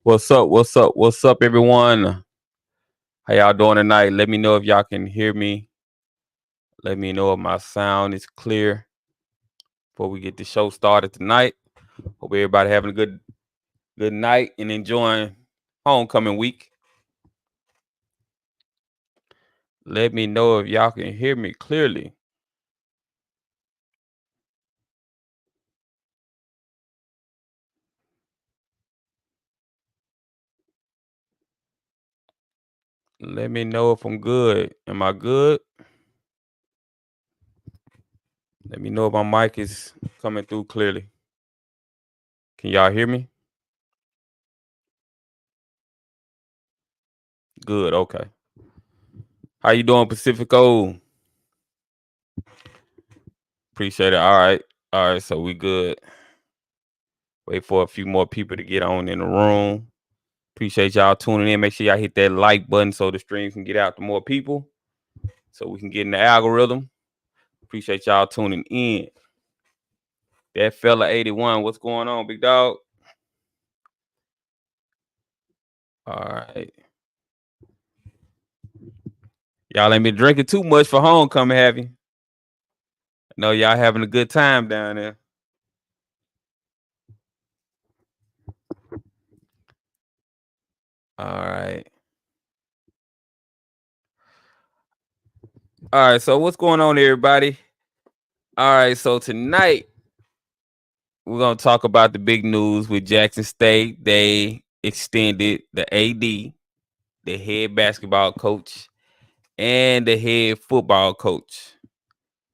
What's up? What's up? What's up, everyone? How y'all doing tonight? Let me know if y'all can hear me. Let me know if my sound is clear before we get the show started tonight. Hope everybody having a good night and enjoying homecoming week. Let me know if y'all can hear me clearly. Let me know if I'm good. Am I good? Let me know if my mic is coming through clearly. Can y'all hear me? Good. Okay. How you doing, Pacifico? Appreciate it. All right. So we good. Wait for a few more people to get on in the room. Appreciate y'all tuning in. Make sure y'all hit that like button so the stream can get out to more people, so we can get in the algorithm. Appreciate y'all tuning in. That fella 81, what's going on, big dog? All right. Y'all ain't been drinking too much for homecoming, have you? I know y'all having a good time down there. All right. All right, so what's going on, everybody? All right, so tonight we're going to talk about the big news with Jackson State. They extended the AD, the head basketball coach, and the head football coach.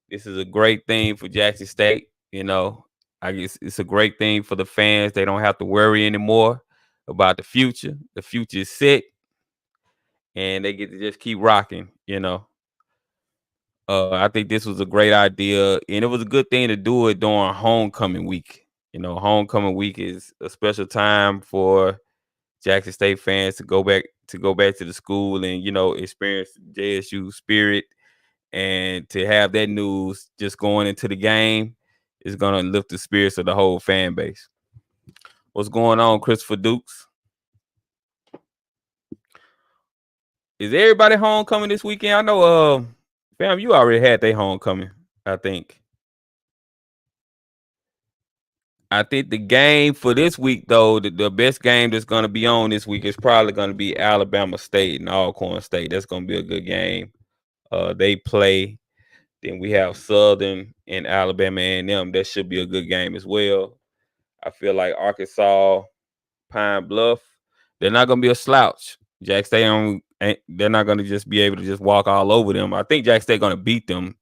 This is a great thing for Jackson State. You know, I guess it's a great thing for the fans. They don't have to worry anymore about the future. The future is set, and they get to just keep rocking, you know. I think this was a great idea, and it was a good thing to do it during homecoming week. You know, homecoming week is a special time for Jackson State fans to go back to the school and, you know, experience JSU spirit, and to have that news just going into the game is going to lift the spirits of the whole fan base. What's going on, Christopher Dukes? Is everybody homecoming this weekend? I know, fam, you already had their homecoming, I think. I think the game for this week, though, the best game that's going to be on this week is probably going to be Alabama State and Alcorn State. That's going to be a good game. They play. Then we have Southern and Alabama A&M. That should be a good game as well. I feel like Arkansas, Pine Bluff, they're not going to be a slouch. Jack State, they're not going to just be able to just walk all over them. I think Jack State going to beat them,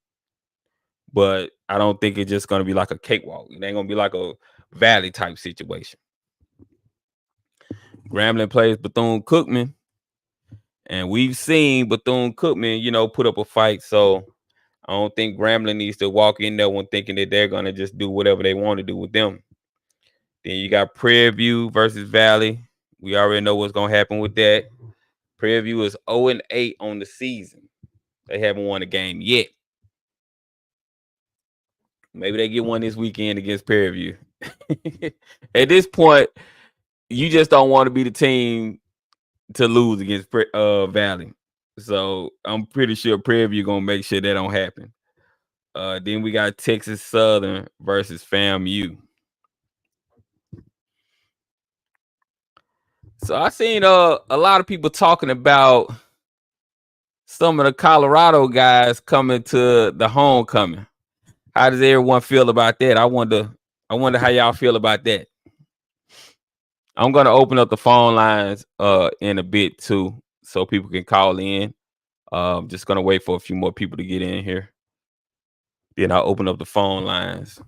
but I don't think it's just going to be like a cakewalk. It ain't going to be like a Valley type situation. Grambling plays Bethune-Cookman, and we've seen Bethune-Cookman, you know, put up a fight. So I don't think Grambling needs to walk in there one thinking that they're going to just do whatever they want to do with them. Then you got Prairie View versus Valley. We already know what's going to happen with that. Prairie View is 0-8 on the season. They haven't won a game yet. Maybe they get one this weekend against Prairie View. At this point, you just don't want to be the team to lose against Valley. So I'm pretty sure Prairie View going to make sure that don't happen. Then we got Texas Southern versus FAMU. So I seen a lot of people talking about some of the Colorado guys coming to the homecoming. How does everyone feel about that? I wonder how y'all feel about that. I'm going to open up the phone lines in a bit too, so people can call in. Just gonna wait for a few more people to get in here. Then I'll open up the phone lines.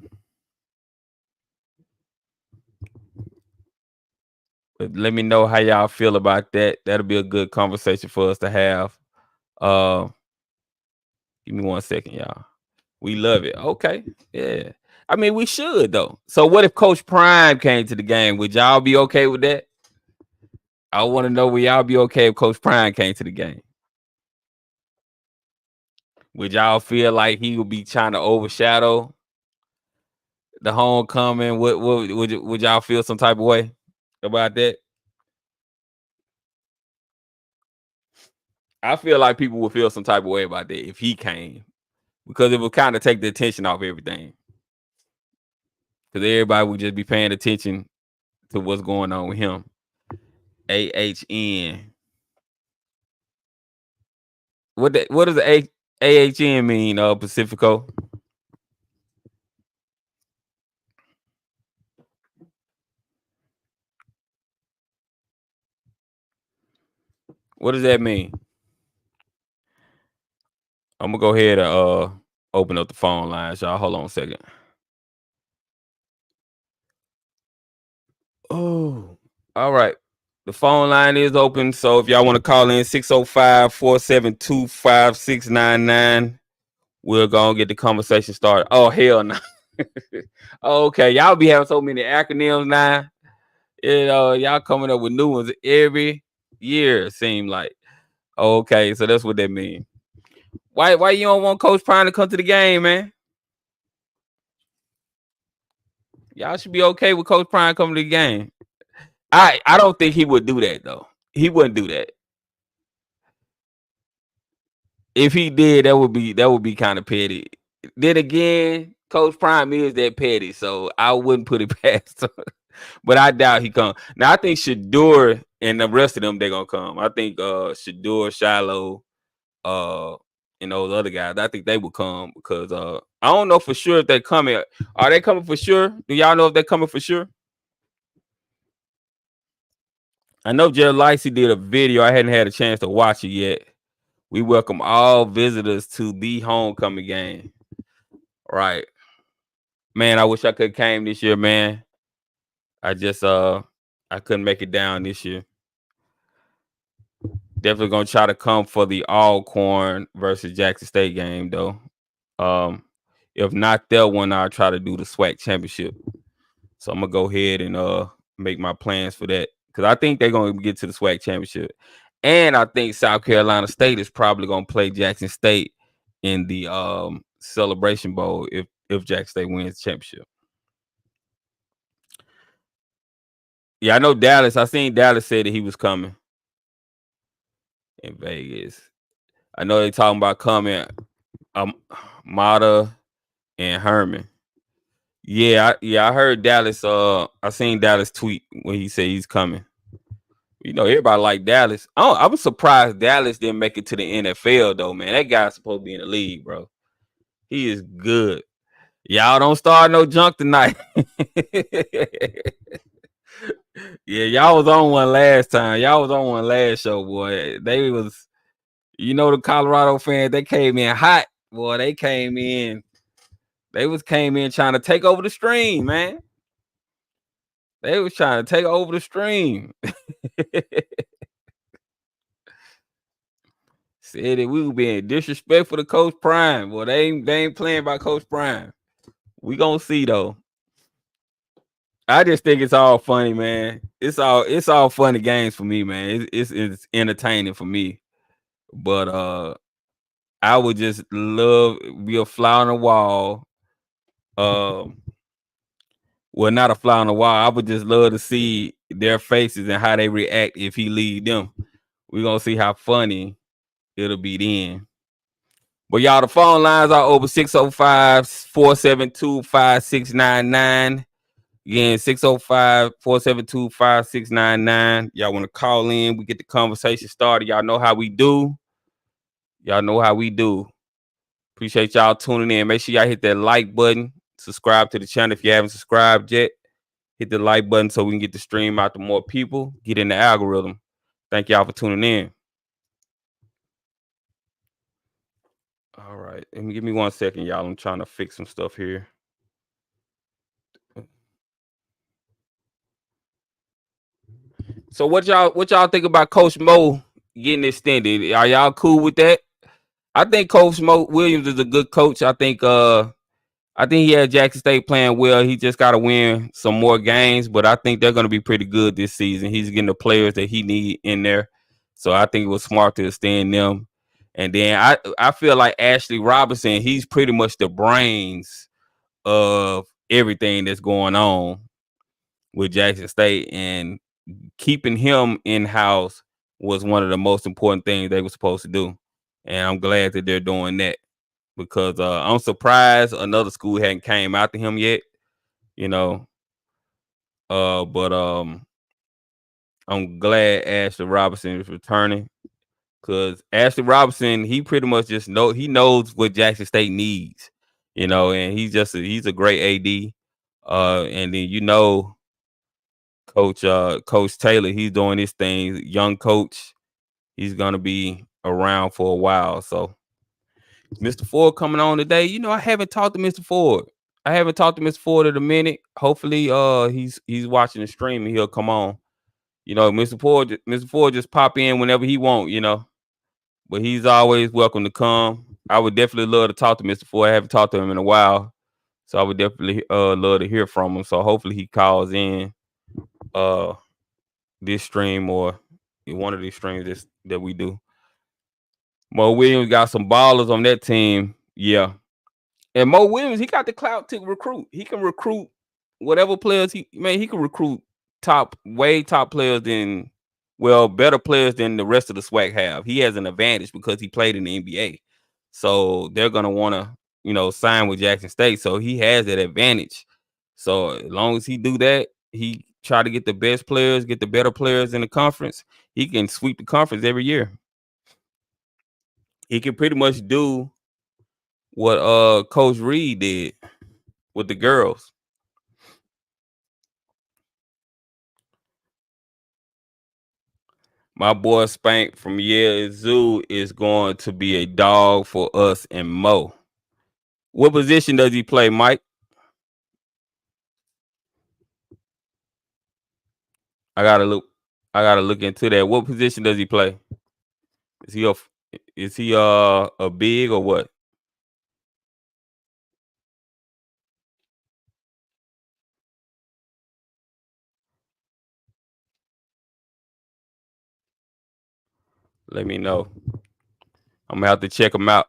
But let me know how y'all feel about that. That'll be a good conversation for us to have. Uh, give me 1 second, y'all. We love it. Okay. Yeah. I mean, we should though. So what if Coach Prime came to the game? Would y'all be okay with that? I want to know, will y'all be okay if Coach Prime came to the game? Would y'all feel like he would be trying to overshadow the homecoming? Would y'all feel some type of way about that? I feel like people would feel some type of way about that if he came, because it would kind of take the attention off everything. Because everybody would just be paying attention to what's going on with him. AHN. What does the AHN mean, Pacifico? What does that mean? I'm gonna go ahead and open up the phone lines, y'all. Hold on a second. Oh, all right. The phone line is open. So if y'all want to call in 605-472-5699, we'll go and get the conversation started. Oh, hell no. Okay, y'all be having so many acronyms now. You know, y'all coming up with new ones every year, it seems like. Okay, so that's what that means. Why you don't want Coach Prime to come to the game, man? Y'all should be okay with Coach Prime coming to the game. I don't think he would do that though. He wouldn't do that. If he did, that would be kind of petty. Then again, Coach Prime is that petty, so I wouldn't put it past him. But I doubt he come. Now I think Shadur and the rest of them they're gonna come. I think Shadur, Shiloh, and those other guys, I think they will come because I don't know for sure if they're coming. Are they coming for sure? Do y'all know if they're coming for sure? I know Jerry Lacey did a video. I hadn't had a chance to watch it yet. We welcome all visitors to the homecoming game. Right. Man, I wish I could have came this year, man. I just I couldn't make it down this year. Definitely gonna try to come for the Alcorn versus Jackson State game though. If not that one, I'll try to do the SWAC championship. So I'm gonna go ahead and make my plans for that. Because I think they're gonna get to the SWAC championship. And I think South Carolina State is probably gonna play Jackson State in the Celebration Bowl if Jackson State wins the championship. Yeah, I know Dallas. I seen Dallas say that he was coming in Vegas. I know they talking about coming. Mata and Herman. Yeah, I heard Dallas. I seen Dallas tweet when he said he's coming. You know, everybody like Dallas. I was surprised Dallas didn't make it to the NFL though, man. That guy's supposed to be in the league, bro. He is good. Y'all don't start no junk tonight. Yeah, y'all was on one last time. Y'all was on one last show, boy. They was, the Colorado fans, they came in hot. Boy, they came in trying to take over the stream, man. They was trying to take over the stream. Said that we were being disrespectful to Coach Prime. Well, they ain't playing by Coach Prime. We gonna see though. I just think it's all funny, man. It's all funny games for me, man. It's entertaining for me. But I would just love be a fly on the wall. Well, not a fly on the wall. I would just love to see their faces and how they react if he lead them. We're gonna see how funny it'll be then. But y'all, the phone lines are over 605-472-5699. Again, 605-472-5699. Y'all want to call in? We get the conversation started. Y'all know how we do. Appreciate y'all tuning in. Make sure y'all hit that like button. Subscribe to the channel if you haven't subscribed yet. Hit the like button so we can get the stream out to more people. Get in the algorithm. Thank y'all for tuning in. All right. Give me 1 second, y'all. I'm trying to fix some stuff here. So what y'all think about Coach Mo getting extended? Are y'all cool with that? I think Coach Mo Williams is a good coach. I think he had Jackson State playing well. He just got to win some more games, but I think they're going to be pretty good this season. He's getting the players that he need in there, so I think it was smart to extend them. And then I feel like Ashley Robinson, he's pretty much the brains of everything that's going on with Jackson State, and keeping him in house was one of the most important things they were supposed to do. And I'm glad that they're doing that, because I'm surprised another school hadn't came after him yet, you know. But I'm glad Ashley Robinson is returning, because Ashley Robinson, he pretty much just knows what Jackson State needs, and he's a great AD. And then Coach Taylor, he's doing his thing, young coach. He's gonna be around for a while. So Mr. Ford coming on today. I haven't talked to Mr. Ford. I haven't talked to Mr. Ford in a minute. Hopefully, he's watching the stream and he'll come on. Mr. Ford just pop in whenever he want. But he's always welcome to come. I would definitely love to talk to Mr. Ford. I haven't talked to him in a while, so I would definitely love to hear from him. So hopefully he calls in this stream or one of these streams that we do. Mo Williams got some ballers on that team. Yeah. And Mo Williams, he got the clout to recruit. He can recruit whatever players he can recruit way top players better players than the rest of the SWAC have. He has an advantage because he played in the NBA. So they're gonna want to, sign with Jackson State. So he has that advantage. So as long as he do that, he try to get the best players, get the better players in the conference, he can sweep the conference every year. He can pretty much do what Coach Reed did with the girls. My boy Spank from JSU is going to be a dog for us and Mo. What position does he play, Mike? I gotta look into that. What position does he play? Is he a big or what? Let me know. I'm gonna have to check him out.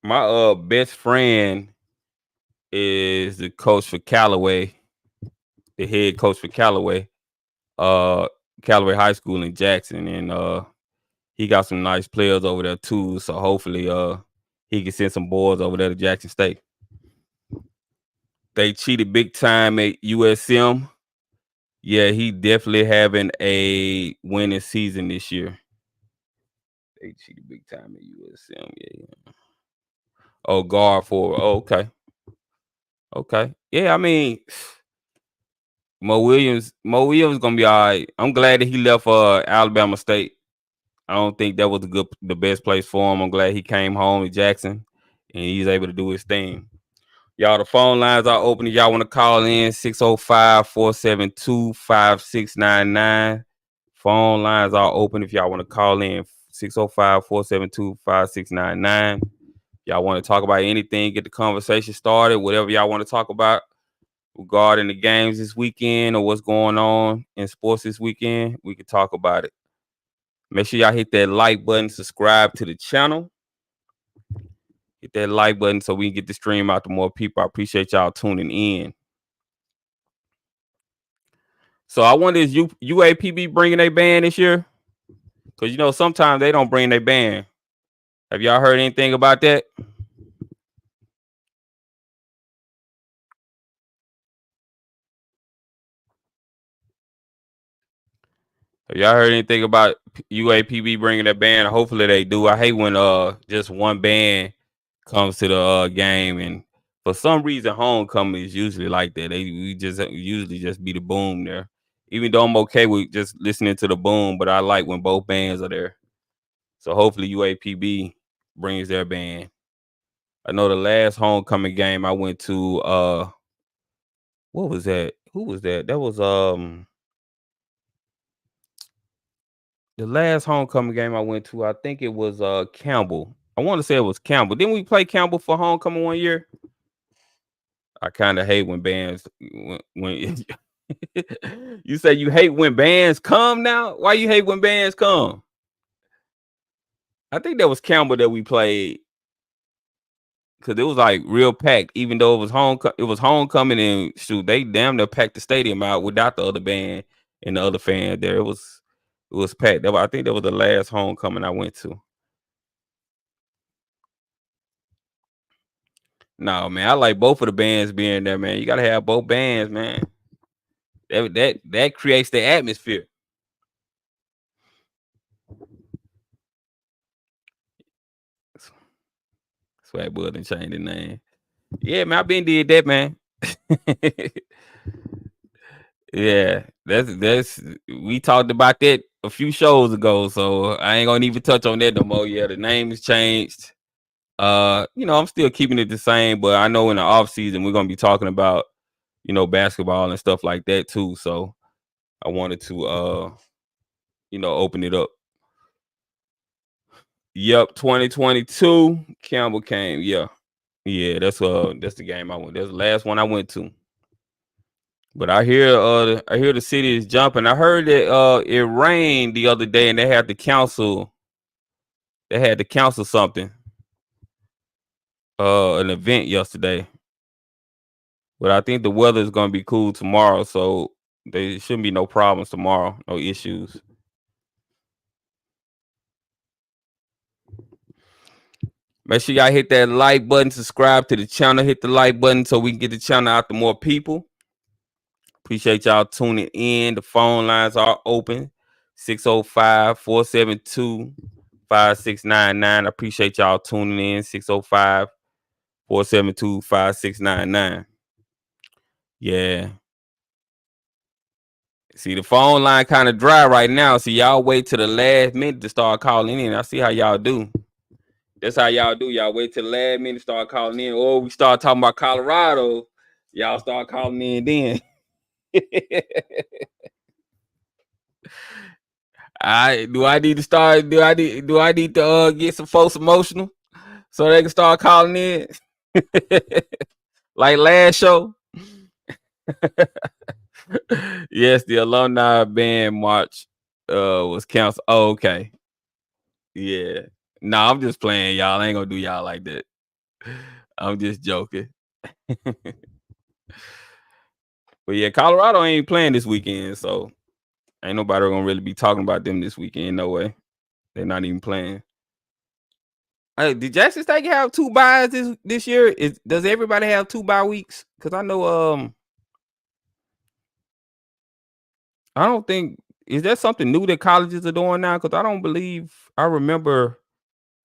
My best friend is the coach for Callaway, the head coach for Callaway Callaway High School in Jackson, and he got some nice players over there too. So hopefully he can send some boys over there to Jackson State. They cheated big time at USM. Yeah, he definitely having a winning season this year. They cheated big time at USM. Yeah. Oh, guard forward. Oh, okay. Okay. Yeah, I mean, Mo Williams gonna be all right. I'm glad that he left Alabama State. I don't think that was the best place for him. I'm glad he came home to Jackson and he's able to do his thing. Y'all, the phone lines are open. If y'all want to call in, 605-472-5699. Phone lines are open if y'all want to call in, 605-472-5699. Y'all want to talk about anything, get the conversation started, whatever y'all want to talk about regarding the games this weekend or what's going on in sports this weekend, we can talk about it. Make sure y'all hit that like button, subscribe to the channel. Hit that like button so we can get the stream out to more people. I appreciate y'all tuning in. So I wonder, is UAPB bringing a band this year? Because, sometimes they don't bring their band. Have y'all heard anything about that? Have y'all heard anything about UAPB bringing their band? Hopefully they do. I hate when just one band comes to the game, and for some reason homecoming is usually like that. We just usually just be the boom there. Even though I'm okay with just listening to the boom, but I like when both bands are there. So hopefully UAPB brings their band. I know the last homecoming game I went to, what was that? Who was that? That was the last homecoming game I went to. I think it was Campbell. I want to say it was Campbell. Didn't we play Campbell for homecoming one year? I kind of hate when bands when you say you hate when bands come now. Why you hate when bands come? I think that was Campbell that we played because it was like real packed. Even though it was homecoming and shoot, they damn near packed the stadium out without the other band and the other fan there. It was packed. I think that was the last homecoming I went to. No, man, I like both of the bands being there, man. You gotta have both bands, man. That creates the atmosphere. Swag Bud and change the name. Yeah, man, I been did that, man. Yeah, that's we talked about that a few shows ago, so I ain't gonna even touch on that no more. Yeah, the name has changed. I'm still keeping it the same, but I know in the off season we're gonna be talking about, basketball and stuff like that too. So I wanted to open it up. Yep, 2022, Campbell came. Yeah. Yeah, that's the game I went. That's the last one I went to. But I hear the city is jumping. I heard that it rained the other day and they had to cancel something. An event yesterday. But I think the weather is gonna be cool tomorrow, so there shouldn't be no problems tomorrow, no issues. Make sure y'all hit that like button, subscribe to the channel, hit the like button so we can get the channel out to more people. Appreciate y'all tuning in. The phone lines are open. 605-472-5699. I appreciate y'all tuning in. 605-472-5699. Yeah. See, the phone line kind of dry right now. So y'all wait till the last minute to start calling in. I see how y'all do. That's how y'all do. Y'all wait till the last minute to start calling in. Or we start talking about Colorado. Y'all start calling in then. I need to start? Do I need to get some folks emotional so they can start calling in? Like last show. Yes, the alumni band march was canceled. Oh, okay. Yeah. No, I'm just playing, y'all. I ain't gonna do y'all like that. I'm just joking. But yeah, Colorado ain't playing this weekend, so ain't nobody gonna really be talking about them this weekend. No way. They're not even playing. Hey, did Jackson State have 2 byes this year? Does everybody have 2 bye weeks? Because I know I don't think is that something new that colleges are doing now? Because I don't believe I remember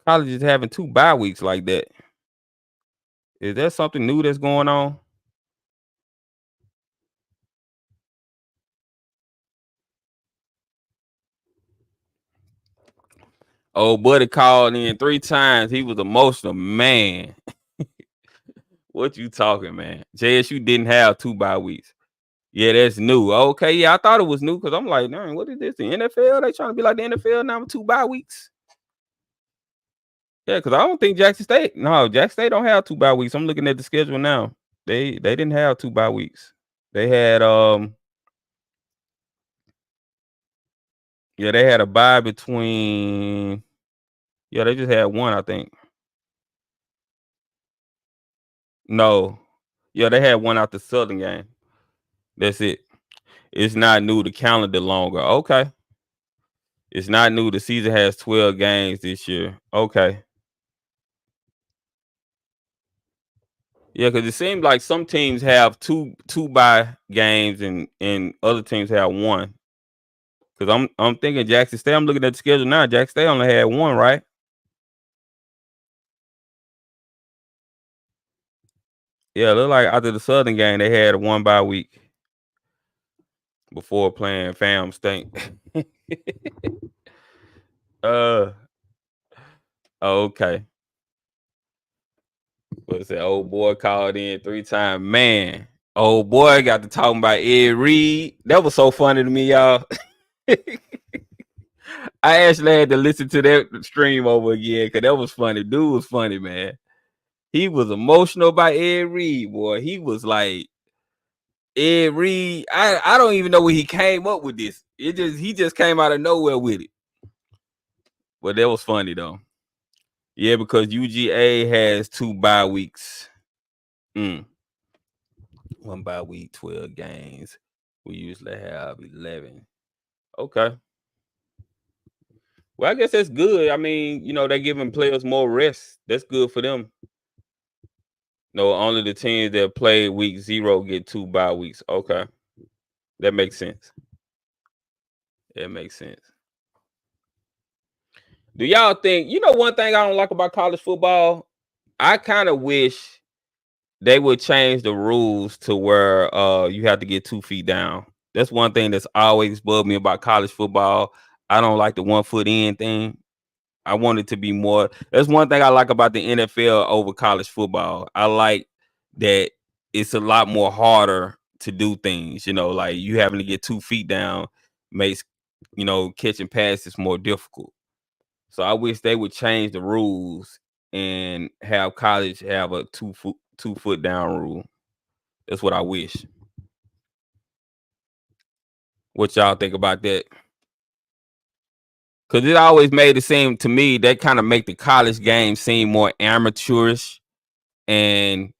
colleges having 2 bye weeks like that. Is that something new that's going on? Oh, buddy called in 3 times. He was emotional, man. What you talking, man? JSU didn't have 2 bye weeks. Yeah, that's new. Okay, yeah, I thought it was new because I'm like, man, what is this? The NFL? They trying to be like the NFL now with 2 bye weeks? Yeah, because I don't think Jackson State. No, Jackson State don't have 2 bye weeks. I'm looking at the schedule now. They didn't have 2 bye weeks. They had yeah, they had a bye between. Yeah, they just had one, I think. No, yeah, they had one out the Southern game. That's it. It's not new. The calendar longer. Okay, it's not new. The season has 12 games this year. Okay. Yeah, because it seems like some teams have two bye games and other teams have one. Because I'm thinking Jackson State. I'm looking at the schedule now. Jackson State only had one, right? Yeah, it looked like after the Southern game they had a 1 bye week before playing Fam State. uh, okay. What's that? Old boy called in 3 times. Man, old boy got to talking about Ed Reed. That was so funny to me, y'all. I actually had to listen to that stream over again because that was funny. Dude was funny, man. He was emotional about Ed Reed, boy. He was like, Ed Reed. I don't even know where he came up with this. He just came out of nowhere with it. But that was funny though. Yeah, because UGA has 2 bye weeks. 1 bye week, 12 games. We usually have 11. Okay. Well, I guess that's good. I mean, they're giving players more rest. That's good for them. No, only the teams that play week 0 get 2 bye weeks. Okay. That makes sense. That makes sense. Do y'all think, one thing I don't like about college football? I kind of wish they would change the rules to where you have to get 2 feet down. That's one thing that's always bugged me about college football. I don't like the 1 foot in thing. I want it to be more. That's one thing I like about the NFL over college football. I like that it's a lot more harder to do things. Like you having to get 2 feet down makes catching passes more difficult. So I wish they would change the rules and have college have a 2 foot down rule. That's what I wish. What y'all think about that? Because it always made it seem to me that kind of make the college game seem more amateurish. And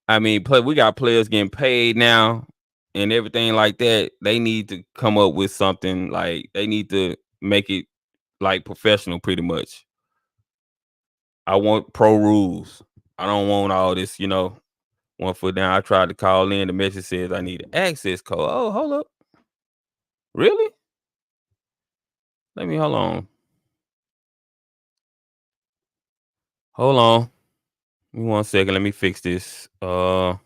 I mean, we got players getting paid now and everything like that. They need to come up with something like they need to make it like professional pretty much. I want pro rules. I don't want all this, 1 foot down. I tried to call in. The message says I need an access code. Oh, hold up. Really? Hold on. Hold on. Give me 1 second. Let me fix this. Give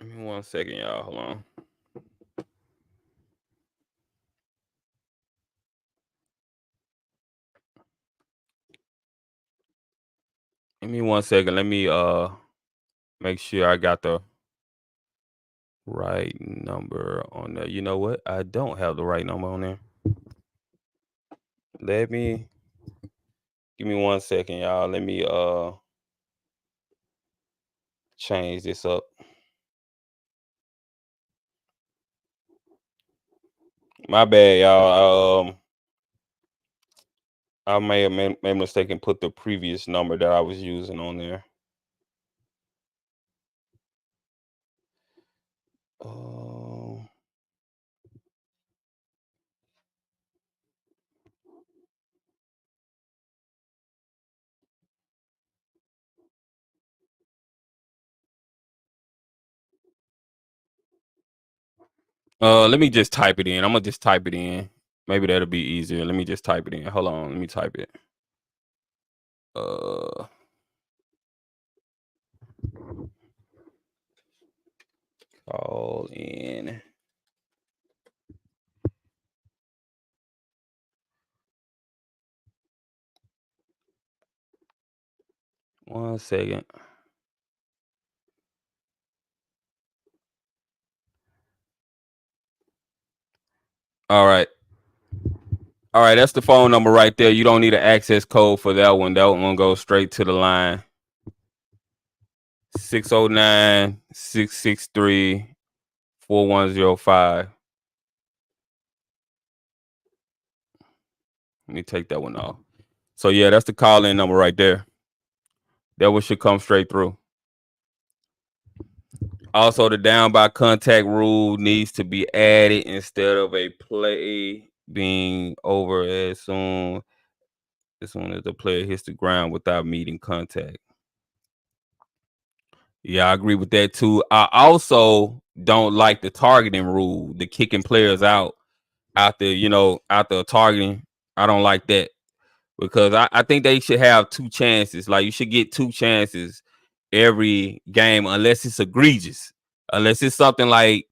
me 1 second, y'all. Hold on. Give me 1 second. Let me make sure I got the right number on there. You know what? I don't have the right number on there. Give me 1 second, y'all. Let me change this up. My bad, y'all. I may have made a mistake and put the previous number that I was using on there. Let me just type it in. I'm gonna just type it in. Maybe that'll be easier. Let me just type it in. Hold on. Let me type it. Call in. One second. All right. All right, that's the phone number right there. You don't need an access code for that one. That one goes straight to the line. 609-663-4105. Let me take that one off. So yeah, that's the call-in number right there. That one should come straight through. Also, the down by contact rule needs to be added instead of a play being over as soon as the player hits the ground without meeting contact. Yeah, I agree with that too. I also don't like the targeting rule, the kicking players out after targeting. I don't like that because I think they should have 2 chances. Like you should get 2 chances every game unless it's egregious. Unless it's something like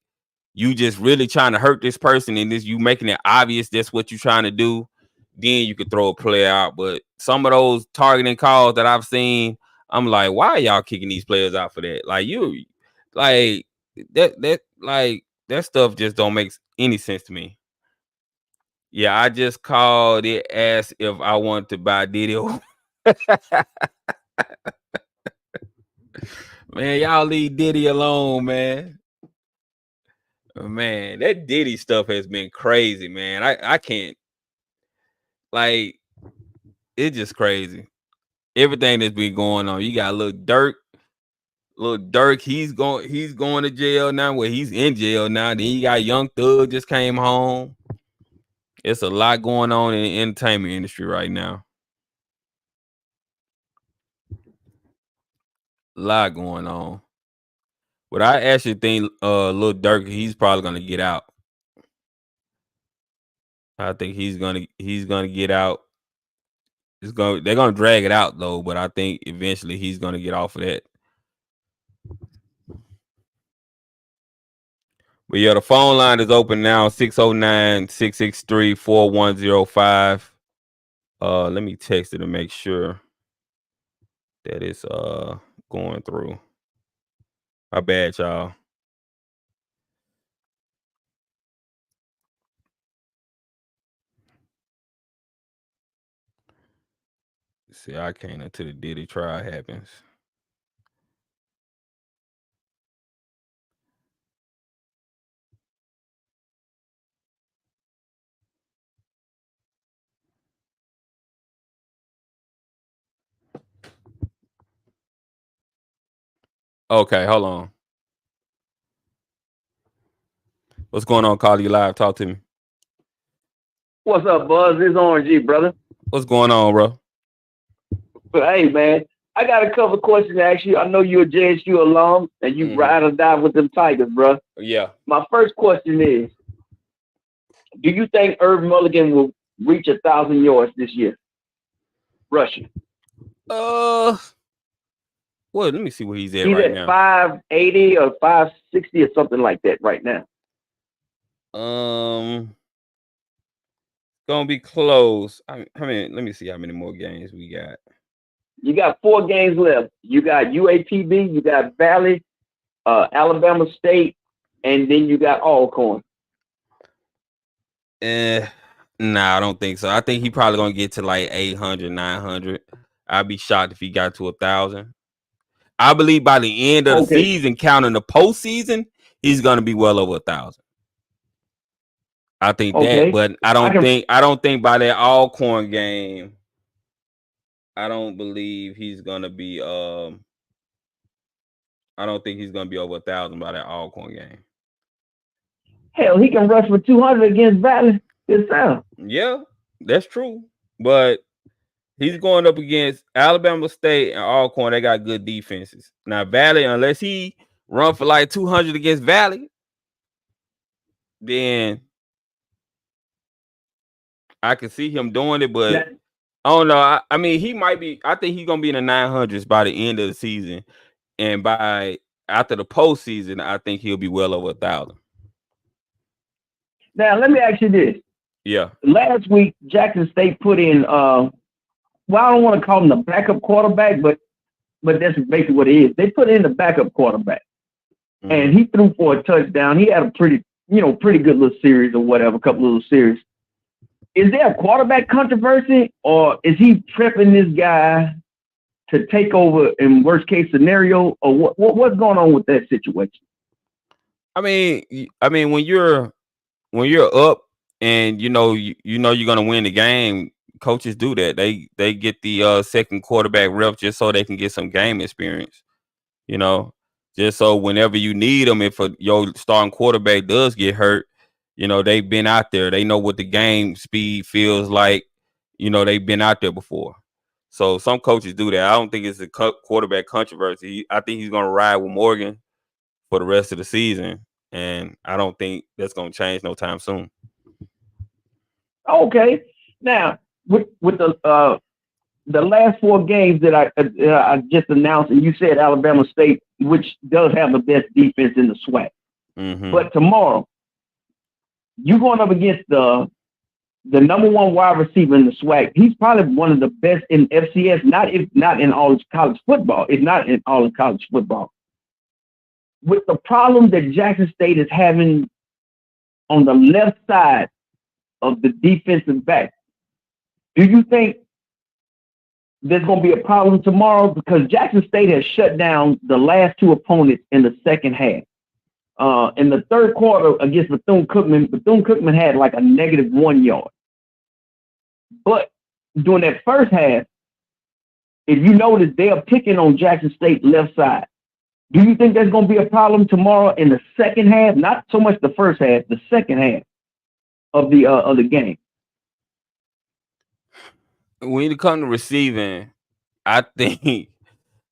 you just really trying to hurt this person and this you making it obvious that's what you're trying to do, then you could throw a player out. But some of those targeting calls that I've seen, I'm like, why are y'all kicking these players out for that? Like like that stuff just don't make any sense to me. Yeah, I just called it, asked if I wanted to buy Diddy. Man, y'all leave Diddy alone, man. Man, that Diddy stuff has been crazy, man. I can't, like, it's just crazy. Everything that's been going on. You got Lil Durk. He's going to jail now. Well, he's in jail now. Then you got Young Thug just came home. It's a lot going on in the entertainment industry right now. A lot going on. But I actually think Lil Durk, he's probably gonna get out. I think he's gonna get out. They're gonna drag it out though, but I think eventually he's gonna get off of that. But yeah, the phone line is open now, 609-663-4105. Let me text it to make sure that it's going through. My bad, y'all. See, I can't until the Diddy trial happens. Okay, hold on. What's going on? Call you live. Talk to me. What's up, Buzz? It's RG, brother. What's going on, bro? Hey, man, I got a couple of questions to ask you. I know you're a JSU alum and you ride or die with them Tigers, bro. Yeah. My first question is, do you think Irv Mulligan will reach 1,000 yards this year? Rushing. Well, let me see where he's at He's right at now. 580 or 560 or something like that right now. Gonna be close. I mean, let me see how many more games we got. You got 4 games left. You got UAPB, you got Valley, Alabama State, and then you got Alcorn. Nah, I don't think so. I think he probably gonna get to like 800, 900. I'd be shocked if he got to 1,000. I believe by the end of the season, counting the postseason, he's gonna be well over 1,000. I think that, but I don't think by that Alcorn game, I don't believe he's gonna be I don't think he's gonna be over 1,000 by that Alcorn game. Hell, he can rush for 200 against Valley himself. Yeah, that's true. But he's going up against Alabama State and Alcorn. They got good defenses. Now Valley, unless he run for like 200 against Valley, then I can see him doing it. But I don't know. I mean, he might be. I think he's gonna be in the 900s by the end of the season, and by after the postseason, I think he'll be well over 1,000. Now let me ask you this. Yeah. Last week, Jackson State put in. Well, I don't want to call him the backup quarterback, but that's basically what it is. They put in the backup quarterback, and he threw for a touchdown. He had a pretty good little series or whatever, a couple little series. Is there a quarterback controversy, or is he prepping this guy to take over in worst case scenario, or what's going on with that situation? I mean, when you're up and you know you're gonna win the game, coaches do that. They get the second quarterback rep just so they can get some game experience. You know, just so whenever you need them, if your starting quarterback does get hurt, you know they've been out there. They know what the game speed feels like. You know they've been out there before. So some coaches do that. I don't think it's a quarterback controversy. I think he's gonna ride with Morgan for the rest of the season, and I don't think that's gonna change no time soon. Okay, now with the last 4 games that I just announced, and you said Alabama State, which does have the best defense in the SWAC. But tomorrow, you going up against the number one wide receiver in the SWAC. He's probably one of the best in FCS, not in all of college football. It's not in all of college football. With the problem that Jackson State is having on the left side of the defensive back, do you think there's going to be a problem tomorrow? Because Jackson State has shut down the last two opponents in the second half. In the third quarter against Bethune-Cookman had like a -1 yard. But during that first half, if you notice, they are picking on Jackson State left side. Do you think there's going to be a problem tomorrow in the second half? Not so much the first half, the second half of the game. When it comes to receiving, I think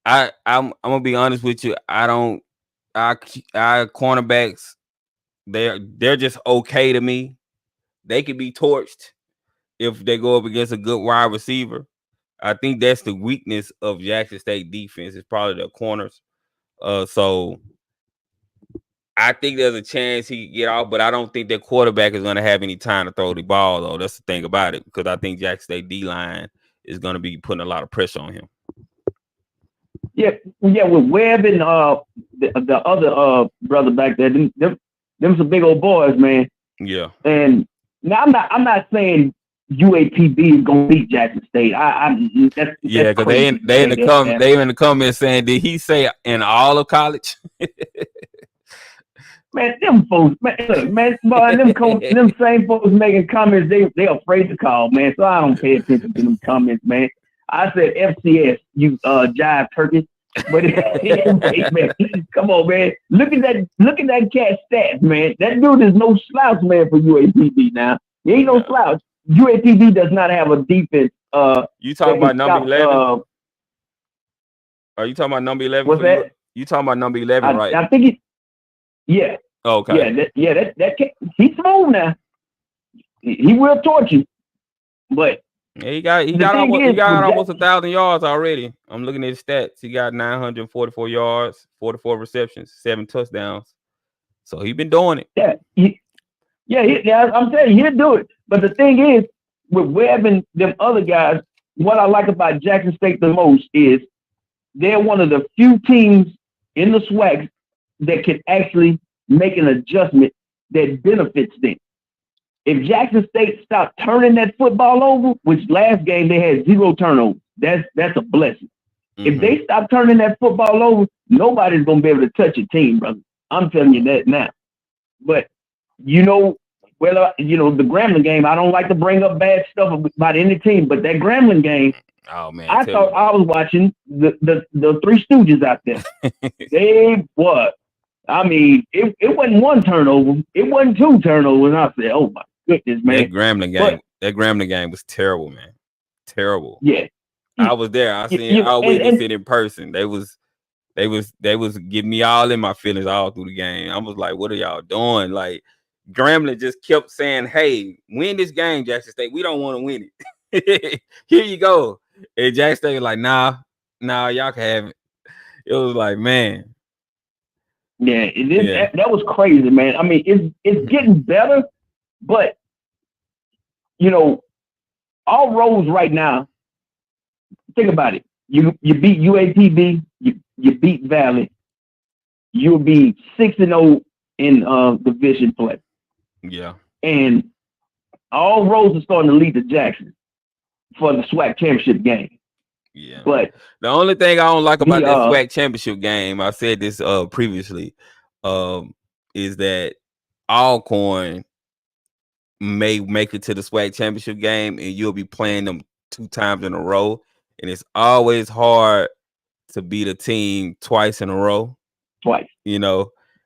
I'm gonna be honest with you. Our cornerbacks, they're just okay to me. They could be torched if they go up against a good wide receiver. I think that's the weakness of Jackson State defense. Is probably their corners. So I think there's a chance he can get off, but I don't think their quarterback is going to have any time to throw the ball, though. That's the thing about it, because I think Jackson State D-line is going to be putting a lot of pressure on him. Yeah, with Webb and the other brother back there, them some big old boys, man. Yeah. And now I'm not saying UAPB is gonna beat Jackson State. That's because they in the comments saying, did he say in all of college? Man, them folks, man, boy, them same folks making comments, they afraid to call, man. So I don't pay attention to them comments, man. I said FCS, you jive turkey. But man, come on, man. Look at that cat stats, man. That dude is no slouch, man, for UAPB now. He ain't no slouch. UAPB does not have a defense. You talking about number 11? Are you talking about number 11? What's that? You talking about number 11, right? I think yeah. Okay. Yeah, that cat, he's smooth now. He will torch you. But yeah, he got almost 1,000 yards already. I'm looking at his stats. He got 944 yards, 44 receptions, 7 touchdowns. So he's been doing it. Yeah, I'm telling you, he'll do it. But the thing is, with Webb and them other guys, what I like about Jackson State the most is they're one of the few teams in the SWAC that can actually make an adjustment that benefits them. If Jackson State stopped turning that football over, which last game they had 0 turnovers, that's a blessing. If they stop turning that football over, nobody's going to be able to touch your team, brother. I'm telling you that now. But, the Grambling game, I don't like to bring up bad stuff about any team, but that Grambling game, oh man, I thought I was watching the Three Stooges out there. They what? I mean, it wasn't 1 turnover. It wasn't 2 turnovers. And I said, oh my goodness, man. That Grambling game was terrible, man. Terrible. Yeah. I was there. I witnessed it in person. They was giving me all in my feelings all through the game. I was like, what are y'all doing? Like, Grambling just kept saying, hey, win this game, Jackson State. We don't want to win it. Here you go. And Jackson State was like, nah, y'all can have it. It was like, man. Yeah, that was crazy, man. I mean, it's getting better, but all roads right now. Think about it. You beat UAPB, you beat Valley. You'll be 6-0 in division play. Yeah, and all roads are starting to lead to Jackson for the SWAC championship game. Yeah, but the only thing I don't like about that SWAC championship game, I said this previously, is that Alcorn may make it to the SWAC championship game, and you'll be playing them 2 times in a row, and it's always hard to beat a team twice in a row. Twice,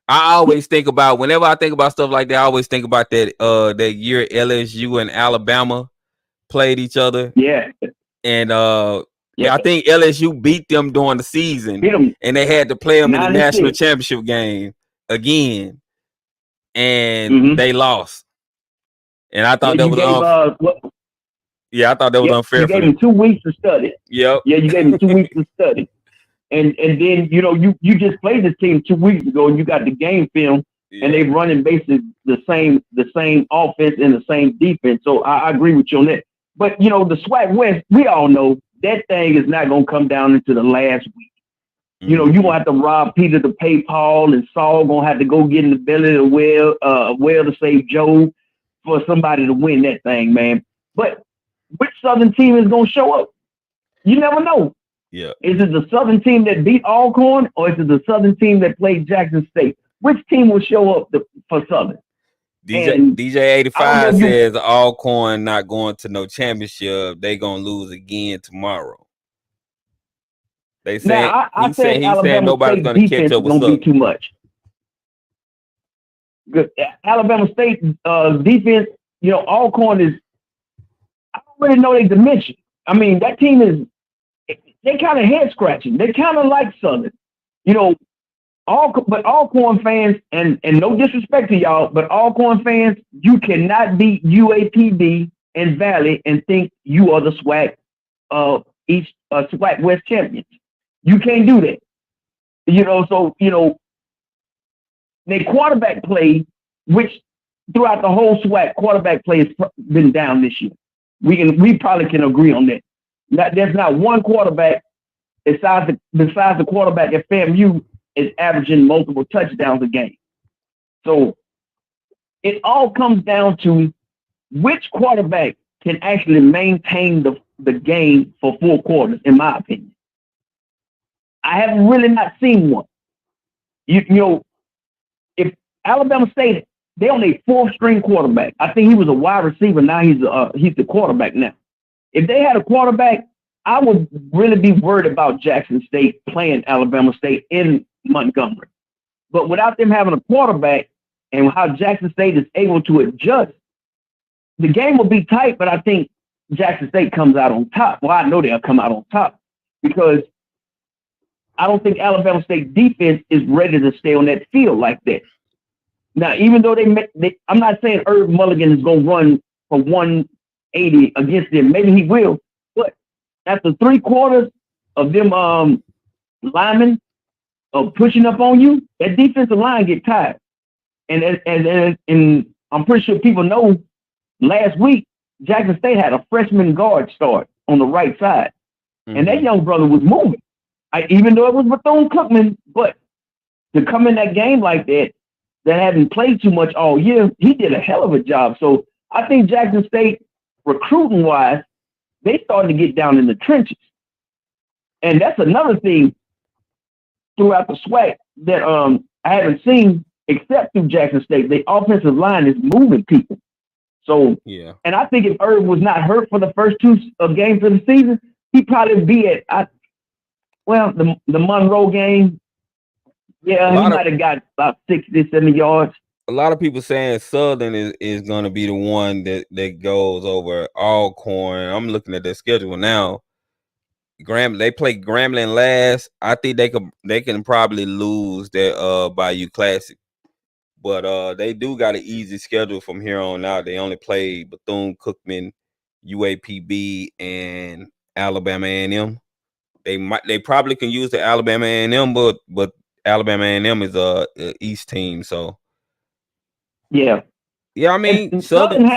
I always think about, whenever I think about stuff like that, I always think about that year LSU and Alabama played each other. Yeah. And I think LSU beat them during the season, and they had to play them in the national championship game again, and they lost. And I thought that was I thought that was unfair. You gave them 2 weeks to study. Yep. Yeah, you gave them 2 weeks to study. And then you just played this team 2 weeks ago, and you got the game film. and they running basically the same offense and the same defense. So I agree with you on that. But the SWAC West, we all know that thing is not gonna come down into the last week. You gonna have to rob Peter to pay Paul, and Saul gonna have to go get in the belly of the well to save Job for somebody to win that thing, man. But which Southern team is gonna show up? You never know. Yeah. Is it the Southern team that beat Alcorn, or is it the Southern team that played Jackson State? Which team will show up for Southern? DJ 85 says Alcorn not going to no championship. They gonna lose again tomorrow. They say I said nobody's gonna catch up with be too much. Good. Alabama State defense, Alcorn is. I don't really know their dimension. I mean, that team is. They kind of head scratching. They kind of like Southern, but Alcorn fans, and no disrespect to y'all, but Alcorn fans, you cannot beat UAPB and Valley and think you are the SWAC SWAC West champions. You can't do that. Their quarterback play, which throughout the whole SWAC, quarterback play has been down this year. We probably can agree on that. There's not one quarterback besides the quarterback at FAMU is averaging multiple touchdowns a game. So it all comes down to which quarterback can actually maintain the game for 4 quarters, in my opinion. I have really not seen one. If Alabama State, they on a 4th-string quarterback. I think he was a wide receiver. Now he's the quarterback now. If they had a quarterback, I would really be worried about Jackson State playing Alabama State in Montgomery. But without them having a quarterback and how Jackson State is able to adjust, the game will be tight, but I think Jackson State comes out on top. Well, I know they'll come out on top because I don't think Alabama State defense is ready to stay on that field like that. Now, even though I'm not saying Herb Mulligan is going to run for 180 against them. Maybe he will, but after 3 quarters of them linemen pushing up on you, that defensive line get tired. And I'm pretty sure people know last week Jackson State had a freshman guard start on the right side, and that young brother was moving. Even though it was Bethune-Cookman, but to come in that game like that hadn't played too much all year, he did a hell of a job. So I think Jackson State, recruiting-wise, they started to get down in the trenches. And that's another thing throughout the SWAC that I haven't seen except through Jackson State. The offensive line is moving people. So, yeah. And I think if Herb was not hurt for the first 2 games of the season, he'd probably be at the Monroe game. Yeah, he might have got about 60, 70 yards. A lot of people saying Southern is going to be the one that goes over Alcorn. I'm looking at their schedule now. They play Grambling last. I think they can probably lose that Bayou Classic, but they do got an easy schedule from here on out. They only play Bethune-Cookman, UAPB, and Alabama A&M. They probably can use the Alabama A&M, but Alabama A&M is a East team, so yeah. I mean, Southern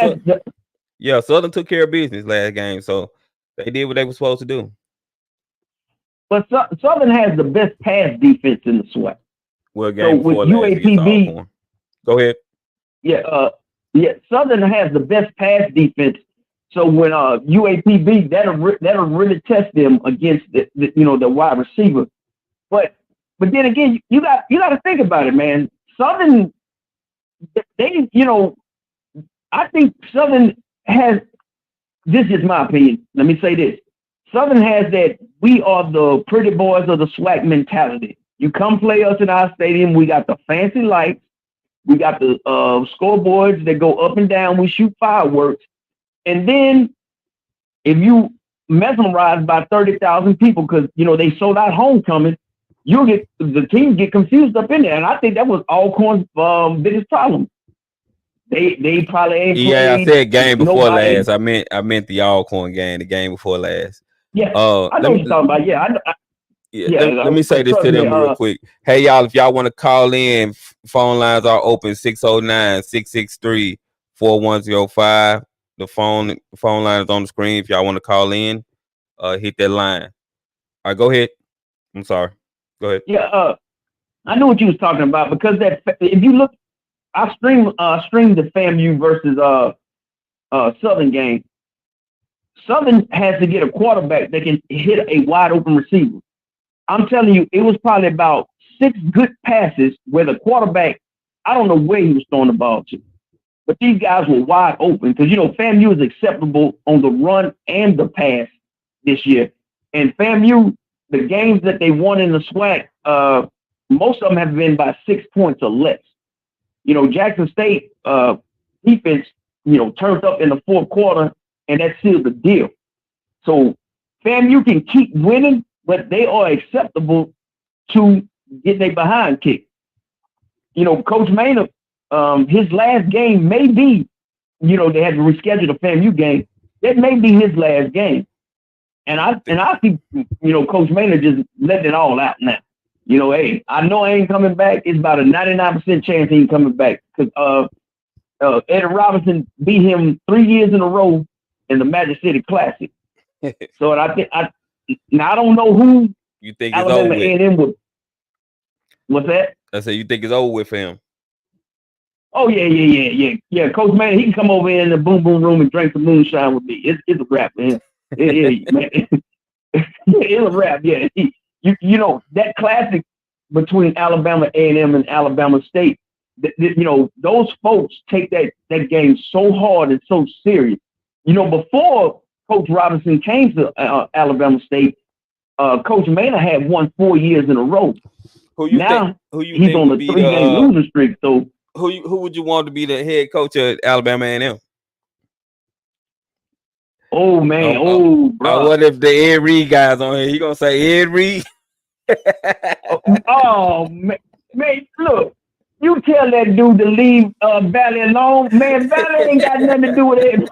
took care of business last game, so they did what they were supposed to do. But Southern has the best pass defense in the SWAC. Well, game with UAPB. Go ahead. Yeah, Southern has the best pass defense. So when UAPB, that'll really test them against the wide receiver. But then again, you got to think about it, man. Southern, I think Southern has. This is my opinion. Let me say this: Southern has that we are the pretty boys of the SWAC mentality. You come play us in our stadium. We got the fancy lights. We got the scoreboards that go up and down. We shoot fireworks. And then if you mesmerized by 30,000 people because, they sold out homecoming, the teams get confused up in there. And I think that was Alcorn's biggest problem. They probably ain't played. Yeah, I said game before last. I meant the Alcorn game, the game before last. Yeah, I know what you're talking about. Yeah, Yeah, let me say this to them real quick. Hey, y'all, if y'all want to call in, phone lines are open 609-663-4105. The phone line is on the screen. If y'all want to call in, hit that line. All right, go ahead. I'm sorry. Go ahead. Yeah, I know what you was talking about because that if you look, I streamed the FAMU versus Southern game. Southern has to get a quarterback that can hit a wide open receiver. I'm telling you, it was probably about 6 good passes where the quarterback, I don't know where he was throwing the ball to, but these guys were wide open because, FAMU is acceptable on the run and the pass this year. And FAMU, the games that they won in the SWAC, most of them have been by 6 points or less. Jackson State defense, turned up in the fourth quarter, and that sealed the deal. So FAMU can keep winning, but they are acceptable to get their behind kicked. Coach Maynard, his last game may be, they had to reschedule the FAMU game. That may be his last game. And I think, Coach Maynard just letting it all out now. Hey, I know I ain't coming back. It's about a 99% chance he ain't coming back because Eddie Robinson beat him 3 years in a row in the Magic City Classic. So I don't know who you think Alabama A&M would. What's that? I said you think it's over with for him. Oh yeah. Coach Maynard, he can come over in the boom room and drink some moonshine with me. It's a wrap for him. Man. It's a wrap. Yeah. That classic between Alabama A&M and Alabama State. Those folks take that game so hard and so serious. Before Coach Robinson came to Alabama State, Coach Maynard had won 4 years in a row. He's on a 3-game losing streak. So who would you want to be the head coach at Alabama A&M? Oh man, bro. What if the Ed Reed guys on here? He gonna say Ed Reed? Oh man, look. You tell that dude to leave Valley alone. Man, Valley ain't got nothing to do with it.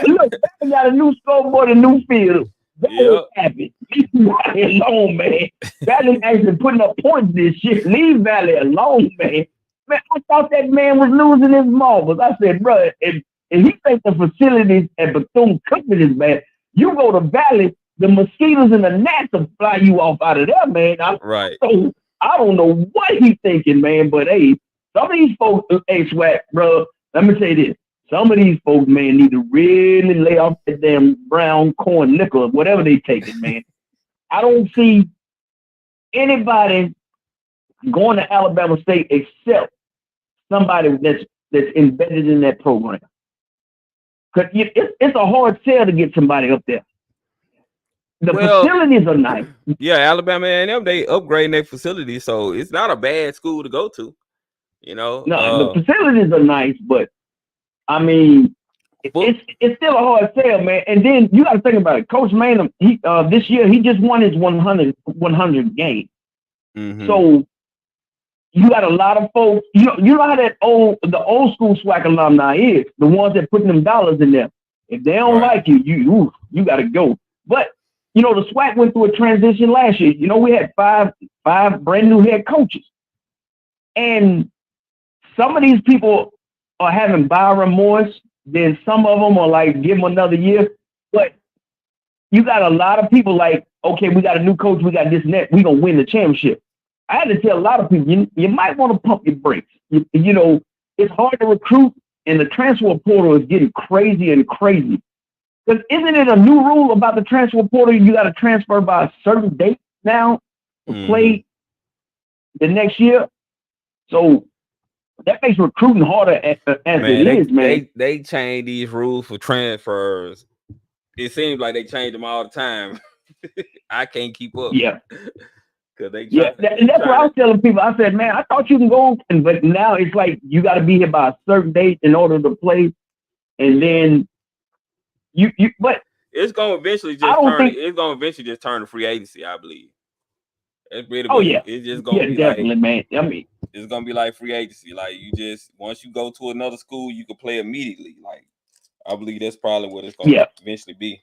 Look, Valley got a new scoreboard, a new field. Valley's happy. Leave Valley alone, man. Valley actually putting up points this year. Leave Valley alone, man. Man, I thought that man was losing his marbles. I said, bro, if he thinks the facilities at Bethune-Cookman is bad, you go to Valley, the mosquitoes and the gnats will fly you off out of there, man. Right. So, I don't know what he's thinking, man, but hey, some of these folks, hey, SWAC, bro, let me say this. Some of these folks, man, need to really lay off that damn brown corn liquor, whatever they taking, man. I don't see anybody going to Alabama State except somebody that's embedded in that program. Because it's a hard sell to get somebody up there. The facilities are nice. Yeah, Alabama A&M, they upgrading their facilities, so it's not a bad school to go to. No, the facilities are nice, but I mean, it's still a hard sell, man. And then you got to think about it. Coach Maynard, this year he just won his 100 game. Mm-hmm. So you got a lot of folks. You know how the old school SWAC alumni is, the ones that putting them dollars in there. If they don't like you got to go. But the SWAC went through a transition last year. We had five brand new head coaches. And some of these people are having buyer remorse. Then some of them are like, give them another year. But you got a lot of people like, okay, we got a new coach. We got this and that. We're going to win the championship. I had to tell a lot of people, you might want to pump your brakes. It's hard to recruit, and the transfer portal is getting crazy and crazy. Because isn't it a new rule about the transfer portal? You got to transfer by a certain date now to play the next year. So that makes recruiting harder as it is, man. They change these rules for transfers. It seems like they change them all the time. I can't keep up. Yeah. That's what I was telling people. I said, man, I thought you can go on, but now it's like you got to be here by a certain date in order to play. And then but it's gonna eventually just turn to free agency, I believe. It's really it's just gonna be definitely, man. I mean, it's gonna be like free agency. Like you just once you go to another school, you can play immediately. Like I believe that's probably what it's gonna eventually be.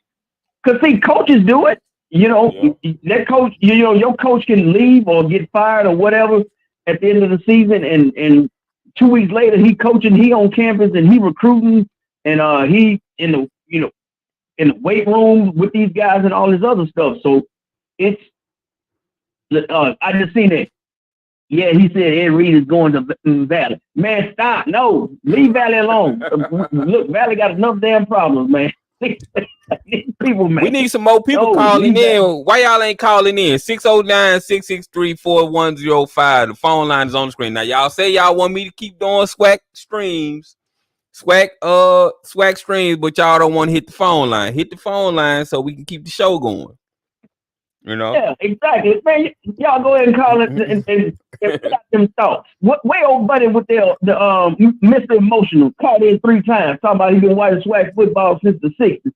Because see, coaches do it. that coach, your coach can leave or get fired or whatever at the end of the season, and 2 weeks later he coaching, he on campus and he recruiting, and he in the in the weight room with these guys and all this other stuff. So it's I just seen it. Yeah, he said Ed Reed is going to Valley. Man, stop. No, leave Valley alone. Look, Valley got enough damn problems, man. People, man. We need some more people calling in. Why y'all ain't calling in? 609-663-4105. The phone line is on the screen. Now, y'all say y'all want me to keep doing SWAC streams, SWAC streams, but y'all don't want to hit the phone line. Hit the phone line so we can keep the show going. Yeah, exactly. Man, y'all go ahead and call it and put out them thoughts. Way old buddy with the Mr. Emotional called in 3 times talking about he been watching SWAC football since the 60s.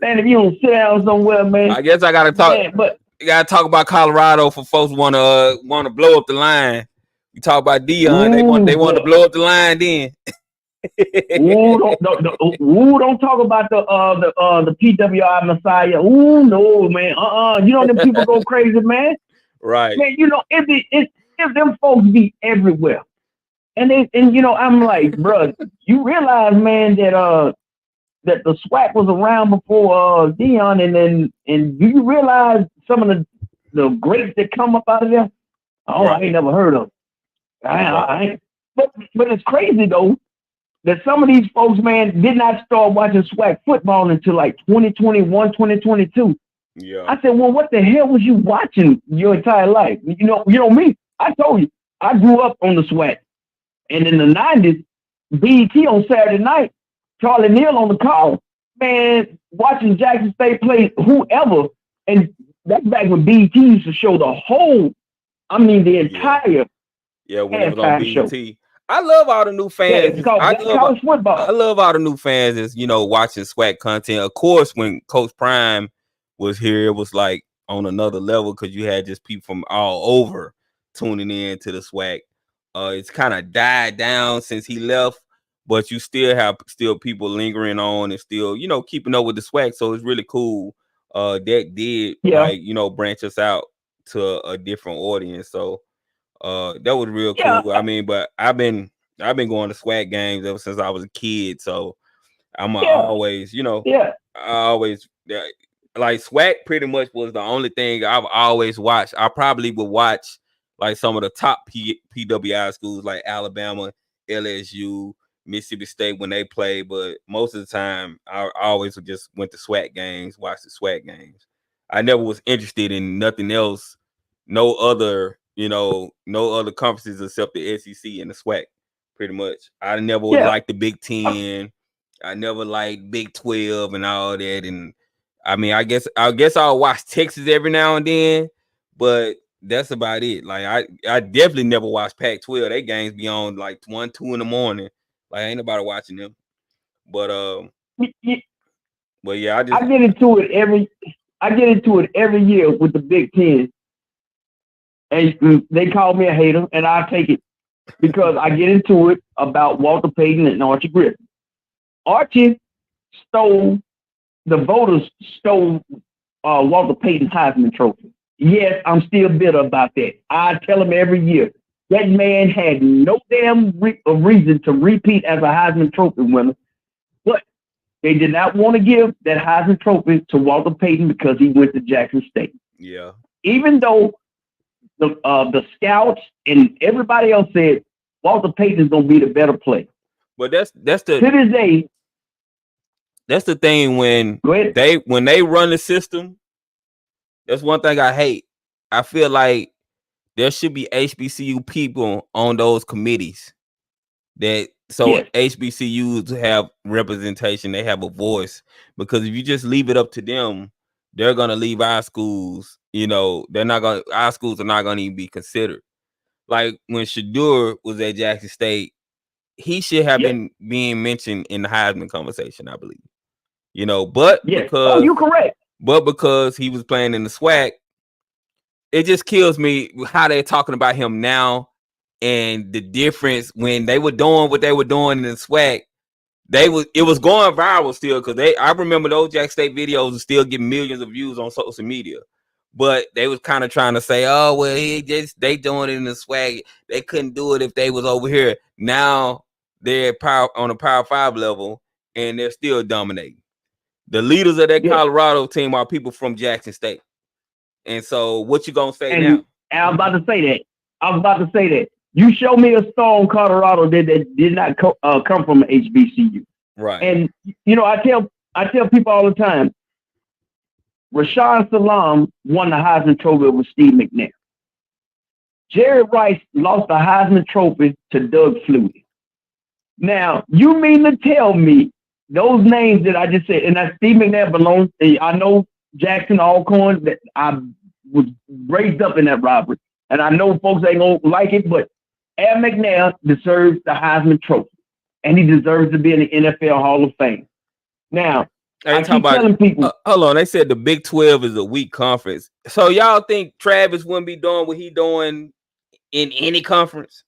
Man, if you don't sit down somewhere, man. I guess I gotta talk. Man, but you gotta talk about Colorado for folks want to blow up the line. You talk about Deion, they want to blow up the line then. Don't talk about the PWI Messiah. Ooh, no, man. Them people go crazy, man. Right. Man, if them folks be everywhere. And I'm like, bro, you realize, man, that the SWAC was around before Deion, and do you realize some of the greats that come up out of there? Oh, right. I ain't never heard of. I ain't. But it's crazy though that some of these folks, man, did not start watching SWAC football until like 2021, 2022. Yeah. I said, well, what the hell was you watching your entire life? You know me. I told you, I grew up on the SWAC. And in the 90s, BET on Saturday night, Charlie Neal on the call, man, watching Jackson State play whoever. And that's back when BET used to show the entire when it was on BET. Show. I love all the new fans. I love all the new fans is, watching SWAC content. Of course, when Coach Prime was here, it was like on another level because you had just people from all over tuning in to the SWAC. It's kind of died down since he left, but you still have people lingering on and still, keeping up with the SWAC. So it's really cool. That did branch us out to a different audience. So that was real cool. Yeah. I mean, but I've been going to SWAC games ever since I was a kid. So I'm always, I always like SWAC pretty much was the only thing I've always watched. I probably would watch like some of the top PWI schools like Alabama, LSU, Mississippi State when they play, but most of the time I always just went to SWAC games, watched the SWAC games. I never was interested in nothing else, no other conferences except the SEC and the SWAC, pretty much. I never liked the Big Ten. I never liked Big 12 and all that. And I mean, I guess I'll watch Texas every now and then, but that's about it. Like I definitely never watched Pac-12. They games be on like 1, 2 in the morning. Like ain't nobody watching them. But yeah, I get into it every year with the Big Ten. And they call me a hater, and I take it because I get into it about Walter Payton and Archie Griffin. Archie the voters stole Walter Payton's Heisman Trophy. Yes, I'm still bitter about that. I tell him every year, that man had no damn reason to repeat as a Heisman Trophy winner, but they did not want to give that Heisman Trophy to Walter Payton because he went to Jackson State. Yeah. Even though the scouts and everybody else said Walter Payton is going to be the better player. But to this day, that's the thing when they run the system. That's one thing I hate. I feel like there should be HBCU people on those committees HBCUs have representation. They have a voice, because if you just leave it up to them, they're going to leave our schools. Our schools are not going to even be considered. Like when Shadur was at Jackson State, he should have been being mentioned in the Heisman conversation, I believe. But because you're correct. But because he was playing in the SWAC, it just kills me how they're talking about him now and the difference when they were doing what they were doing in the SWAC. It was going viral still because I remember those Jack State videos are still getting millions of views on social media. But they was kind of trying to say, oh well, they doing it in the SWAC. They couldn't do it if they was over here. Now they're on a Power 5 level, and they're still dominating. The leaders of that Colorado team are people from Jackson State. And so, what you gonna say now? And I was about to say that. You show me a star in Colorado that did not come from an HBCU. Right. And I tell people all the time, Rashawn Salam won the Heisman Trophy over Steve McNair. Jerry Rice lost the Heisman Trophy to Doug Flutie. Now, you mean to tell me those names that I just said, and that Steve McNair belongs, I know Jackson Alcorn, that I was raised up in that rivalry. And I know folks ain't gonna like it, but Ed McNair deserves the Heisman Trophy. And he deserves to be in the NFL Hall of Fame. Now, I keep telling people. Hold on, they said the Big 12 is a weak conference. So y'all think Travis wouldn't be doing what he doing in any conference?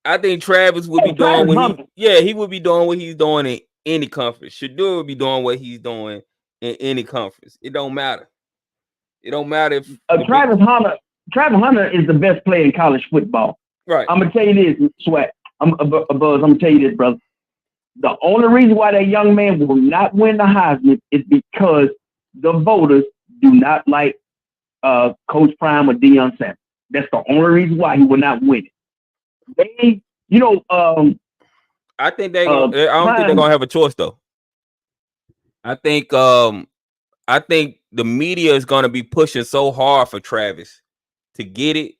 I think Travis would be doing he would be doing what he's doing in any conference. Shadur would be doing what he's doing in any conference. It don't matter. It don't matter if Travis Hunter is the best player in college football. Right. I'm gonna tell you this, SWAC. Buzz. I'm gonna tell you this, brother. The only reason why that young man will not win the Heisman is because the voters do not like Coach Prime or Deion Sanders. That's the only reason why he will not win it. They, I think I don't think they're gonna have a choice though. I think the media is gonna be pushing so hard for Travis to get it.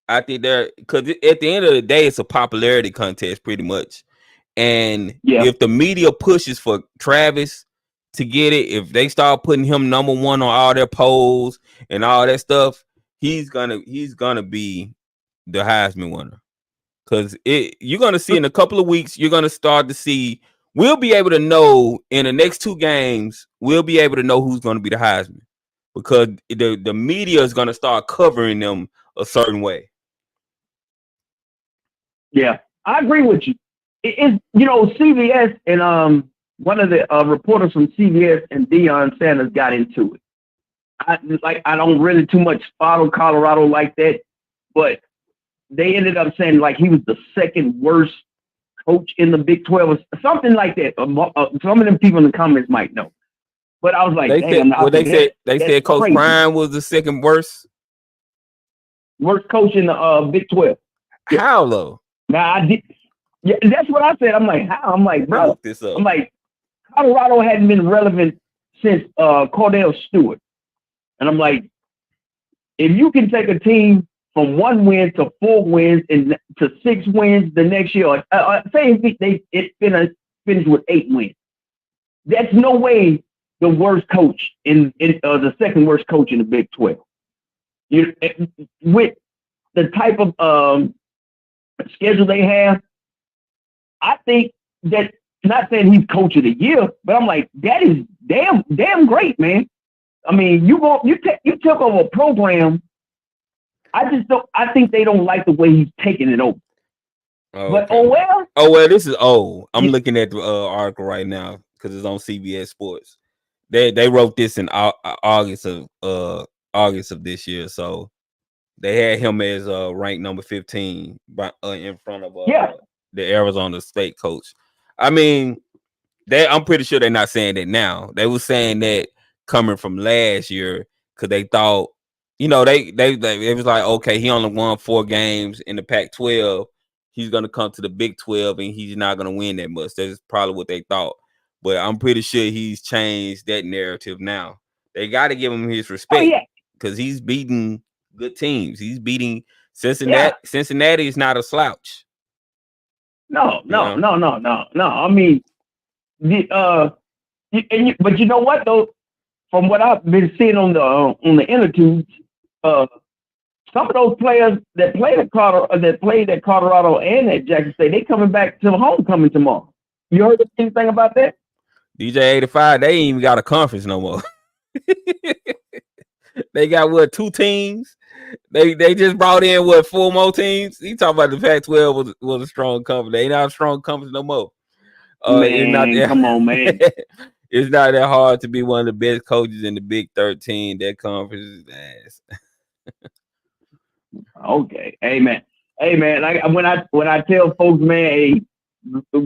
I think because at the end of the day, it's a popularity contest pretty much. And if the media pushes for Travis to get it, if they start putting him number one on all their polls and all that stuff, he's gonna be the Heisman winner. Because you're gonna see in a couple of weeks, you're gonna start to see. We'll be able to know in the next 2 games. We'll be able to know who's gonna be the Heisman because the media is gonna start covering them a certain way. Yeah, I agree with you. It's CBS and one of the reporters from CBS and Deion Sanders got into it. I don't really too much follow Colorado like that, but they ended up saying like he was the second worst coach in the Big 12 or something like that. Some of them people in the comments might know, but I was like, they said Coach crazy. Prime was the second worst coach in the Big 12. How though? Now I did. Yeah, that's what I said. I'm like, how? I'm like, bro. I'm like, Colorado hadn't been relevant since Cordell Stewart. And I'm like, if you can take a team from 1 win to 4 wins and to 6 wins the next year, say it finished with 8 wins, that's no way the worst coach in the second worst coach in the Big 12. With the type of schedule they have, I think that, not saying he's coach of the year, but I'm like, that is damn great, man. I mean, you took over a program. I think they don't like the way he's taking it over. Oh, but okay. This is I'm looking at the article right now because it's on CBS Sports. They wrote this in August of this year, so they had him as ranked number 15 in front of the Arizona State coach. I mean, I'm pretty sure they're not saying that now. They were saying that coming from last year because they thought, it was like, okay, he only won 4 games in the Pac-12. He's gonna come to the Big 12 and he's not gonna win that much. That's probably what they thought. But I'm pretty sure he's changed that narrative now. They got to give him his respect because he's beating good teams. He's beating Cincinnati. Yeah. Cincinnati is not a slouch. No. I mean, but you know what though? From what I've been seeing on the intertubes, some of those players that played at Colorado and at Jackson State, they coming back to homecoming tomorrow. You heard anything about that? DJ 85, they ain't even got a conference no more. They got 2 teams? They just brought in 4 more teams. He talking about the Pac-12 was a strong conference. They ain't not a strong conference no more. Man, come on, man. It's not that hard to be one of the best coaches in the Big 13. That conference is ass. Okay, hey man. Like when I tell folks, man, hey,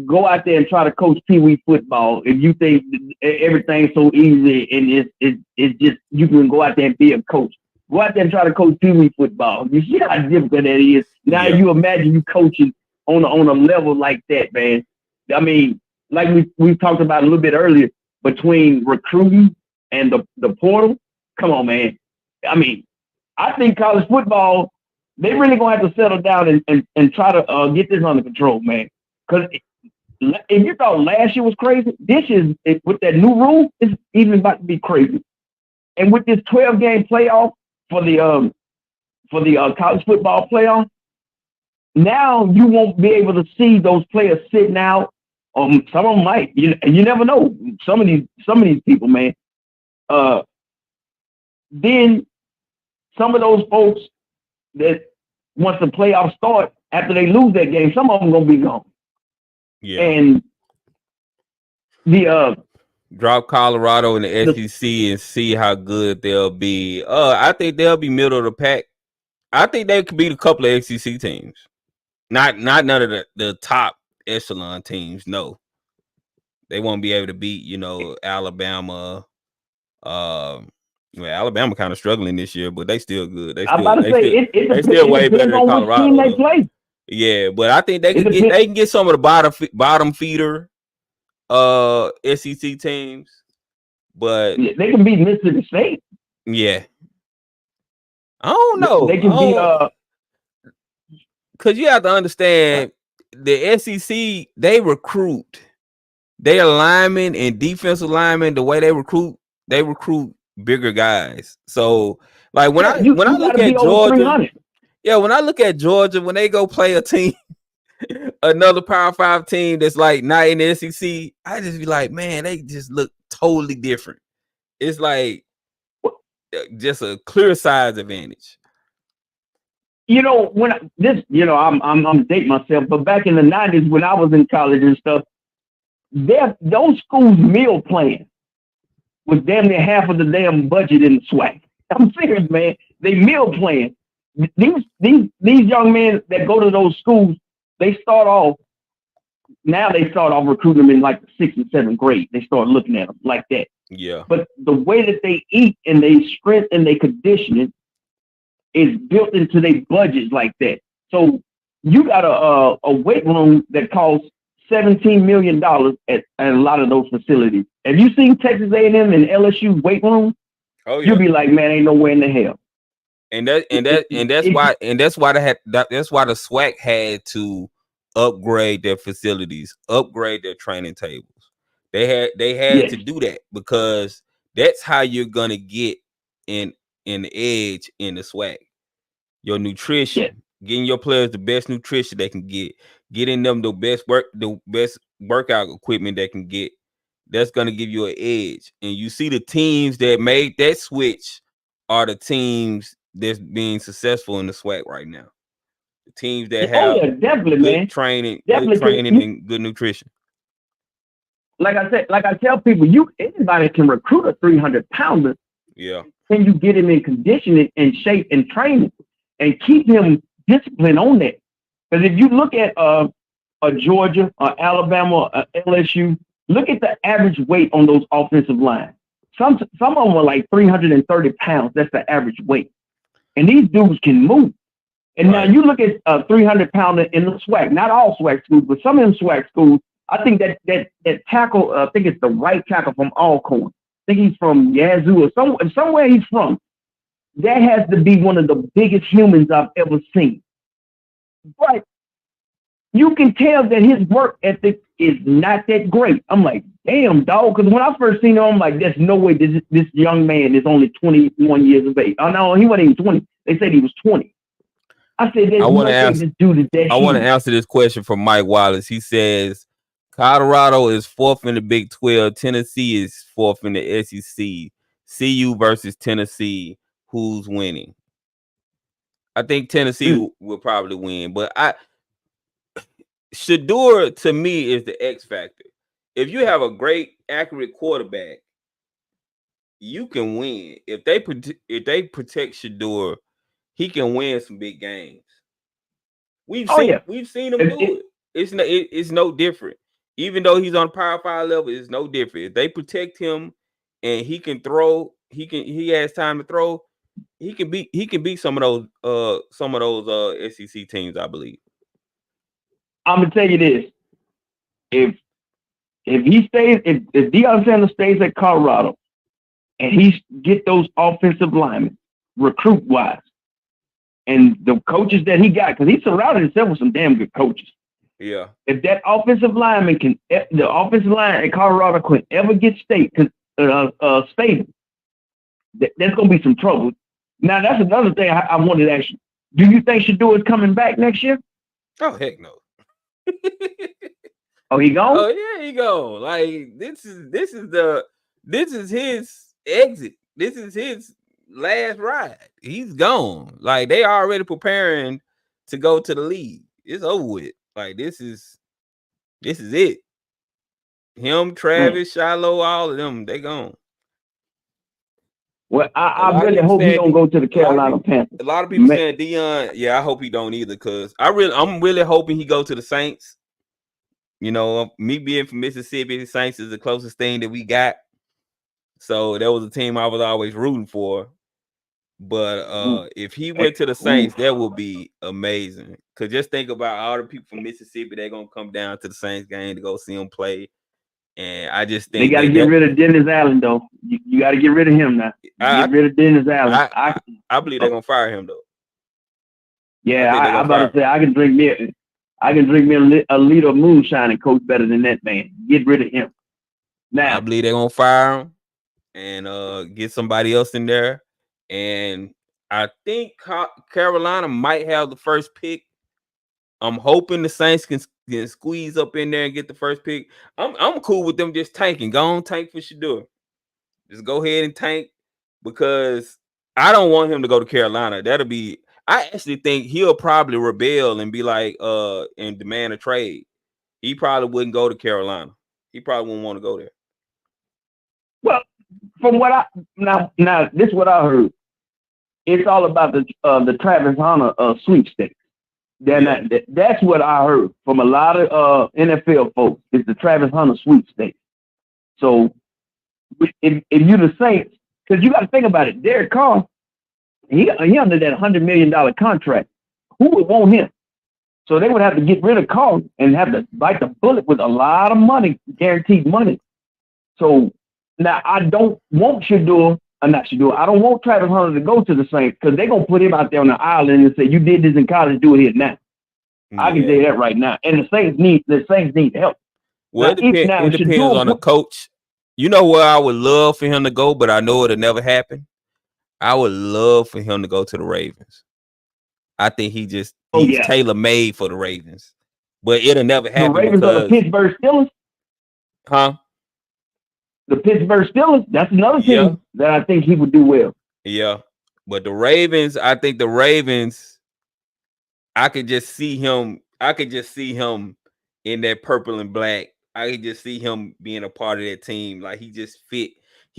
go out there and try to coach Pee Wee football. If you think everything's so easy and it's just you can go out there and be a coach. Go out there and try to coach Pee Wee football. You see how difficult that is. Now Yeah. you imagine you coaching on a level like that, man. I mean, like we talked about a little bit earlier, between recruiting and the portal. Come on, man. I mean, I think college football, they really gonna have to settle down and try to get this under control, man. Because if you thought last year was crazy, this is with that new rule, it's even about to be crazy. And with this 12-game playoff for the college football playoff, now you won't be able to see those players sitting out. Some of them might. You never know. Some of these people, man. Then some of those folks that once the playoffs start, after they lose that game, some of them gonna be gone. Yeah. And the drop Colorado in the SEC and see how good they'll be. I think they'll be middle of the pack. I think they could beat a couple of SEC teams. Not none of the top echelon teams. No, they won't be able to beat Alabama. Well, Alabama kind of struggling this year, but they still good. They still way better than Colorado. Team they play. Yeah, but I think they can get some of the bottom feeder SEC teams, but yeah, they can beat Mississippi State. Yeah, I don't know. They can beat because you have to understand the SEC. They recruit their linemen and defensive linemen. The way they recruit bigger guys. So, like when I look at Georgia, when I look at Georgia, when they go play a team, another Power 5 team that's like not in the SEC, I just be like, man, they just look totally different. It's like just a clear size advantage. I'm dating myself, but back in the 90s when I was in college and stuff, those schools' meal plan was damn near half of the damn budget in the SWAC. I'm serious, man. They meal plan. These young men that go to those schools, they start off recruiting them in like the 6th and 7th grade. They start looking at them like that. Yeah. But the way that they eat and they strength and they conditioning is built into their budgets like that. So you got a weight room that costs $17 million at a lot of those facilities. Have you seen Texas A&M and LSU weight room? Oh yeah. You'll be like, man, ain't nowhere in the hell. That's why the SWAC had to upgrade their facilities, upgrade their training tables. They had to do that because that's how you're gonna get in the edge in the SWAC. Your nutrition, getting your players the best nutrition they can get, getting them the best workout equipment they can get. That's gonna give you an edge. And you see the teams that made that switch are the teams that's being successful in the SWAC right now. The teams that have good training, and good nutrition. Like I tell people, anybody can recruit a 300-pounder. Yeah. Can you get him in conditioning and shape and training and keep him disciplined on that? Because if you look at a Georgia, Alabama, LSU, look at the average weight on those offensive lines. Some of them are like 330 pounds. That's the average weight. And these dudes can move. And now you look at a 300-pounder in the SWAC, not all SWAC schools, but some of them SWAC schools, I think that tackle, I think it's the right tackle from Alcorn. I think he's from Yazoo or somewhere he's from. That has to be one of the biggest humans I've ever seen. But you can tell that his work ethic is not that great. I'm like, damn, dog. Because when I first seen him, I'm like, there's no way this young man is only 21 years of age. Oh, no, he wasn't even 20. They said he was 20. I said, there's no way this dude is that. I want to answer this question from Mike Wallace. He says, Colorado is 4th in the Big 12. Tennessee is 4th in the SEC. CU versus Tennessee. Who's winning? I think Tennessee will probably win, but Shadur to me is the X factor. If you have a great accurate quarterback, you can win. If they protect Shadur, he can win some big games. We've seen him do it. It's no different. Even though he's on Power 5 level, it's no different. If they protect him and he can throw, he has time to throw, he can beat some of those SEC teams, I believe. I'm gonna tell you this. If Deion Sanders stays at Colorado and he get those offensive linemen recruit wise, and the coaches that he got, because he surrounded himself with some damn good coaches. Yeah. If that offensive lineman the offensive line at Colorado could ever get stable, there's gonna be some trouble. Now that's another thing I wanted to ask you. Do you think Shadur is coming back next year? Oh heck no. Oh, he gone? Oh yeah, he gone. Like this is his exit. This is his last ride. He's gone. Like they already preparing to go to the league. It's over with. Like this is it. Him, Travis, Shiloh, all of them, they gone. Well, I really hope he don't go to the Carolina Panthers. A lot of people saying Deion. Yeah, I hope he don't either. Cause I'm really hoping he go to the Saints. You know, me being from Mississippi, the Saints is the closest thing that we got. So that was a team I was always rooting for. But if he went to the Saints, that would be amazing. Cause just think about all the people from Mississippi, they're gonna come down to the Saints game to go see him play. And I just think they got to get rid of Dennis Allen, though. You got to get rid of him now. Get rid of Dennis Allen. I believe they're gonna fire him though. Yeah, I'm about to say I can drink me a liter of moonshine and coach better than that man. Get rid of him. Now I believe they're gonna fire him and get somebody else in there. And I think Carolina might have the first pick. I'm hoping the Saints can squeeze up in there and get the first pick. I'm cool with them just tanking. Go on, tank for Shadur. Just go ahead and tank because I don't want him to go to Carolina. I actually think he'll probably rebel and be like, and demand a trade. He probably wouldn't go to Carolina. He probably wouldn't want to go there. Well, from what now this is what I heard. It's all about the Travis Hunter sweepstakes. That's what I heard from a lot of NFL folks. It's the Travis Hunter sweepstakes. So if you're the Saints, because you got to think about it, Derek Carr, he under that $100 million contract. Who would want him? So they would have to get rid of Carr and have to bite the bullet with a lot of money, guaranteed money. So now I don't want Shadur. I don't want Travis Hunter to go to the Saints because they're gonna put him out there on the island and say, "You did this in college, do it here now." Yeah. I can tell you that right now. And the Saints need help. Well, it depends on the coach. You know where I would love for him to go, but I know it'll never happen. I would love for him to go to the Ravens. I think he's tailor-made for the Ravens, but it'll never happen. The Ravens are the Pittsburgh Steelers, huh? The Pittsburgh Steelers. That's another team that I think he would do well. Yeah, but the Ravens, I think the Ravens. I could just see him. In that purple and black. I could just see him being a part of that team. Like he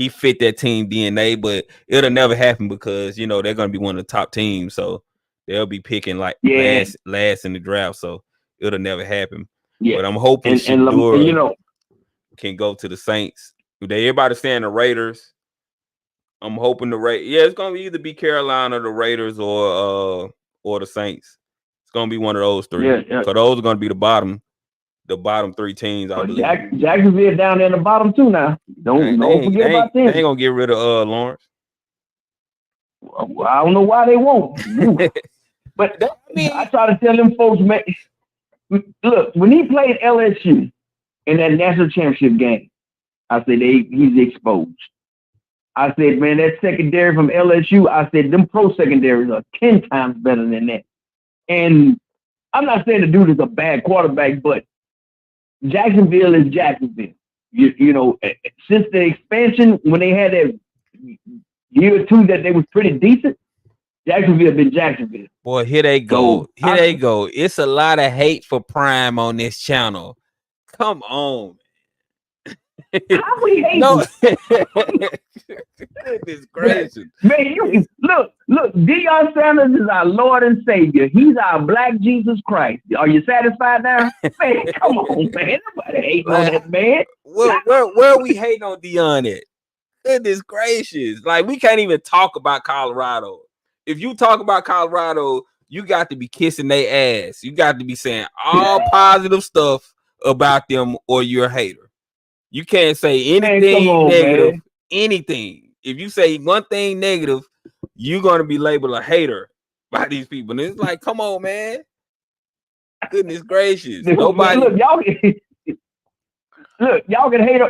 fit that team DNA, but it'll never happen because they're gonna be one of the top teams, so they'll be picking like last in the draft. So it'll never happen. Yeah. But I'm hoping Shadur can go to the Saints. Everybody saying the Raiders. I'm hoping it's gonna either be Carolina, the Raiders, or the Saints. It's gonna be one of those three. Yeah. So those are gonna be the bottom 3 teams, I believe. Jacksonville down there in the bottom 2 now. Don't forget about them. They ain't gonna get rid of Lawrence. Well, I don't know why they won't. But I try to tell them folks, man, look, when he played LSU in that national championship game, I said he's exposed. I said, man, that secondary from LSU, I said them pro secondaries are 10 times better than that. And I'm not saying the dude is a bad quarterback, but Jacksonville is Jacksonville. Since the expansion, when they had that year or two that they was pretty decent, Jacksonville been Jacksonville. Boy, here they go. They go. It's a lot of hate for Prime on this channel. Come on. How we hate No. him? Goodness gracious. Man, you look, Deion Sanders is our Lord and Savior. He's our Black Jesus Christ. Are you satisfied now? Man, come on, man. Nobody hating on that man. Where are we hating on Deion at? Goodness gracious. Like, we can't even talk about Colorado. If you talk about Colorado, you got to be kissing their ass. You got to be saying all positive stuff about them, or you're a hater. You can't say anything negative, man. Anything. If you say one thing negative, you're going to be labeled a hater by these people. And it's like, come on, man. Goodness gracious. Nobody. Look, y'all can hate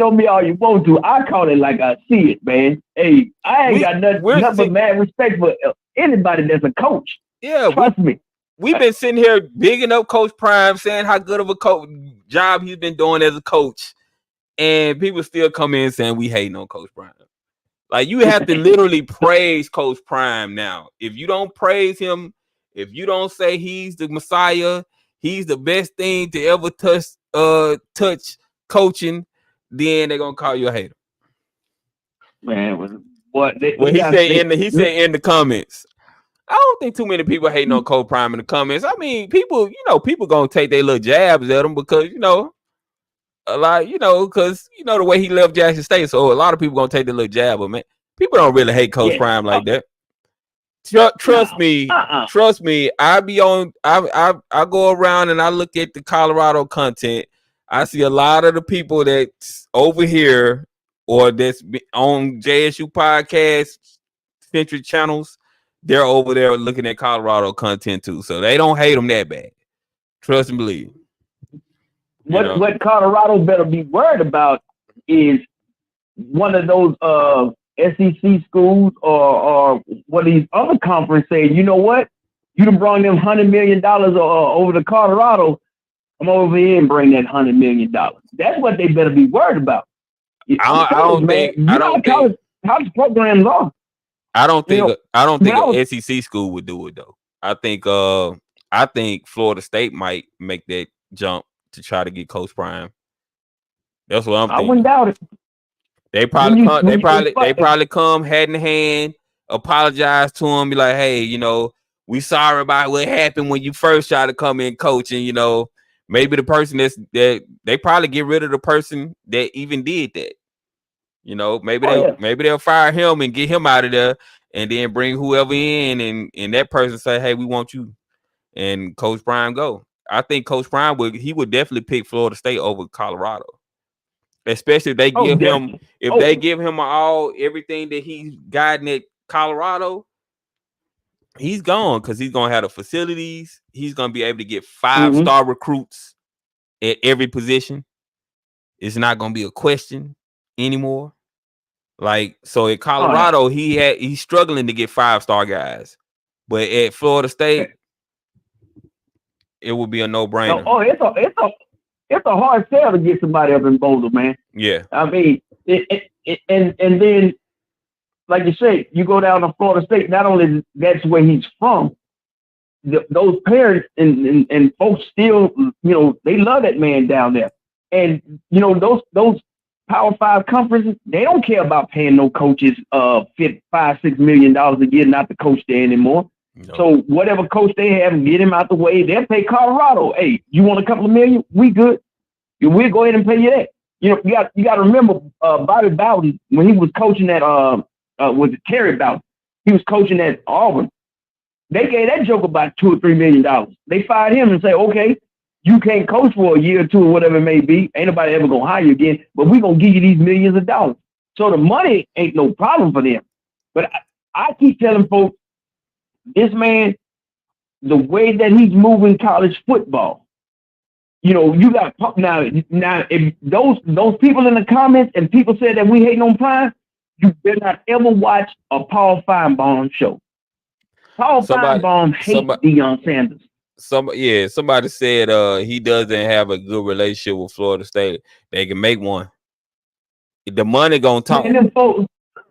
on me all you want to. I call it like I see it, man. Hey, I ain't got nothing but mad respect for anybody that's a coach. Yeah, trust me. We've been sitting here bigging up Coach Prime, saying how good of a job he's been doing as a coach, and people still come in saying we hating on Coach Prime. Like, you have to literally praise Coach Prime now. If you don't praise him, if you don't say he's the Messiah, he's the best thing to ever touch coaching, then they're gonna call you a hater. Man, what he said in the comments. I don't think too many people hating on Coach Prime in the comments. I mean, people gonna take their little jabs at him because a lot, because the way he left Jackson State, so a lot of people gonna take the little jab of him. People don't really hate Coach Prime like that. Trust me. I go around and I look at the Colorado content. I see a lot of the people that's over here or that's on JSU podcast centric channels. They're over there looking at Colorado content too, so they don't hate them that bad. Trust and believe. What Colorado better be worried about is one of those SEC schools or what these other conferences say. You know what? You done brought them $100 million over to Colorado. I'm over here and bring that $100 million. That's what they better be worried about. I don't think college programs are. I don't think an SEC school would do it though. I think Florida State might make that jump to try to get Coach Prime. That's what I'm thinking. I wouldn't doubt it. They probably come hand in hand, apologize to him, be like, hey, we sorry about what happened when you first tried to come in coaching. Maybe the person that they probably get rid of the person that even did that. Maybe they'll fire him and get him out of there, and then bring whoever in, and that person say, "Hey, we want you," and Coach Prime go. I think Coach Prime would definitely pick Florida State over Colorado, especially if they give him everything that he's gotten at Colorado. He's gone because he's gonna have the facilities. He's gonna be able to get 5-star recruits at every position. It's not gonna be a question anymore. Like, so at Colorado, he's struggling to get 5-star guys, but at Florida State, it would be a no-brainer. It's a hard sell to get somebody up in Boulder, man. Yeah, I mean, and then, like you say, you go down to Florida State. Not only that's where he's from, those parents and folks still, they love that man down there. And those Power 5 conferences, they don't care about paying no coaches $5-6 million a year not to coach there anymore. No. So whatever coach they have, get him out the way. They'll pay Colorado. Hey, you want a couple of million? We good. We'll go ahead and pay you that. You got to remember Bobby Bowden when he was coaching at was it Terry Bowden? He was coaching at Auburn. They gave that joke about $2 or $3 million. They fired him and say, okay, you can't coach for a year or two or whatever it may be. Ain't nobody ever gonna hire you again, but we're gonna give you these millions of dollars. So the money ain't no problem for them. But I keep telling folks, this man, the way that he's moving college football, you got now if those people in the comments and people said that we hating on Prime, you better not ever watch a Paul Feinbaum show. Paul Feinbaum hates Deion Sanders. Somebody said he doesn't have a good relationship with Florida State. They can make one. The money gonna talk. And them folks,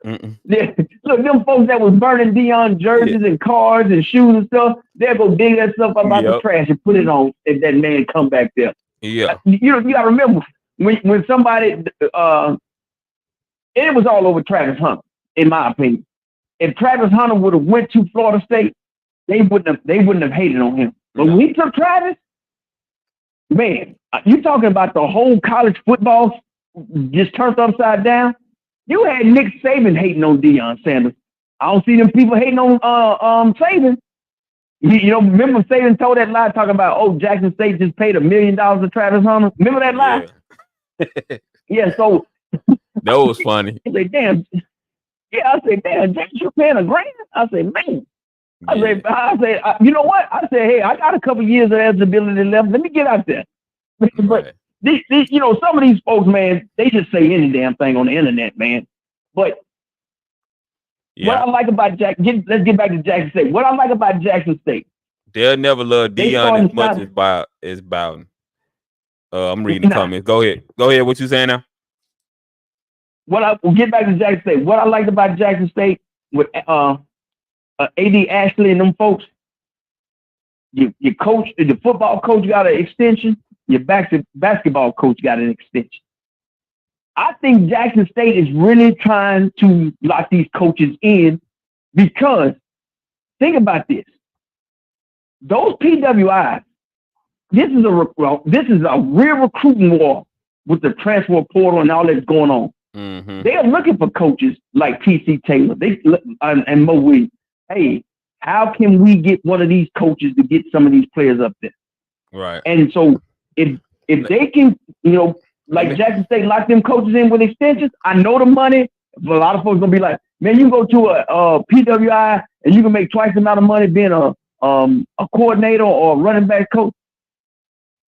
look, them folks that was burning Deion jerseys and cars and shoes and stuff, they'll go dig that stuff up out the trash and put it on if that man come back there. Yeah, you gotta remember, when somebody it was all over Travis Hunter, in my opinion. If Travis Hunter would have went to Florida State, they wouldn't have hated on him. But when he took Travis, man, you talking about the whole college football just turned upside down. You had Nick Saban hating on Deion Sanders. I don't see them people hating on Saban. Remember Saban told that lie talking about, oh, Jackson State just paid $1 million to Travis Hunter. Remember that lie? Yeah. Yeah, so that was funny. I said, damn. Yeah, I said, damn, Jackson, you're paying $1 grand? I said, man. I said, you know what? I said, hey, I got a couple years of eligibility left. Let me get out there. But these, some of these folks, man, they just say any damn thing on the internet, man. But what I like about let's get back to Jackson State. What I like about Jackson State, they'll never love Deion as much as Bowden. I'm reading the comments. Go ahead. What you saying now? We'll get back to Jackson State. What I liked about Jackson State with AD Ashley and them folks, your coach, the football coach got an extension. Your basketball coach got an extension. I think Jackson State is really trying to lock these coaches in because think about this. Those PWIs, this is a real recruiting war with the transfer portal and all that's going on. Mm-hmm. They are looking for coaches like T.C. Taylor and Mo Williams. Hey, how can we get one of these coaches to get some of these players up there? Right. And so if they can, like Jackson State lock them coaches in with extensions, I know the money. But a lot of folks gonna be like, man, you go to a PWI and you can make twice the amount of money being a coordinator or a running back coach.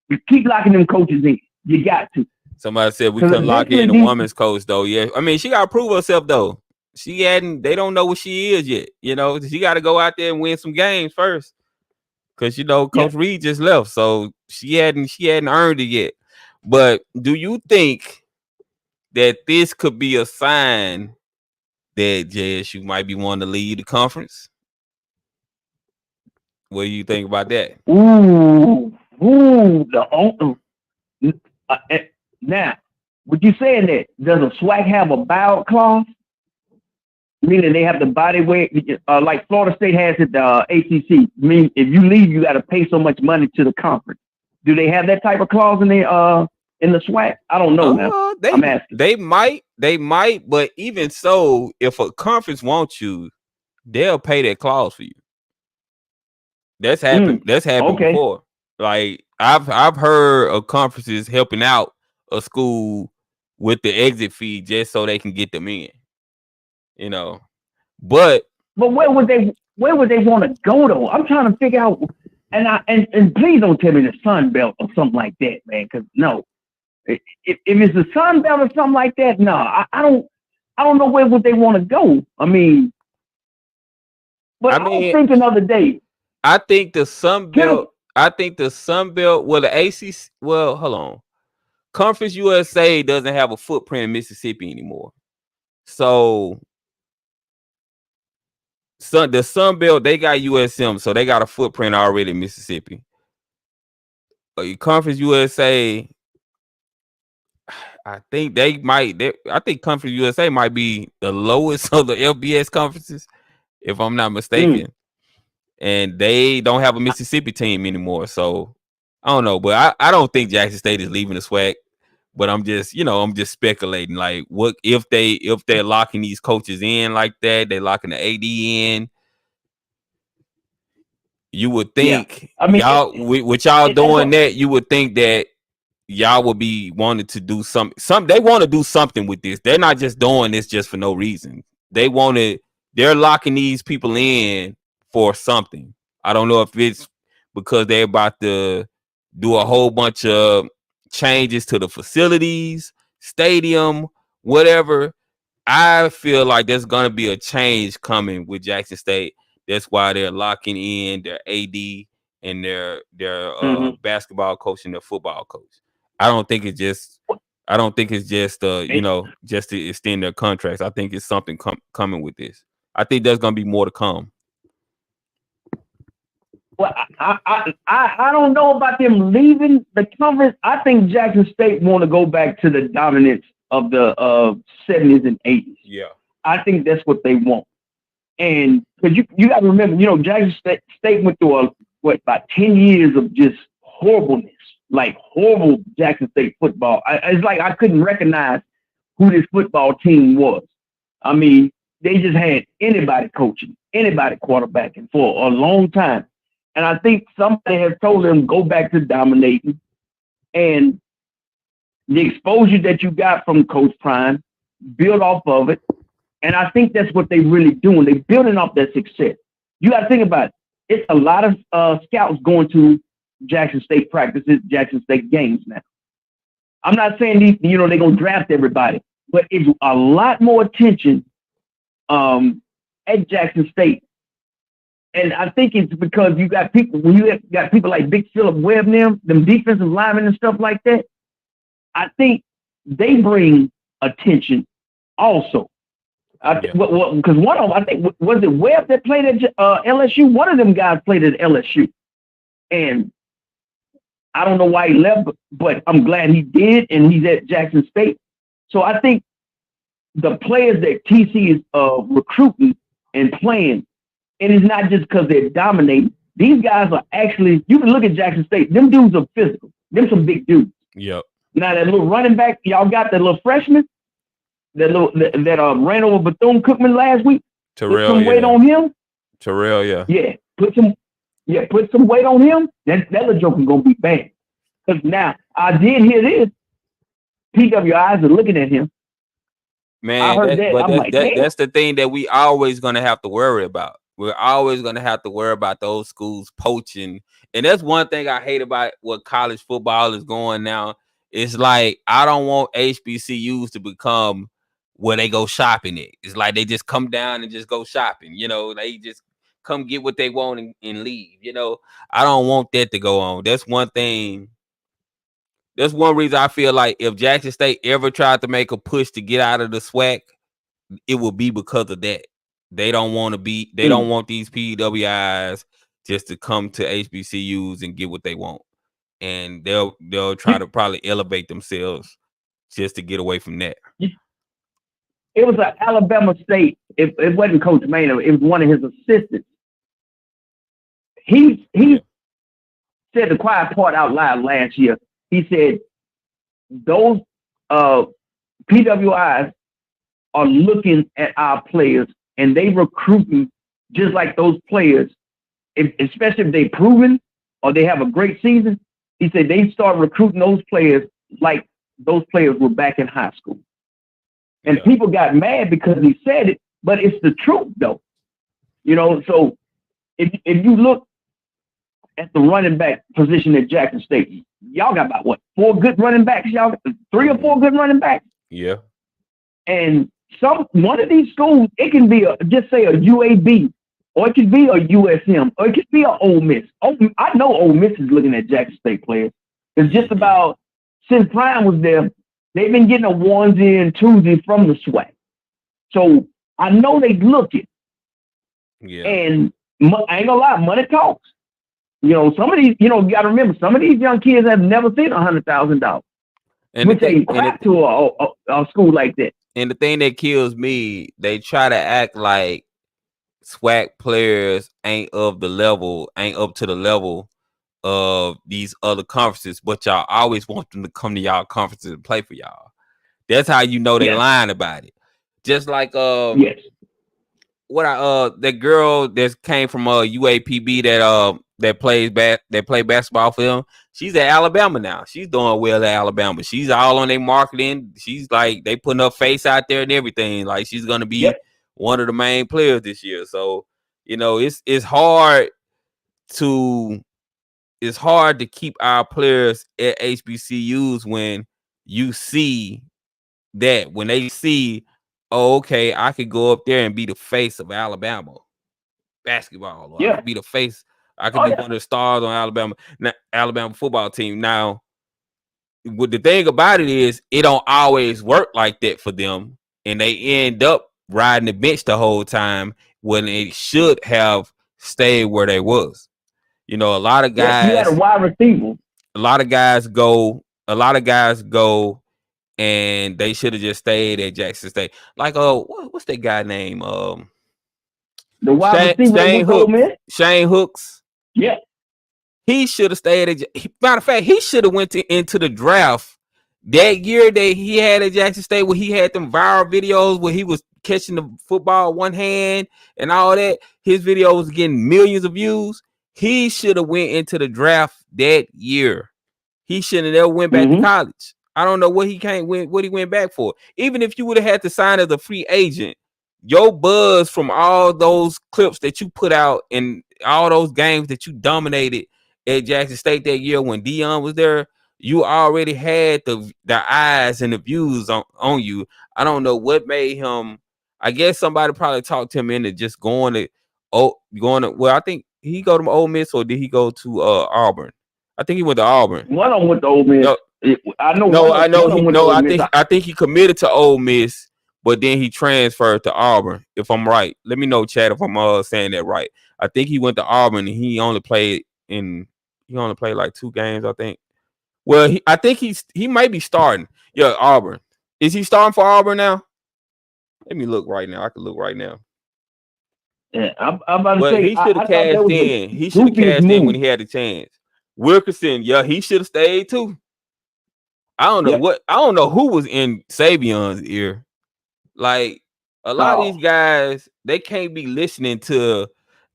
You keep locking them coaches in. You got to. Somebody said we couldn't lock in the woman's coach though. Yeah, I mean she got to prove herself though. They don't know what she is yet. She got to go out there and win some games first. Because Coach Reed just left, so she hadn't earned it yet. But do you think that this could be a sign that JSU might be wanting to lead the conference? What do you think about that? Now, what you saying that does a SWAC have a buyout clause? Meaning they have to buy their way, like Florida State has at the ACC. I mean, if you leave, you got to pay so much money to the conference. Do they have that type of clause in the SWAC? I don't know. Now I'm asking. They might, but even so, if a conference wants you, they'll pay that clause for you. That's happened. That's happened before. Like I've heard of conferences helping out a school with the exit fee just so they can get them in. But where would they want to go though? I'm trying to figure out. And please don't tell me the Sun Belt or something like that, man. Because no, if it's the Sun Belt or something like that, no, I don't know where would they want to go. I mean, but I was thinking the other day. I think the Sun Belt. Well, the ACC. Well, hold on. Conference USA doesn't have a footprint in Mississippi anymore. So the Sun Belt, they got USM, so they got a footprint already in Mississippi. Conference USA, I think I think Conference USA might be the lowest of the FBS conferences, if I'm not mistaken. And they don't have a Mississippi team anymore, so I don't know. But I don't think Jackson State is leaving the SWAC. But I'm just speculating. Like, what if they're locking these coaches in like that? They're locking the AD in. You would think, y'all with y'all doing that, you would think that y'all would be wanting to do something. They want to do something with this. They're not just doing this just for no reason. They're locking these people in for something. I don't know if it's because they're about to do a whole bunch of changes to the facilities, stadium, whatever. I feel like there's gonna be a change coming with Jackson State. That's why they're locking in their AD and their basketball coach and their football coach. I don't think it's just just to extend their contracts. I think it's something coming with this. I think there's gonna be more to come. Well, I don't know about them leaving the conference. I think Jackson State want to go back to the dominance of the 70s and 80s. Yeah. I think that's what they want. And because you got to remember, Jackson State went through about 10 years of just horribleness, like horrible Jackson State football. It's like I couldn't recognize who this football team was. I mean, they just had anybody coaching, anybody quarterbacking for a long time. And I think somebody has told them go back to dominating. And the exposure that you got from Coach Prime, build off of it. And I think that's what they're really doing. They're building off that success. You got to think about it. It's a lot of scouts going to Jackson State practices, Jackson State games now. I'm not saying they're going to draft everybody, but it's a lot more attention at Jackson State. And I think it's because you got people, when you got people like Big Phillip Webb and them defensive linemen and stuff like that, I think they bring attention also. Because one of them, I think, was it Webb that played at LSU? One of them guys played at LSU. And I don't know why he left, but I'm glad he did, and he's at Jackson State. So I think the players that TC is recruiting and playing, and it's not just because they're dominating. These guys are actually, you can look at Jackson State. Them dudes are physical. Them some big dudes. Yep. Now that little running back, y'all got that little freshman that ran over Bethune-Cookman last week. Terrell, put some weight on him. Terrell, yeah. Yeah, put some weight on him. That little joke is gonna be bad. Because now I did hear this. PWIs are looking at him. Man, I heard that. I'm like, that's the thing that we always gonna have to worry about. We're always gonna have to worry about those schools poaching, and that's one thing I hate about what college football is going now. It's like I don't want HBCUs to become where they go shopping at. It's like they just come down and just go shopping. They just come get what they want and leave. I don't want that to go on. That's one thing. That's one reason I feel like if Jackson State ever tried to make a push to get out of the SWAC, it would be because of that. They don't want to be. They don't want these PWIs just to come to HBCUs and get what they want, and they'll try to probably elevate themselves just to get away from that. It was an Alabama State. It wasn't Coach Maynard. It was one of his assistants. He said the quiet part out loud last year. He said those PWIs are looking at our players and they recruiting just like those players, especially if they proven or they have a great season. He said they start recruiting those players like those players were back in high school. And people got mad because he said it, but it's the truth though. So if you look at the running back position at Jackson State, y'all got about 4 good running backs? Y'all got 3 or 4 good running backs? Yeah. And one of these schools, it can be just say a UAB, or it could be a USM, or it could be an Ole Miss. I know Ole Miss is looking at Jackson State players. It's just about, since Prime was there, they've been getting a onesie and twosie from the SWAC. So I know they looking. Yeah. And I ain't gonna lie, money talks. Some of these, you got to remember, some of these young kids have never seen $100,000. Which ain't crap to a school like that. And the thing that kills me, they try to act like SWAC players ain't up to the level of these other conferences, but y'all always want them to come to y'all conferences and play for y'all. That's how you know they lying about it. Just like yes. That girl that came from UAPB that play basketball for them. She's at Alabama now. She's doing well at Alabama. She's all on their marketing. She's like, they putting her face out there and everything. Like she's gonna be one of the main players this year. So it's hard to keep our players at HBCUs when you see that, when they see, oh, okay, I could go up there and be the face of Alabama basketball. Or I could be the face. I could be one of the stars on Alabama football team. Now, what the thing about it is, it don't always work like that for them, and they end up riding the bench the whole time when it should have stayed where they was. You know, a lot of You had a guys, wide receiver. a lot of guys go, a lot of guys go, and they should have just stayed at Jackson State. Like, what's that guy name? The wide receiver that Shane went to Ole Hooks. Miss. Shane Hooks. Yeah. He should have stayed at. Matter of fact, he should have went into the draft that year that he had at Jackson State, where he had them viral videos where he was catching the football one hand and all that. His video was getting millions of views. He should have went into the draft that year. He shouldn't have never went back to college. I don't know what he went back for. Even if you would have had to sign as a free agent, your buzz from all those clips that you put out and all those games that you dominated at Jackson State that year when Deion was there, you already had the eyes and the views on you. I don't know what made him. I guess somebody probably talked him into just going to. Well, I think he go to Ole Miss, or did he go to Auburn? I think he went to Auburn. One of them went to Ole Miss. No, I think he committed to Ole Miss, but then he transferred to Auburn. If I'm right, let me know, Chad, if I'm saying that right. I think he went to Auburn and he only played like 2 games, I think. Well, I think he might be starting. Yeah, Auburn. Is he starting for Auburn now? Let me look right now. I can look right now. Yeah, I'm about to say he should have cashed in. He should have cashed in when he had the chance. Wilkerson, yeah, he should have stayed too. I don't know I don't know who was in Savion's ear. Like, a lot of these guys, they can't be listening to.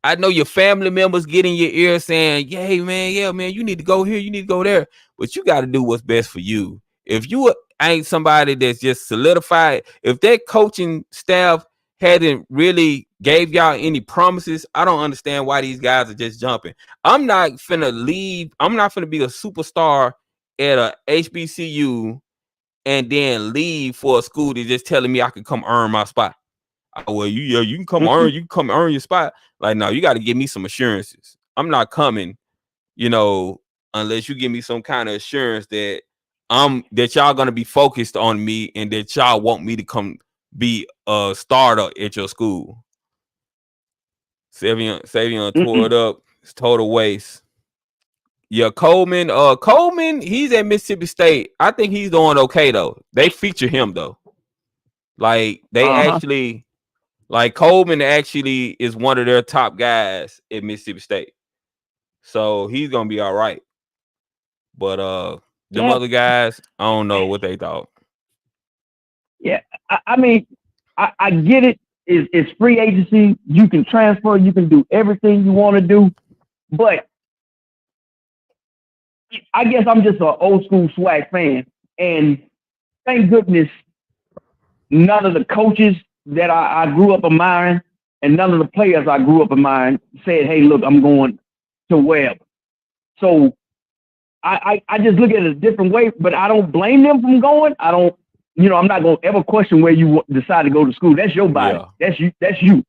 I know your family members get in your ear saying, "Yeah, man, you need to go here, you need to go there," but you got to do what's best for you. If you ain't somebody that's just solidified, if that coaching staff hadn't really gave y'all any promises, I don't understand why these guys are just jumping. I'm not finna leave. I'm not finna be a superstar at a HBCU and then leave for a school that's just telling me I can come earn my spot. Well, you can come earn your spot. Like, no, you got to give me some assurances. I'm not coming, unless you give me some kind of assurance that that y'all gonna be focused on me and that y'all want me to come be a starter at your school. Savion tore it up. It's total waste. Yeah, Coleman, he's at Mississippi State. I think he's doing okay though. They feature him though. Like, they actually, like, Coleman actually is one of their top guys at Mississippi State. So he's gonna be all right. But them other guys, I don't know what they thought. Yeah, I mean, I get it. It's free agency. You can transfer. You can do everything you want to do. But I guess I'm just an old school SWAC fan. And thank goodness none of the coaches that I grew up admiring and none of the players I grew up admiring said, "Hey, look, I'm going to wherever." So I just look at it a different way, but I don't blame them from going. I don't, I'm not going to ever question where you decide to go to school. That's your body. Yeah. That's you.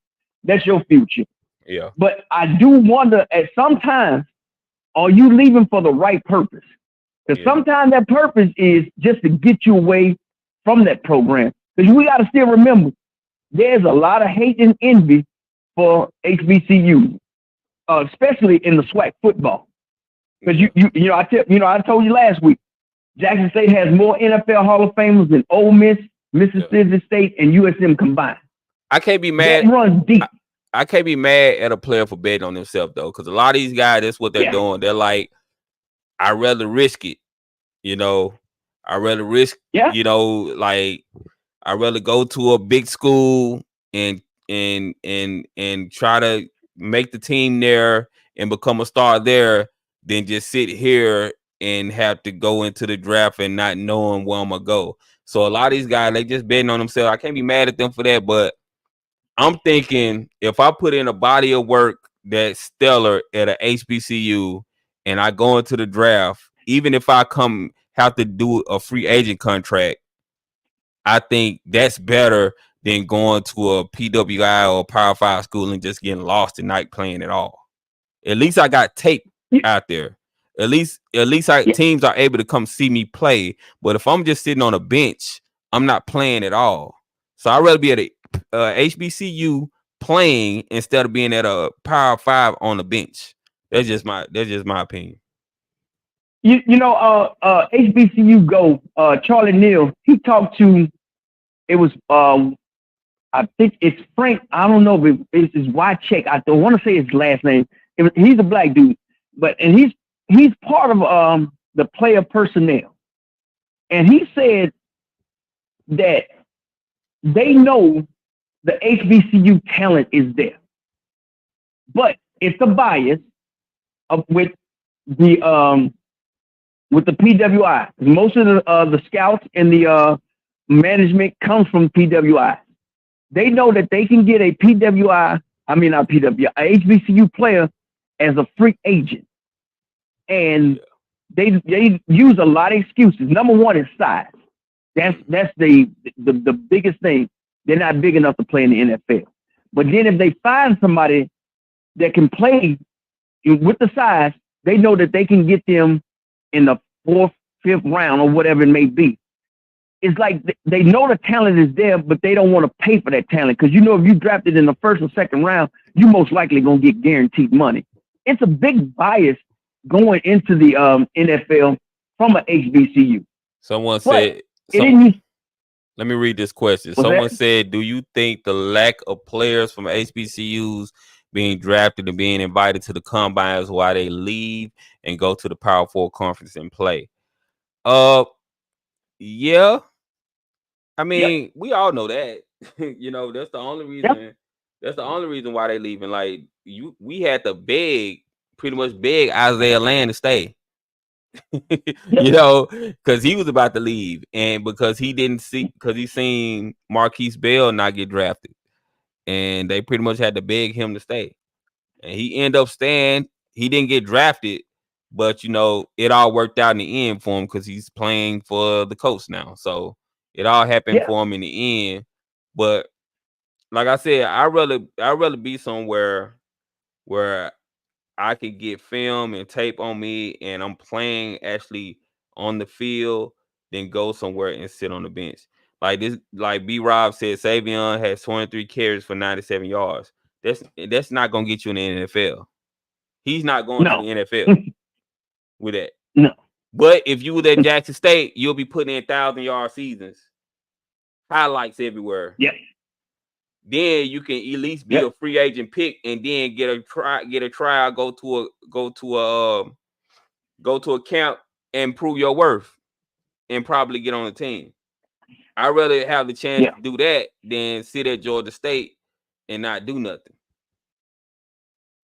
That's your future. Yeah. But I do wonder at sometimes, are you leaving for the right purpose? Because sometimes that purpose is just to get you away from that program. Because we got to still remember, there's a lot of hate and envy for HBCU, especially in the SWAC football. Because I told you last week, Jackson State has more NFL Hall of Famers than Ole Miss, Mississippi State, and USM combined. I can't be mad. That runs deep. I can't be mad at a player for betting on himself though, because a lot of these guys, that's what they're doing. They're like, I'd rather risk it. I'd rather risk. Like, I'd rather go to a big school and try to make the team there and become a star there than just sit here and have to go into the draft and not knowing where I'm gonna go. So a lot of these guys, they just betting on themselves. I can't be mad at them for that, but I'm thinking if I put in a body of work that's stellar at a HBCU and I go into the draft, even if I have to do a free agent contract, I think that's better than going to a PWI or Power 5 school and just getting lost and not playing at all. At least I got tape out there. At least teams are able to come see me play. But if I'm just sitting on a bench, I'm not playing at all. So I'd rather be at a HBCU playing instead of being at a Power 5 on the bench. That's just my opinion. HBCU go, Charlie Neal, he talked to, it was, I think it's Frank, I don't know if it's his Wycheck, I don't want to say his last name. He's a black dude, and he's part of the player personnel. And he said that they know the HBCU talent is there, but it's a bias with the PWI. Most of the scouts and the management comes from PWI. They know that they can get a HBCU player as a free agent, and they use a lot of excuses. Number one is size. That's the biggest thing. They're not big enough to play in the NFL. But then if they find somebody that can play with the size, they know that they can get them in the 4th, 5th round or whatever it may be. It's like they know the talent is there, but they don't want to pay for that talent. Because if you drafted in the 1st or 2nd round, you most likely going to get guaranteed money. It's a big bias going into the NFL from an HBCU. Someone said, let me read this question. Someone said, do you think the lack of players from HBCUs being drafted and being invited to the combine is why they leave and go to the Power 4 conference and play? Yeah. I mean, we all know that. That's the only reason. Yep. That's the only reason why they leaving. Like we had to pretty much beg Isaiah Land to stay. Because he was about to leave, and because he seen Marquise Bell not get drafted, and they pretty much had to beg him to stay, and he ended up staying. He didn't get drafted, but it all worked out in the end for him because he's playing for the Colts now. So it all happened for him in the end. But like I said, I'd rather be somewhere where I could get film and tape on me and I'm playing actually on the field than go somewhere and sit on the bench. Like B Rob said, Savion has 23 carries for 97 yards. That's not gonna get you in the NFL. He's not going to the NFL with that. No. But if you were at Jackson State, you'll be putting in 1,000-yard seasons, highlights everywhere. Yeah. Then you can at least be a free agent pick, and then get a trial, go to a camp and prove your worth, and probably get on the team. I'd rather have the chance to do that than sit at Georgia State and not do nothing.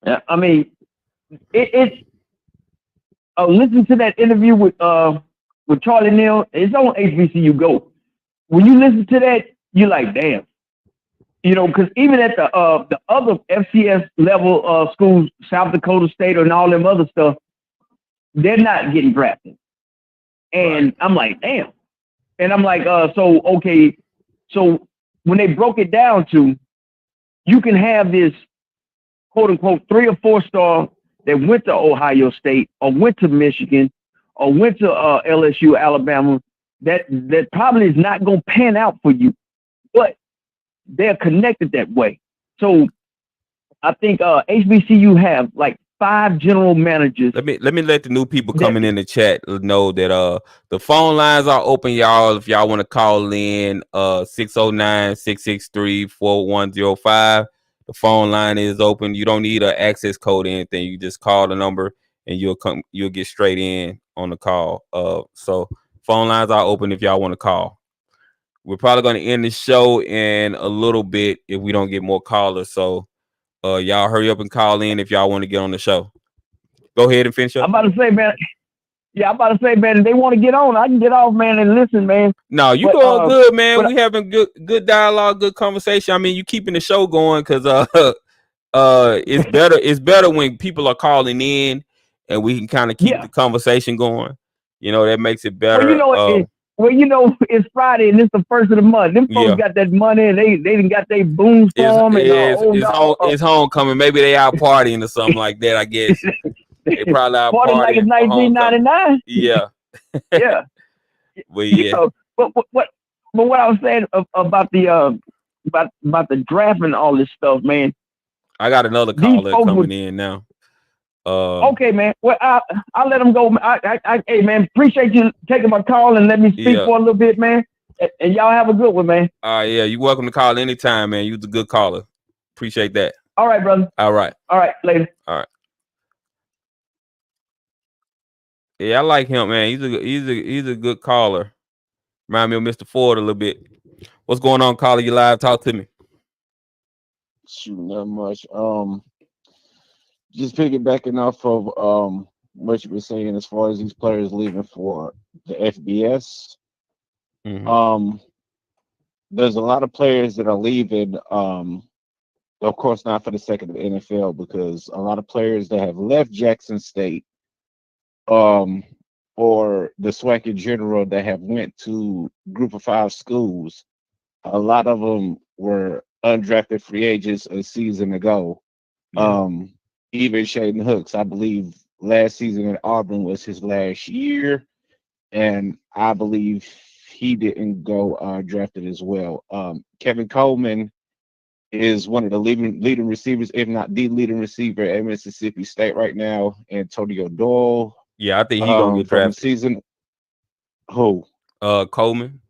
Yeah, I mean, it's listen to that interview with Charlie Neal. It's on HBCU Go. When you listen to that, you're like, damn. Because even at the other FCS level schools, South Dakota State and all them other stuff, they're not getting drafted. And I'm like, damn. And I'm like, so when they broke it down to, you can have this quote unquote 3 or 4 star that went to Ohio State or went to Michigan or went to LSU, Alabama, that probably is not going to pan out for you, but they're connected that way. So I think HBCU have like 5 general managers. Let me let the new people coming in the chat know that the phone lines are open, y'all. If y'all want to call in, 609-663-4105. The phone line is open. You don't need an access code or anything. You just call the number and you'll get straight in on the call. So phone lines are open if y'all want to call. We're probably going to end the show in a little bit if we don't get more callers. So y'all hurry up and call in if y'all want to get on the show. Go ahead and finish up. I'm about to say, man. Yeah, I'm about to say, man, if they want to get on, I can get off, man, and listen, man. No, you going good, man. We having good dialogue, good conversation. I mean, you keeping the show going because it's better. It's better when people are calling in and we can kind of keep the conversation going. That makes it better. Well, it's Friday and it's the 1st of the month. Them folks got that money and they done got their boom storm. It's homecoming. Maybe they out partying or something like that, I guess. They probably out partying like it's 1999. Yeah. Yeah. Well, but what I was saying about the about the draft and all this stuff, man. I got another caller coming in now. Okay, man. Well, I'll let him go. Hey, man, appreciate you taking my call and let me speak for a little bit, man. And y'all have a good one, man. Yeah, you're welcome to call anytime, man. You're a good caller. Appreciate that. All right, brother. All right, later. All right. Yeah, I like him, man. He's a good caller. Remind me of Mr. Ford a little bit. What's going on, caller? You live? Talk to me. Shoot, not much. Just piggybacking off of what you were saying as far as these players leaving for the FBS. Mm-hmm. There's a lot of players that are leaving. Of course, not for the sake of the NFL, because a lot of players that have left Jackson State, or the SWAC in general, that have went to Group of Five schools. A lot of them were undrafted free agents a season ago. Yeah. Even Shaden Hooks, I believe last season at Auburn was his last year, and I believe he didn't go drafted as well. Kevin Coleman is one of the leading receivers, if not the leading receiver at Mississippi State right now. Antonio Doyle. Yeah, I think he's gonna get from drafted. the season. Who? Coleman.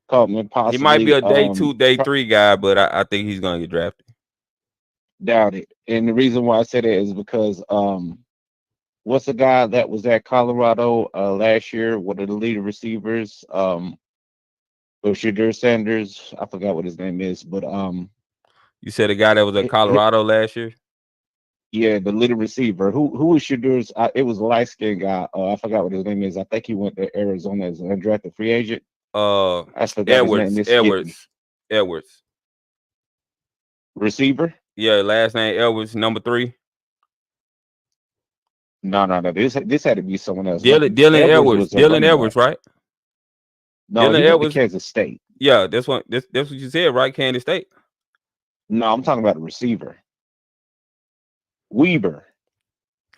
Coleman, possibly. He might be a day 2, day 3 guy, but I think he's gonna get drafted. Doubt it. And the reason why I said it is because what's the guy that was at Colorado last year? One of the leading receivers, with Shadur Sanders. I forgot what his name is, but you said a guy that was at Colorado last year. Yeah, the leading receiver. Who was Shadur's? It was a light skinned guy. I forgot what his name is. I think he went to Arizona as an undrafted free agent. I forgot his name. Edwards. Receiver. Yeah, last name Edwards, number 3. No. This had to be someone else. Dylan Edwards, right? No, Dylan Edwards went to Kansas State. Yeah, that's what you said, right? Kansas State. No, I'm talking about a receiver. Weaver.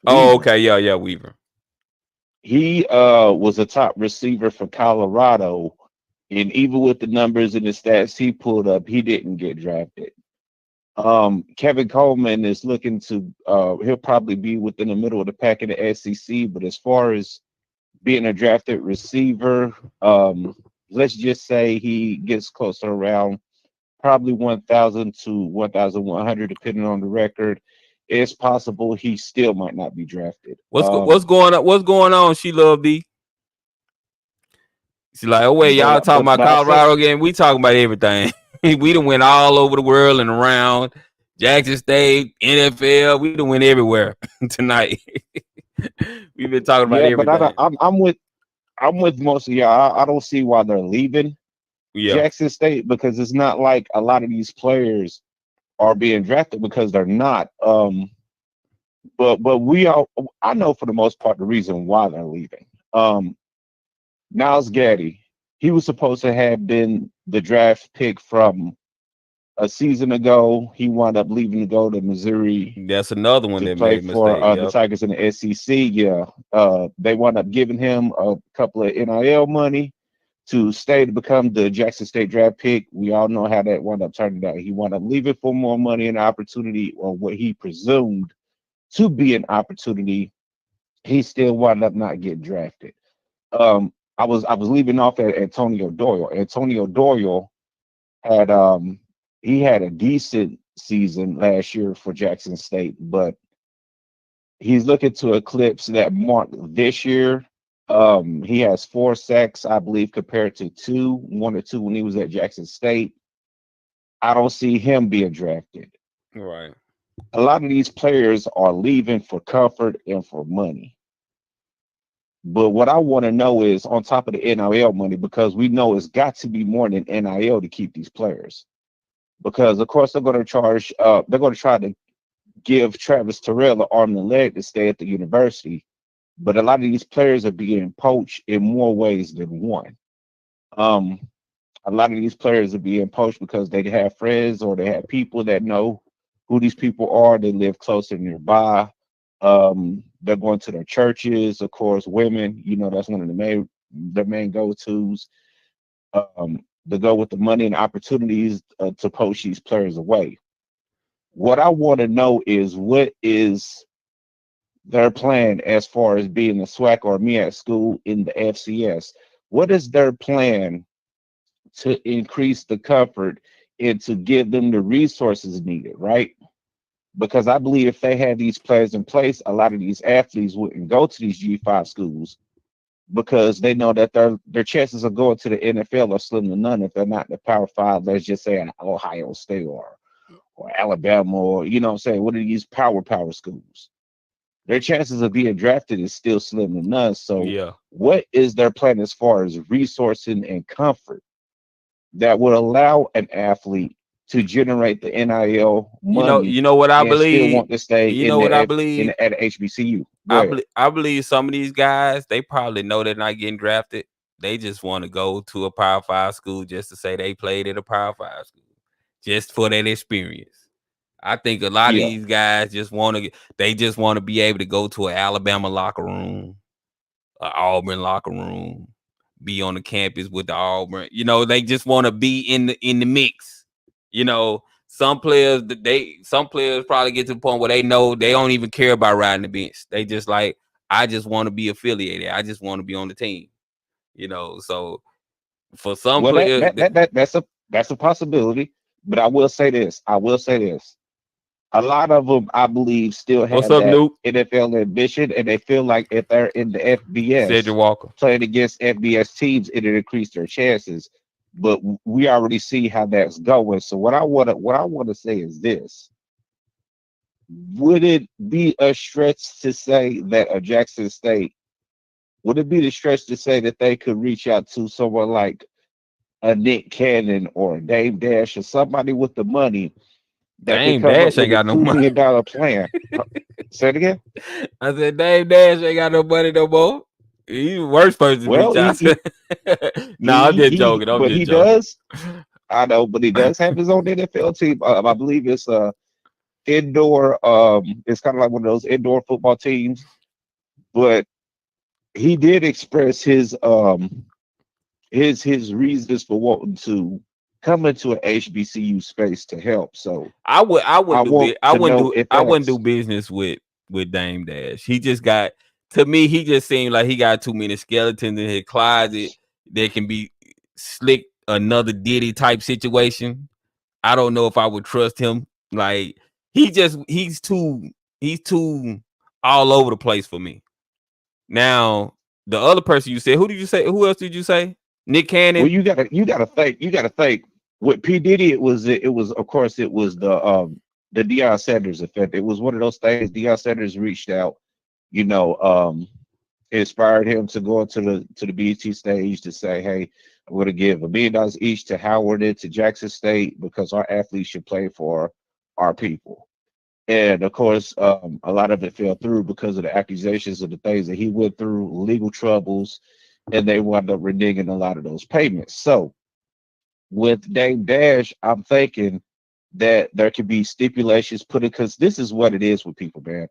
Oh, okay, yeah, Weaver. He was a top receiver for Colorado, and even with the numbers and the stats he pulled up, he didn't get drafted. Kevin Coleman is looking to he'll probably be within the middle of the pack in the SEC, but as far as being a drafted receiver, let's just say he gets close to around probably 1,000 to 1,100, depending on the record. It's possible he still might not be drafted. What's going on? What's going on? She love D. She's like, oh wait, y'all talking about Colorado again? We talking about everything. We done went all over the world and around. Jackson State, NFL, we done went everywhere tonight. We've been talking about everything. But I'm with most of y'all. I don't see why they're leaving Jackson State, because it's not like a lot of these players are being drafted because they're not. But I know for the most part the reason why they're leaving. Niles Gaddy, he was supposed to have been the draft pick from a season ago. He wound up leaving to go to Missouri. That's another one that play made for mistake. The Tigers in the SEC. Yeah, they wound up giving him a couple of NIL money to stay to become the Jackson State draft pick. We all know how that wound up turning out. He wound up leaving for more money and opportunity, or what he presumed to be an opportunity. He still wound up not getting drafted. I was leaving off at Antonio Doyle. Antonio Doyle had he had a decent season last year for Jackson State, but he's looking to eclipse that mark this year. He has 4 sacks, I believe, compared to 1 or 2 when he was at Jackson State. I don't see him being drafted. Right. A lot of these players are leaving for comfort and for money. But what I want to know is, on top of the NIL money, because we know it's got to be more than NIL to keep these players. Because of course they're going to charge. They're going to try to give Travis Terrell an arm and leg to stay at the university. But a lot of these players are being poached in more ways than one. A lot of these players are being poached because they have friends or they have people that know who these people are. They live closer nearby. They're going to their churches, of course. Women, that's one of the main go-tos. They go with the money and opportunities to poach these players away. What I want to know is, what is their plan as far as being the SWAC or MEAC school in the FCS? What is their plan to increase the comfort and to give them the resources needed, right? Because I believe if they had these plans in place, a lot of these athletes wouldn't go to these G5 schools because they know that their chances of going to the NFL are slim to none if they're not in the Power Five. Let's just say an Ohio State or Alabama, or you know what I'm saying, what are these power schools? Their chances of being drafted is still slim to none. So Yeah. what is their plan as far as resourcing and comfort that would allow an athlete to generate the NIL money You know what I and still believe. want to stay You in know what I in believe. at HBCU? Go ahead. I believe some of these guys, they probably know they're not getting drafted. They just want to go to a Power Five school just to say they played at a Power Five school, just for that experience. I think a lot of Yeah. these guys just want to. They just want to be able to go to an Alabama locker room, an Auburn locker room, be on the campus with the Auburn. They just want to be in the mix. Some players probably get to the point where they know they don't even care about riding the bench. They just like, I just want to be affiliated. I just want to be on the team. So for some Well, players, that's a possibility. But I will say this. I will say this. A lot of them, I believe, still what's have up, that Nuke? NFL ambition, and they feel like if they're in the FBS Cedric Walker. playing against FBS teams, it'll increase their chances. But we already see how that's going. So what I want to say is this: would it be a stretch to say that a Jackson State would it be the stretch to say that they could reach out to someone like a Nick Cannon or a Dave Dash or somebody with the money that could Dame come up Dash ain't with a got no $2 money. million plan? Say it again. I said Dame Dash ain't got no money no more. He's the worst person to Well, reach out to. Nah, I'm just joking. I'm but just he joking. does. I know, but he does have his own NFL team. I believe it's indoor. It's kind of like one of those indoor football teams. But he did express his reasons for wanting to come into an HBCU space to help. So I I wouldn't do want to know if I wouldn't do that's business with Dame Dash. He just got, to me, he just seemed like he got too many skeletons in his closet that can be slick another Diddy type situation. I don't know if I would trust him. Like, he's too all over the place for me. Now, the other person you said, who did you say? Who else did you say? Nick well. Cannon. You gotta think. With P Diddy, it was of course it was the Deion Sanders effect. It was one of those things. Deion Sanders reached out, you know, inspired him to go to the BET stage to say, "Hey, I'm going to give $1 million each to Howard and to Jackson State because our athletes should play for our people." And of course, a lot of it fell through because of the accusations of the things that he went through, legal troubles, and they wound up reneging a lot of those payments. So with Dame Dash, I'm thinking that there could be stipulations put in because this is what it is with people, man.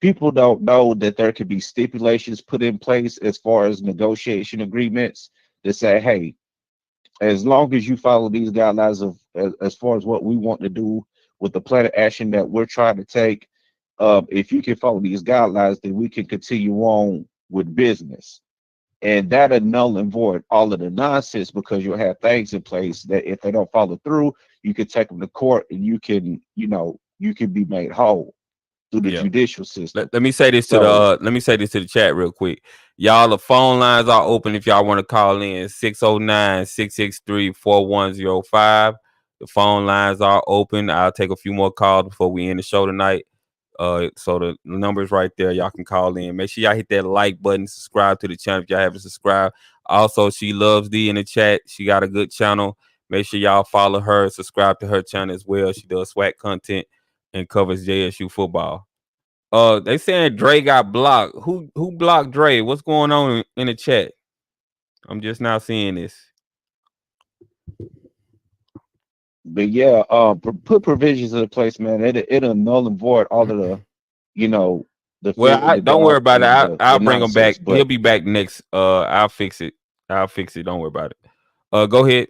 People don't know that there could be stipulations put in place as far as negotiation agreements that say, hey, as long as you follow these guidelines of as far as what we want to do with the plan of action that we're trying to take, if you can follow these guidelines, then we can continue on with business. And that null and void all of the nonsense because you'll have things in place that if they don't follow through, you can take them to court and you can be made whole through the Yeah. judicial system. Let me say this to the So chat real quick. Y'all, the phone lines are open if y'all want to call in 609-663-4105. The phone lines are open. I'll take a few more calls before we end the show tonight. So the number's right there. Y'all can call in. Make sure y'all hit that like button, subscribe to the channel if y'all haven't subscribed. Also, She Loves D in the chat. She got a good channel. Make sure y'all follow her, subscribe to her channel as well. She does SWAC content and covers JSU football. They saying Dre got blocked. Who blocked Dre? What's going on in the chat? I'm just now seeing this. but yeah, put provisions in place, man. It'll null and void all of the Well, fear in the don't worry dark about and it. I'll the bring him nonsense. back. He'll But be back next. I'll fix it. Don't worry about it. Go ahead.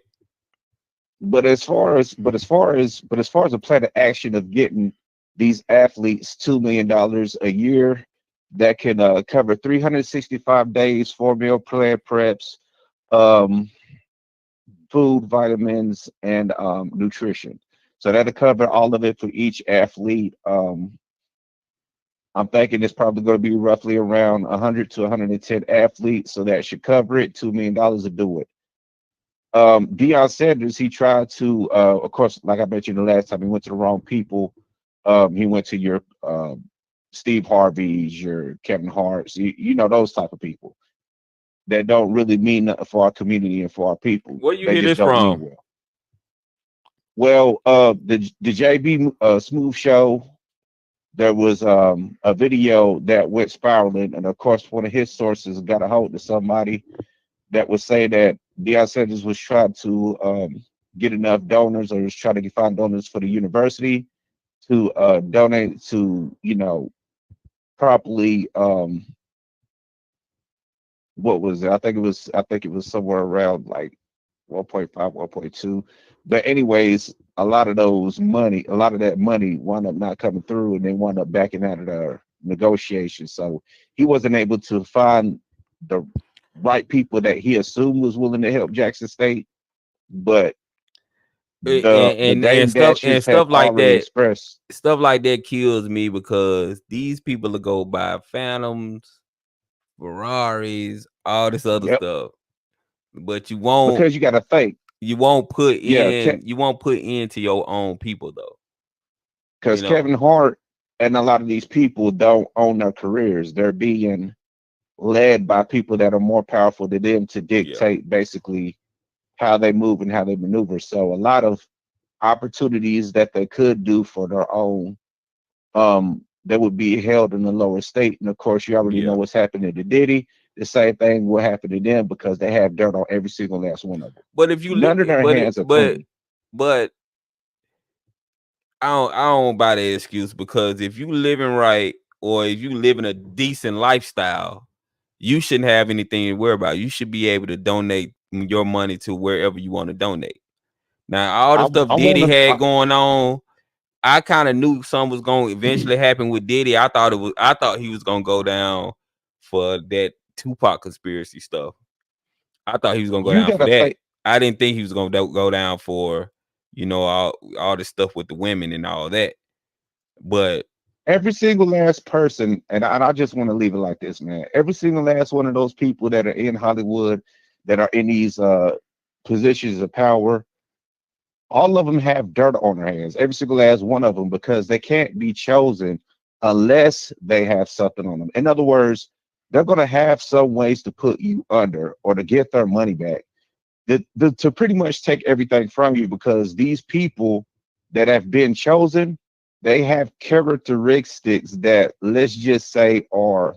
but as far as a plan of action of getting these athletes $2 million a year, that can cover 365 days, 4 meal plan preps, um, food, vitamins, and nutrition. So that'll cover all of it for each athlete. I'm thinking it's probably going to be roughly around 100 to 110 athletes, so that should cover it. $2 million to do it. Deion Sanders, he tried to, of course, like I mentioned the last time, he went to the wrong people. He went to your Steve Harvey's, your Kevin Hart's, you know, those type of people that don't really mean nothing for our community and for our people. Where you They hear just this don't mean from? well. The JB Smooth Show, there was a video that went spiraling, and of course, one of his sources got a hold of somebody that would say that Deion Sanders was trying to get enough donors, or was trying to find donors for the university to donate to, you know, properly. What was it? I think it was somewhere around like 1.5, 1.2. But anyways, a lot of that money wound up not coming through, and they wound up backing out of the negotiations. So he wasn't able to find the right people that he assumed was willing to help Jackson State. But And, the and Dame and stuff Dashes have already expressed, stuff like that kills me, because these people will go buy Phantoms, Ferraris, all this other yep, stuff, but you won't because you got to think, you won't put yeah, in you won't put into your own people though. You because know, Kevin Hart and a lot of these people don't own their careers. They're being led by people that are more powerful than them to yeah, dictate basically how they move and how they maneuver. So a lot of opportunities that they could do for their own, that would be held in the lower state. And of course, you already know yeah. what's happening to Diddy. The same thing will happen to them because they have dirt on every single last one of them. But if you None of their hands are clean. but I don't buy that excuse, because if you living right, or if you living a decent lifestyle, you shouldn't have anything to worry about. You should be able to donate your money to wherever you want to donate. Now, all the stuff I Diddy want had to. going on, I kind of knew something was going to eventually happen with Diddy. I thought he was going to go down for that Tupac conspiracy stuff. I thought he was going to go You down for gotta that. think. I didn't think he was going to go down for, all this stuff with the women and all that. But Every single last person, and I just want to leave it like this, man. Every single last one of those people that are in Hollywood, that are in these positions of power, all of them have dirt on their hands. Every single last one of them, because they can't be chosen unless they have something on them. In other words, they're going to have some ways to put you under or to get their money back. To pretty much take everything from you, because these people that have been chosen, they have characteristics that, let's just say, are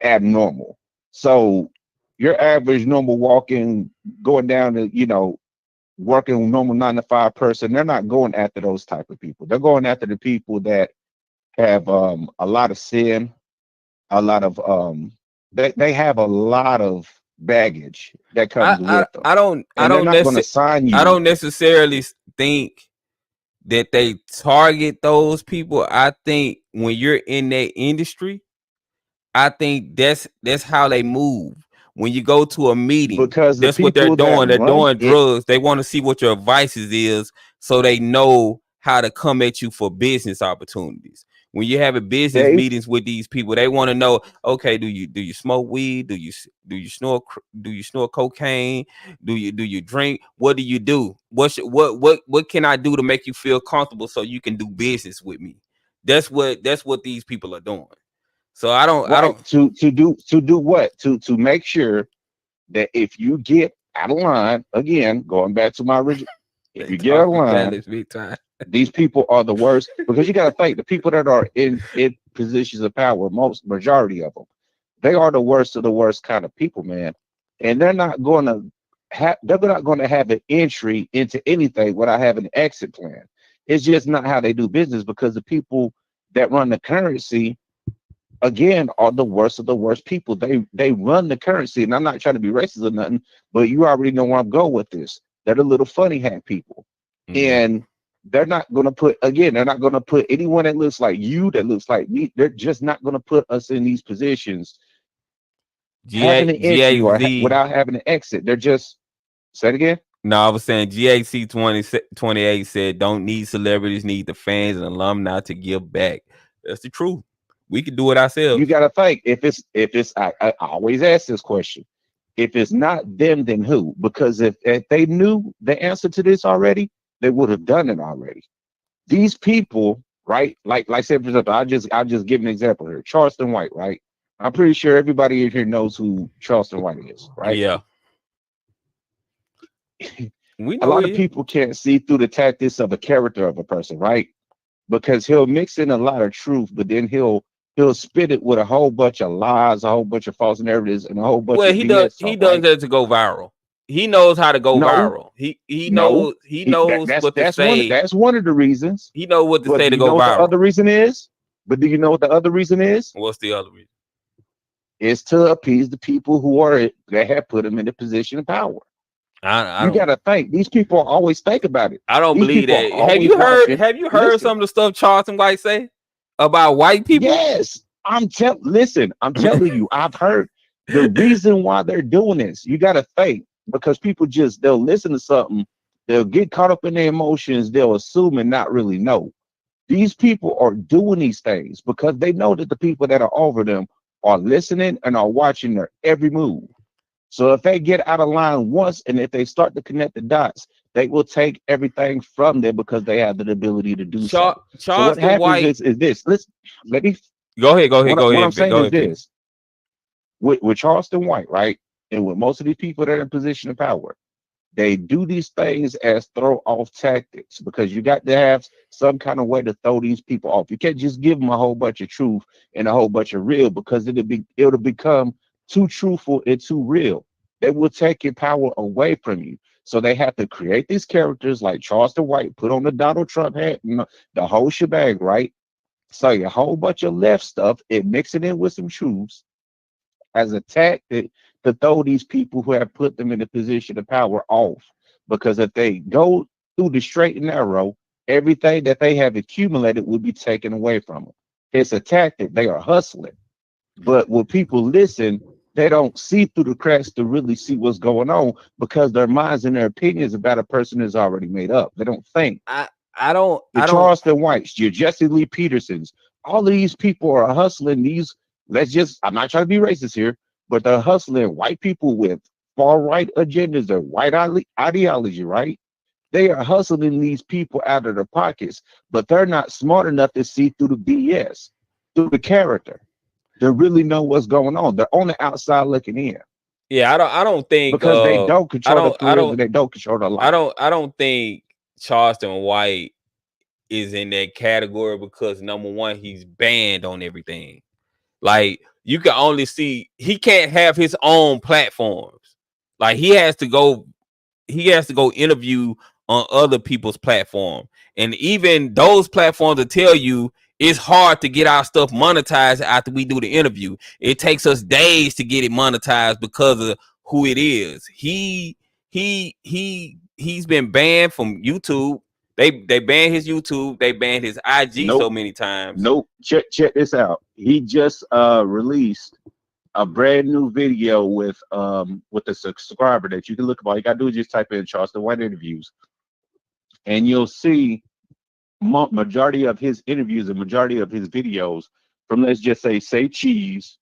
abnormal. So your average normal walking, going down to, working normal 9 to 5 person, they're not going after those type of people. They're going after the people that have a lot of sin, a lot of they have a lot of baggage that I comes I, with them, I don't I and they're don't not going to necessarily sign I you don't necessarily think that they target those people. I think when you're in that industry, I think that's how they move. When you go to a meeting, because the that's what they're people that doing. They're run doing it, drugs. They want to see what your vices is, so they know how to come at you for business opportunities. When you're having business they meetings with these people, they want to know, okay, do you smoke weed? Do you snort cocaine? Do you drink? What do you do? What can I do to make you feel comfortable so you can do business with me? That's what these people are doing. So I don't. right to do what, to make sure that if you get out of line, again, going back to my original, if They you get out of talking line, Dallas big time. these people are the worst, because you got to think the people that are in positions of power, most majority of them, they are the worst of the worst kind of people, man. And they're not going to have an entry into anything without having an exit plan. It's just not how they do business, because the people that run the currency, again, are the worst of the worst people. They run the currency, and I'm not trying to be racist or nothing, but you already know where I'm going with this. They're the little funny hat people. Mm-hmm. And they're not going to put, again, they're not going to put anyone that looks like you, that looks like me. They're just not going to put us in these positions having an entry or without having an exit. They're just, say it again. No, I was saying GAC 28 said, don't need celebrities, need the fans and alumni to give back. That's the truth. We can do it ourselves. You got to think, if it's, I always ask this question. If it's not them, then who? Because if they knew the answer to this already, they would have done it already. These people, right? Like say, for example, I'll just give an example here. Charleston White, right? I'm pretty sure everybody in here knows who Charleston White is, right? Yeah. We know a lot of people can't see through the tactics of a character of a person, right? Because he'll mix in a lot of truth, but then he'll spit it with a whole bunch of lies, a whole bunch of false narratives, and a whole bunch of BS. He does that to go viral. He knows how to go viral. He knows what to say. That's one of the reasons. He knows what to say to go viral. The other reason is, but do you know what the other reason is? What's the other reason? It's to appease the people that have put him in a position of power. You gotta think. These people always think about it. I don't believe that. Have you heard some of the stuff Charleston White say about white people? Yes, I'm telling you, I've heard the reason why they're doing this. You gotta think, because people they'll listen to something, they'll get caught up in their emotions, they'll assume and not really know. These people are doing these things because they know that the people that are over them are listening and are watching their every move. So if they get out of line once, and if they start to connect the dots, they will take everything from them because they have the ability to do so. So what happens is this. Let me go ahead. What I'm saying is this: with Charleston White, right, and with most of these people that are in position of power, they do these things as throw off tactics because you got to have some kind of way to throw these people off. You can't just give them a whole bunch of truth and a whole bunch of real, because it'll become too truthful and too real. They will take your power away from you. So they have to create these characters like Charleston White, put on the Donald Trump hat, the whole shebang, right? Say a whole bunch of left stuff and mix it in with some truths as a tactic to throw these people who have put them in a position of power off. Because if they go through the straight and narrow, everything that they have accumulated will be taken away from them. It's a tactic. They are hustling. But when people listen, they don't see through the cracks to really see what's going on, because their minds and their opinions about a person is already made up. They don't think. Charleston Whites, your Jesse Lee Petersons, all of these people are hustling these. I'm not trying to be racist here, but they're hustling white people with far right agendas or white ideology, right? They are hustling these people out of their pockets, but they're not smart enough to see through the BS, through the character. They really know what's going on. They're on the outside looking in. Yeah, I don't think, because they don't control the careers and they don't control the life. I don't think Charleston White is in that category because, number one, he's banned on everything. Like, you can only see, he can't have his own platforms. Like, he has to go interview on other people's platform, and even those platforms will tell you it's hard to get our stuff monetized after we do the interview. It takes us days to get it monetized because of who it is. He's been banned from YouTube. They banned his YouTube. They banned his IG so many times. Check this out. He just released a brand new video with a subscriber that you can look up. All you gotta do is just type in Charleston White interviews, and you'll see majority of his interviews and majority of his videos from, let's just say Cheese,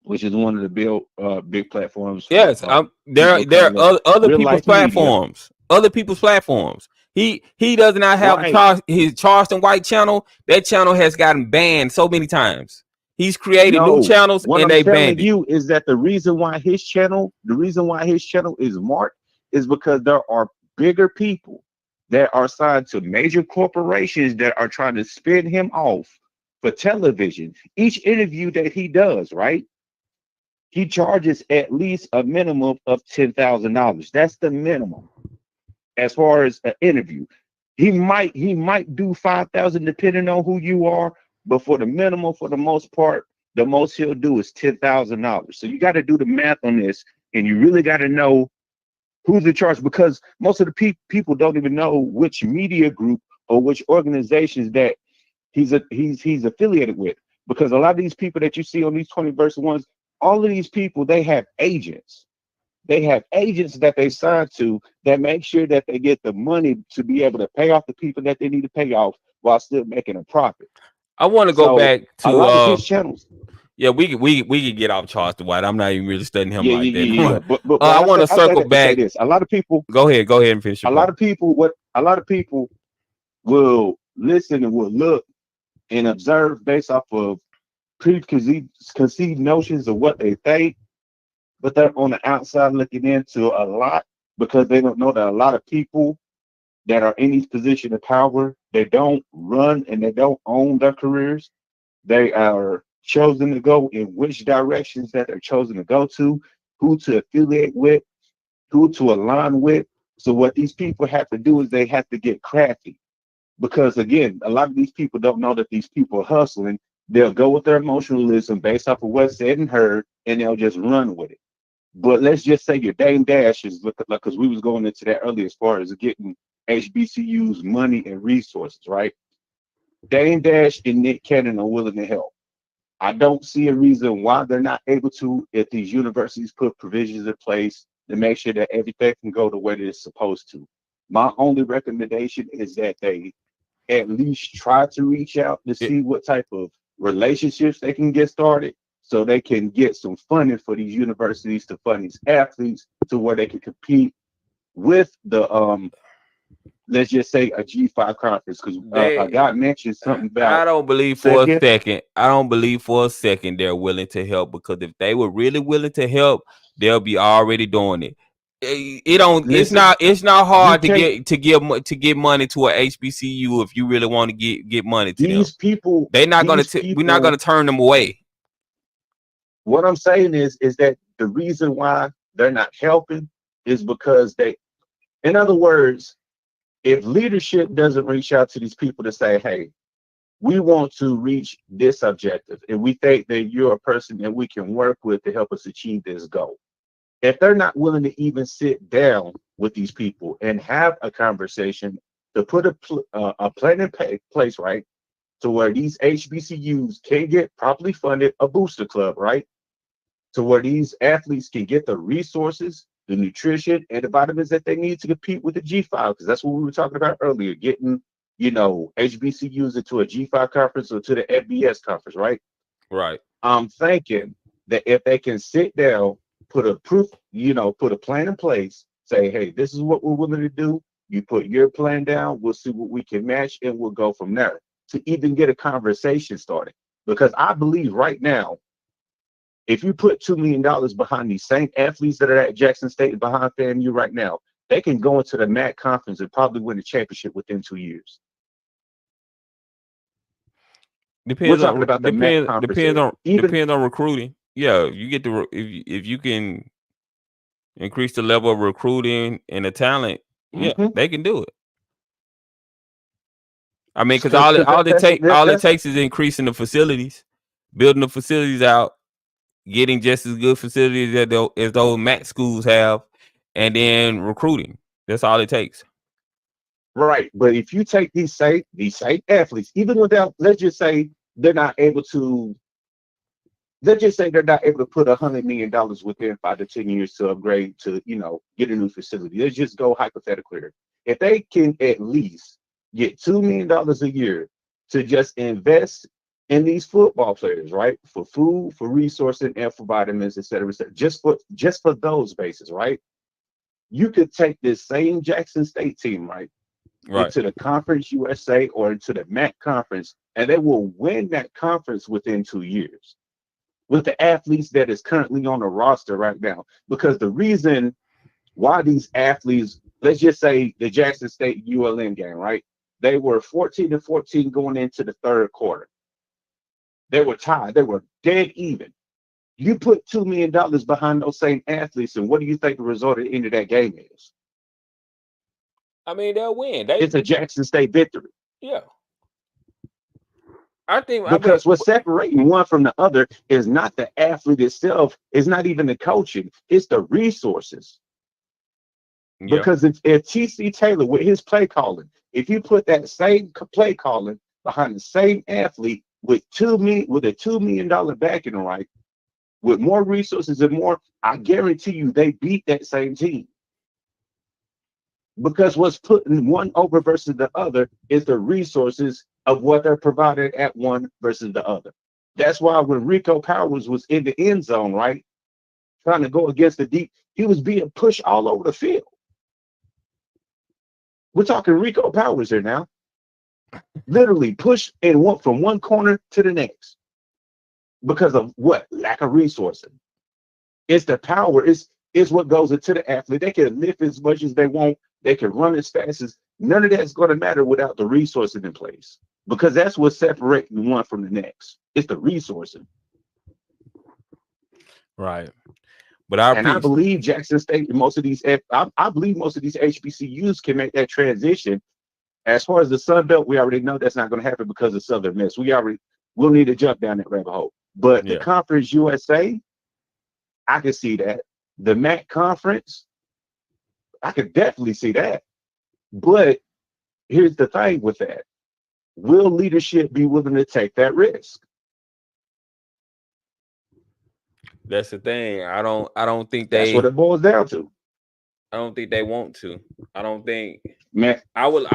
which is one of the big platforms. Yes, there are other people's platforms. Media. Other people's platforms. He does not have his Charleston White channel. That channel has gotten banned so many times. He's created new channels and they banned it. You is that the reason why his channel is marked is because there are bigger people that are signed to major corporations that are trying to spin him off for television. Each interview that he does, right? He charges at least a minimum of $10,000. That's the minimum. As far as an interview, he might do 5,000 depending on who you are, but for the minimum, for the most part, the most he'll do is $10,000. So you got to do the math on this, and you really got to know who's in charge, because most of the people don't even know which media group or which organizations that he's affiliated with. Because a lot of these people that you see on these 20 versus ones, all of these people, they have agents. They have agents that they sign to that make sure that they get the money to be able to pay off the people that they need to pay off while still making a profit. I want to go So back a to lot of his channels. yeah, we can get off Charleston White. I'm not even really studying him Yeah, like yeah, yeah, yeah. that. But I want to I say circle that to say back. this. A lot of people, Go ahead and finish your point. a lot of people will listen and will look and observe based off of preconceived notions of what they think, but they're on the outside looking into a lot because they don't know that a lot of people that are in these positions of power, they don't run and they don't own their careers. They are chosen to go in which directions that they're chosen to go to, who to affiliate with, who to align with. So what these people have to do is they have to get crafty. Because again, a lot of these people don't know that these people are hustling. They'll go with their emotionalism based off of what's said and heard, and they'll just run with it. But let's just say your Dame Dash is like, because we was going into that earlier as far as getting HBCUs money and resources, right? Dame Dash and Nick Cannon are willing to help. I don't see a reason why they're not able to if these universities put provisions in place to make sure that everything can go the way that it's supposed to. My only recommendation is that they at least try to reach out to see what type of relationships they can get started so they can get some funding for these universities to fund these athletes to where they can compete with the let's just say a G5 conference, because a guy mentioned something about I don't believe say for a again. second. I don't believe for a second they're willing to help, because if they were really willing to help, they'll be already doing it. It don't. Listen, It's not you hard to can't. get money to a HBCU if you really want to get money to them. These people, They're not gonna. these We're not gonna people. turn them away. What I'm saying is that the reason why they're not helping is because they, in other words, if leadership doesn't reach out to these people to say, hey, we want to reach this objective, and we think that you're a person that we can work with to help us achieve this goal. If they're not willing to even sit down with these people and have a conversation to put a plan in place, right, to where these HBCUs can get properly funded, a booster club, right, to where these athletes can get the resources, the nutrition, and the vitamins that they need to compete with the G5, because that's what we were talking about earlier, getting, HBCUs into a G5 conference or to the FBS conference, right? Right. I'm thinking that if they can sit down, put a plan in place, say, hey, this is what we're willing to do. You put your plan down, we'll see what we can match, and we'll go from there to even get a conversation started. Because I believe right now, if you put $2 million behind these same athletes that are at Jackson State and behind FAMU right now, they can go into the MAC conference and probably win the championship within 2 years. We're talking about the MAC conference area. Depends on recruiting. Yeah, you get to if you can increase the level of recruiting and the talent, yeah, they can do it. I mean, because all it takes is increasing the facilities, building the facilities out, getting just as good facilities as those MAC schools have, and then recruiting. That's all it takes. Right. But if you take these same athletes, even without, let's just say they're not able to put $100 million within 5 to 10 years to upgrade to, get a new facility. Let's just go hypothetically. If they can at least get $2 million a year to just invest in these football players, right? For food, for resources, and for vitamins, et cetera, just for those bases, right? You could take this same Jackson State team, right? Into the Conference USA or into the MAC conference, and they will win that conference within 2 years with the athletes that is currently on the roster right now. Because the reason why these athletes, let's just say the Jackson State ULM game, right? They were 14-14 going into the third quarter. They were tied. They were dead even. You put $2 million behind those same athletes, and what do you think the result at the end of that game is? I mean, they'll win. It's a Jackson State victory. Yeah. Because what's separating one from the other is not the athlete itself, it's not even the coaching, it's the resources. Yeah. Because if TC Taylor with his play calling If you put that same play calling behind the same athlete with a $2 million backing, right, with more resources and more, I guarantee you they beat that same team. Because what's putting one over versus the other is the resources of what they're provided at one versus the other. That's why when Rico Powers was in the end zone, right, trying to go against the deep, he was being pushed all over the field. We're talking Rico Powers here now. Literally pushed and went from one corner to the next because of what? Lack of resources. It's the power. It's what goes into the athlete. They can lift as much as they want. They can run as fast as, none of that's going to matter without the resources in place, because that's what separates one from the next. It's the resources. Right. But I believe Jackson State and most of these, I believe most of these HBCUs can make that transition. As far as the Sun Belt, we already know that's not going to happen because of Southern Miss. We'll need to jump down that rabbit hole. But the Conference USA, I can see that. The MAC Conference, I could definitely see that. But here's the thing with that. Will leadership be willing to take that risk? That's the thing. I don't think that's what it boils down to. I don't think they want to. I don't think, man. I would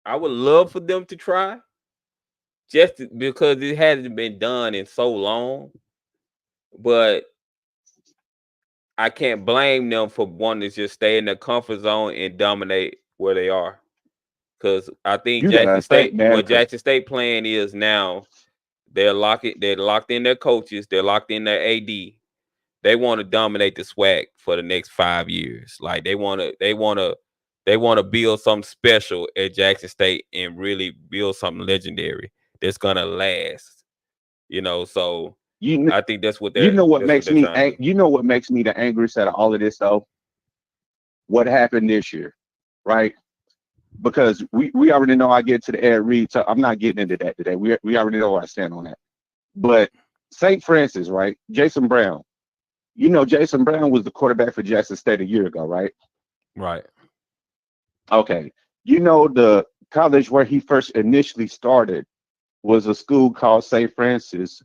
love for them to try, just because it hasn't been done in so long. But I can't blame them for wanting to just stay in their comfort zone and dominate where they are. Because I think Jackson State plan is now, they're locked in their coaches, they're locked in their AD. They want to dominate the SWAC for the next 5 years. Like they want to build something special at Jackson State and really build something legendary that's gonna last. So I think that's what they're. What makes me the angriest out of all of this, though? What happened this year, right? Because we already know I get to the Ed Reed, so I'm not getting into that today. We already know where I stand on that. But St. Francis, right? Jason Brown. Jason Brown was the quarterback for Jackson State a year ago, right? Right. Okay. The college where he first initially started was a school called St. Francis,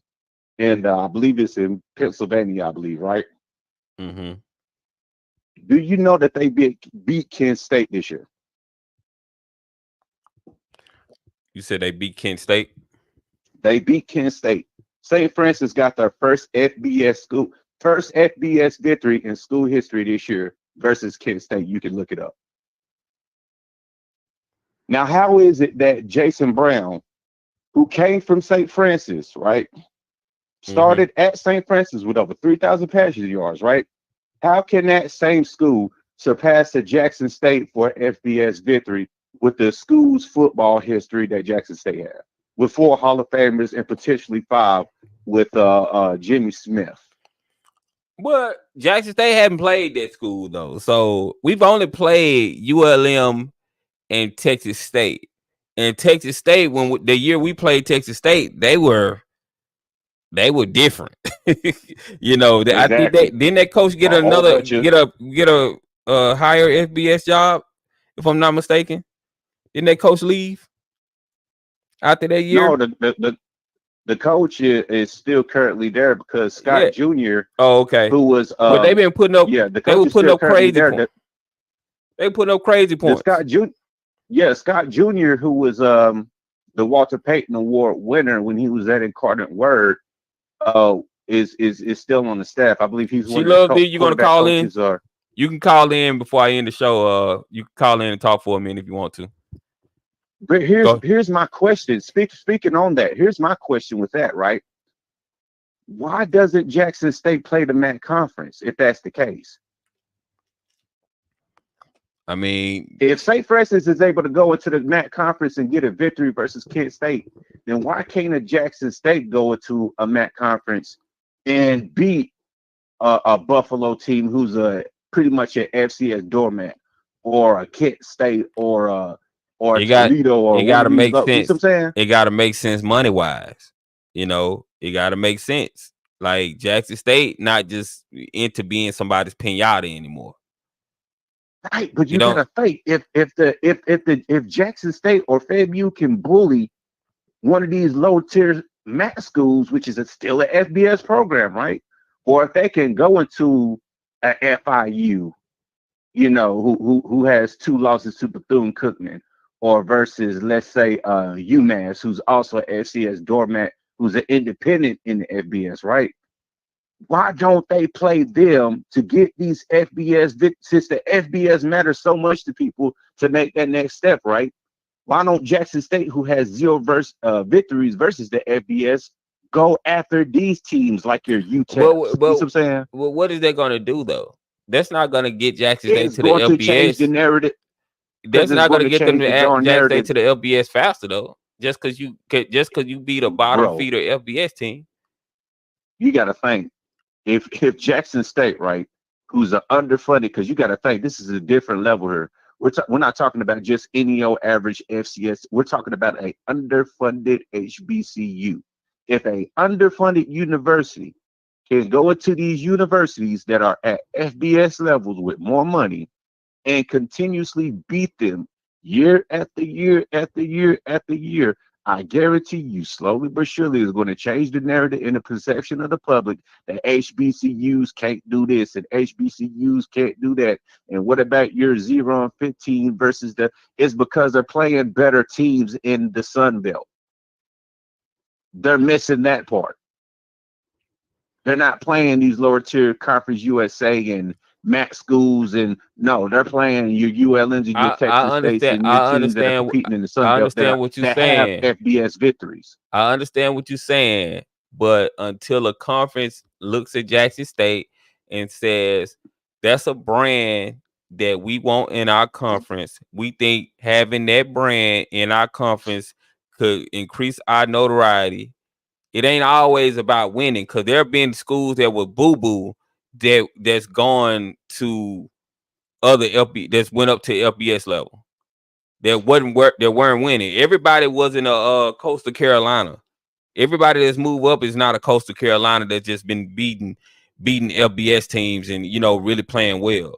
and I believe it's in Pennsylvania, I believe, right? Mm-hmm. Do you know that they beat Kent State this year? You said they beat Kent State? They beat Kent State. St. Francis got their first FBS victory in school history this year versus Kent State. You can look it up. Now, how is it that Jason Brown, who came from St. Francis, right, started at St. Francis with over 3,000 passing yards, right? How can that same school surpass the Jackson State for FBS victory with the school's football history that Jackson State had, with 4 Hall of Famers and potentially 5 with Jimmy Smith? But Jackson State haven't played that school though, so we've only played ULM and Texas State. And Texas State, when the year we played Texas State, they were different. Exactly. I think didn't that coach get a higher FBS job, if I'm not mistaken? Didn't that coach leave after that year? No, the coach is still currently there because Scott Jr. Oh, okay. Who was but they've been putting up. Yeah, they were putting up crazy points. They put up crazy points. Scott Jr. Who was the Walter Payton Award winner when he was at Incarnate Word, is still on the staff. I believe he's one of the you're gonna call in. You can call in before I end the show. You can call in and talk for a minute if you want to. But here's my question. Speaking on that, here's my question with that, right? Why doesn't Jackson State play the MAC conference if that's the case? I mean, if St. Francis is able to go into the MAC conference and get a victory versus Kent State, then why can't a Jackson State go into a MAC conference and beat a Buffalo team who's pretty much an FCS doormat, or a Kent State, or Toledo, or it got to make sense. You know what I'm saying? It got to make sense money wise. It got to make sense. Like Jackson State, not just into being somebody's pinata anymore. Right, but You you don't. gotta think if Jackson State or FAMU can bully one of these low tier MAC schools, which is still a FBS program, right? Or if they can go into a FIU, who has 2 losses to Bethune Cookman, or versus let's say UMass, who's also a FCS doormat, who's an independent in the FBS, right? Why don't they play them to get these FBS since the FBS matters so much to people to make that next step, right? Why don't Jackson State, who has 0 victories versus the FBS, go after these teams like your UTEPs? You see what I'm saying? Well, what is that going to do though? That's not going to get Jackson State It's to the going to change the LBS. narrative because That's it's not going going to to get them change to the darn Jackson State narrative, to the LBS faster though. Just because you beat a bottom bro. feeder FBS team. You got to think if Jackson State, right, who's an underfunded, because you got to think this is a different level here. We're not talking about just any old average FCS. We're talking about a underfunded HBCU. If a underfunded university can go into these universities that are at FBS levels with more money and continuously beat them year after year after year after year, I guarantee you, slowly but surely, is going to change the narrative and the perception of the public that HBCUs can't do this and HBCUs can't do that. And what about your 0-15 versus the? It's because they're playing better teams in the Sun Belt. They're missing that part. They're not playing these lower tier Conference USA and MAC schools, and no, they're playing your ULMs and your I Texas States understand. and your teams that are competing in the Sun I Belt understand what you're that have saying. FBS victories. I understand what you're saying, but until a conference looks at Jackson State and says that's a brand that we want in our conference, we think having that brand in our conference could increase our notoriety. It ain't always about winning, because there have been schools that were boo-boo that's gone to other that's went up to LBS level. That weren't winning. Everybody wasn't a Coastal Carolina. Everybody that's moved up is not a Coastal Carolina that's just been beating LBS teams and really playing well.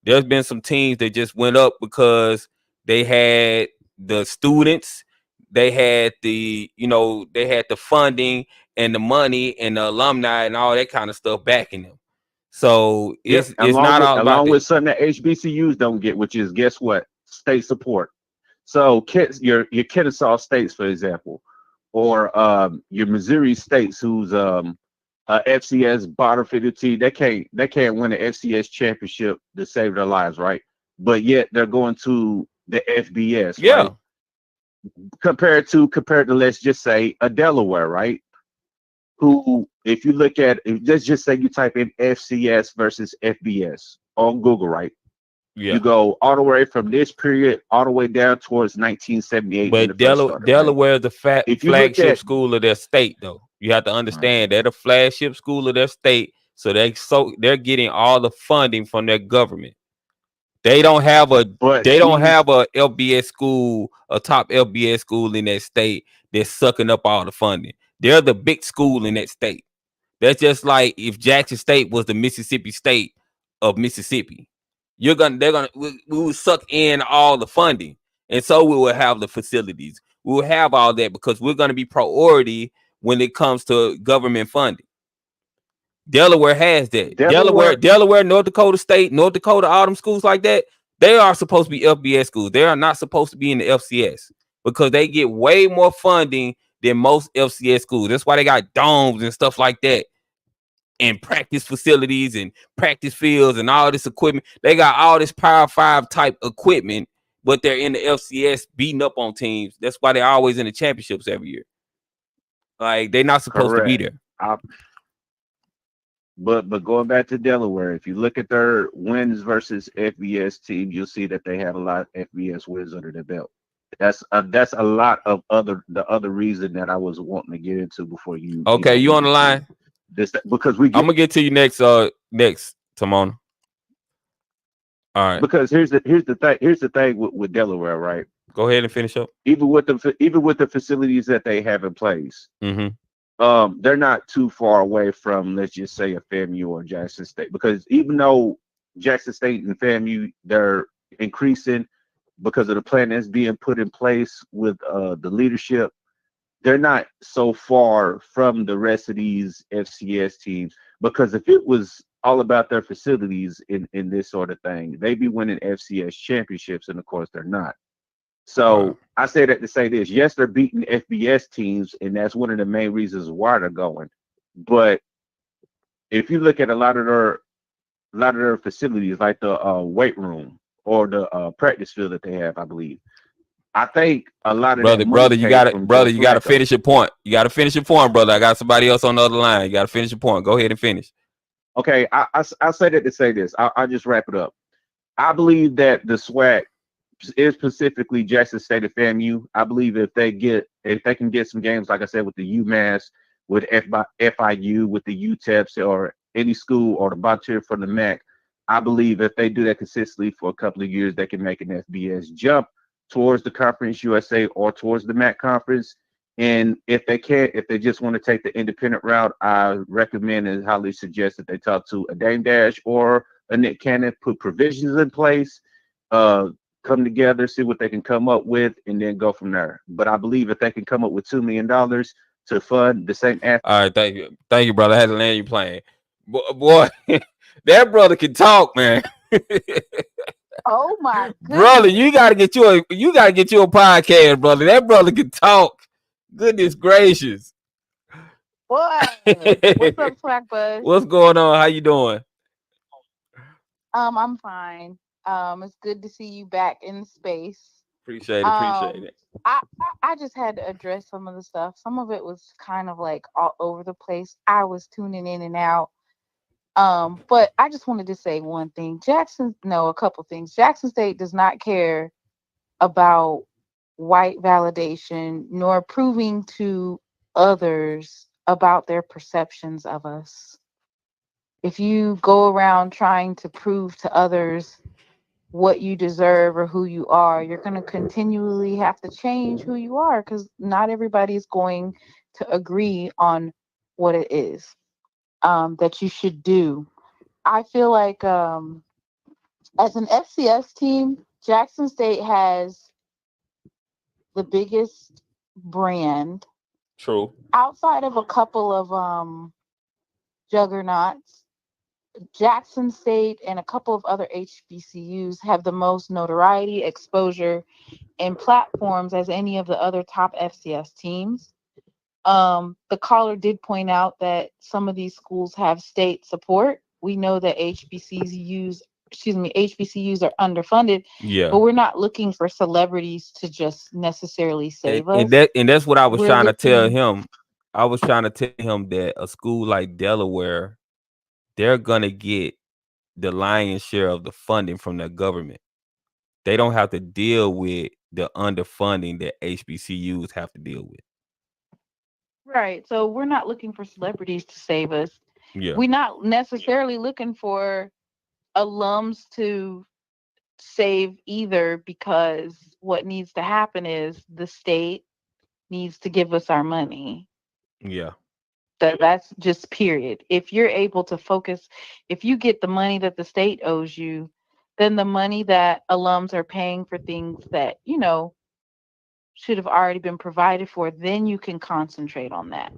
There's been some teams that just went up because they had the students, they had the funding and the money and the alumni and all that kind of stuff backing them. So Yep, it's not all about along that. with something that HBCUs don't get, which is guess what? State support. So your Kennesaw States, for example, or your Missouri States, who's FCS bottom feeder team, they can't win an FCS championship to save their lives, right? But yet they're going to the FBS, Yeah. right? Compared to let's just say a Delaware, right? Who, if you look at, let's just say you type in FCS versus FBS on Google, right? Yeah. You go all the way from this period all the way down towards 1978 when But it first started, right? Delaware is the If you look flagship at school of their state, though. You have to understand they're the flagship school of their state, so they're getting all the funding from their government. They don't have a but LBS school, a top LBS school in that state that's sucking up all the funding. They're the big school in that state. That's just like if Jackson State was the Mississippi State of Mississippi. We will suck in all the funding, and so we will have the facilities. We will have all that because we're gonna be priority when it comes to government funding. Delaware has that. Delaware, North Dakota State, North Dakota, all them schools like that, they are supposed to be FBS schools. They are not supposed to be in the FCS because they get way more funding than most FCS schools. That's why they got domes and stuff like that, and practice facilities and practice fields and all this equipment. They got all this Power 5 type equipment, but they're in the FCS beating up on teams. That's why they're always in the championships every year. Like, they're not supposed to be correct. there. But going back to Delaware, if you look at their wins versus FBS team, you'll see that they have a lot of FBS wins under their belt. That's a lot of the other reason that I was wanting to get into before you. Okay, you on the line? This because I'm gonna get to you next, Timona. All right. Because here's the thing with Delaware, right? Go ahead and finish up. Even with the facilities that they have in place, they're not too far away from, let's just say, a FAMU or Jackson State. Because even though Jackson State and FAMU, they're increasing because of the plan that's being put in place with the leadership. They're not so far from the rest of these FCS teams, because if it was all about their facilities in this sort of thing, they'd be winning FCS championships, and of course they're not. Right. So I say that to say this: yes, they're beating FBS teams, and that's one of the main reasons why they're going. But if you look at a lot of their facilities, like the weight room or the practice field that they have, I believe, I think a lot of that money Brother, you came got it, from brother. Joe You got to Flacco. finish your point. You got to finish your point, brother. I got somebody else on the other line. You got to finish your point. Go ahead and finish. Okay, I say that to say this. I'll just wrap it up. I believe that the SWAC is specifically Jackson State and FAMU. I believe if they can get some games, like I said, with the UMass, with FIU, with the UTEPs, or any school or the bottom tier from the MAC, I believe if they do that consistently for a couple of years, they can make an FBS jump towards the Conference USA or towards the MAC conference. And if they can't, if they just want to take the independent route, I recommend and highly suggest that they talk to a Dame Dash or a Nick Cannon, put provisions in place, uh, come together, see what they can come up with, and then go from there. But I believe if they can come up with $2 million to fund the same athlete. All right, thank you, brother. I had to land your plane, boy. That brother can talk, man. Oh my Brother, goodness. you got to get you a podcast, brother. That brother can talk. Goodness gracious. Boy. What's up, Swag Buzz? What's going on? How you doing? I'm fine. It's good to see you back in space. Appreciate Um, it. I just had to address some of the stuff. Some of it was kind of like all over the place. I was tuning in and out. But I just wanted to say one thing. A couple things. Jackson State does not care about white validation nor proving to others about their perceptions of us. If you go around trying to prove to others what you deserve or who you are, you're going to continually have to change who you are because not everybody is going to agree on what it is that you should do. I feel like as an FCS team, Jackson State has the biggest brand True. outside of a couple of juggernauts. Jackson State and a couple of other HBCUs have the most notoriety, exposure, and platforms as any of the other top FCS teams. The caller did point out that some of these schools have state support. We know that HBCUs are underfunded, Yeah. but we're not looking for celebrities to just necessarily And, save and us. that and that's what I was We're trying to tell looking him. I was trying to tell him that a school like Delaware, they're gonna get the lion's share of the funding from the government. They don't have to deal with the underfunding that HBCUs have to deal with. right. So we're not looking for celebrities to save us. Yeah. We're not necessarily looking for alums to save either because what needs to happen is the state needs to give us our money. Yeah. That's just period. If you're able to focus, if you get the money that the state owes you, then the money that alums are paying for things that, should have already been provided for, then you can concentrate on that.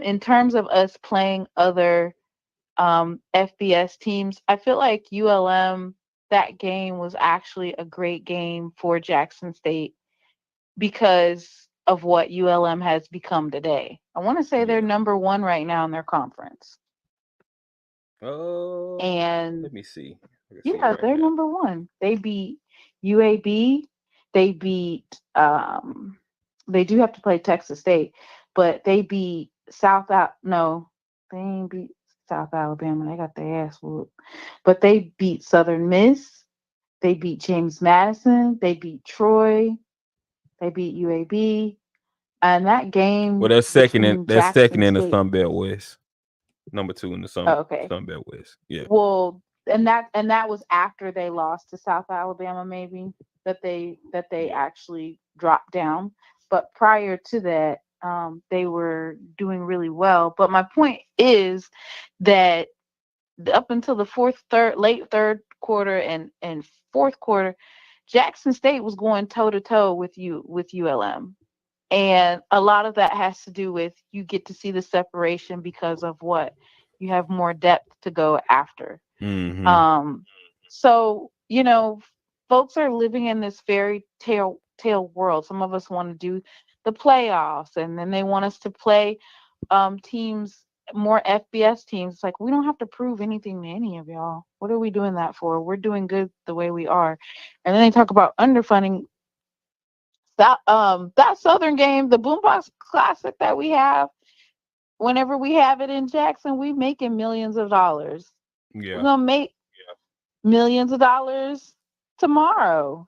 In terms of us playing other FBS teams, I feel like ULM, that game was actually a great game for Jackson State because of what ULM has become today. I want to say they're Yeah. number one right now in their conference. Let And me see. I can see yeah, right they're now. number one. They beat UAB. They beat they do have to play Texas State, but they beat no, they ain't beat South Alabama. They got their ass whooped. But they beat Southern Miss. They beat James Madison. They beat Troy. They beat UAB. And that Well, game that's second in between that's second Jackson in the State. Sun Belt West. Number two in the Oh, okay. Sun Belt West. Yeah. Well, and that was after they lost to South Alabama, maybe that they Yeah. actually dropped down. But prior to that, they were doing really well. But my point is that up until the late third quarter and fourth quarter, Jackson State was going toe to toe with ULM. And a lot of that has to do with you get to see the separation because of what you have more depth to go after. Mm-hmm. So, folks are living in this fairy tale world. Some of us want to do the playoffs, and then they want us to play teams, more FBS teams. It's like, we don't have to prove anything to any of y'all. What are we doing that for? We're doing good the way we are. And then they talk about underfunding. That Southern game, the Boombox Classic that we have, whenever we have it in Jackson, we making millions of dollars. We're Yeah. gonna make millions of dollars tomorrow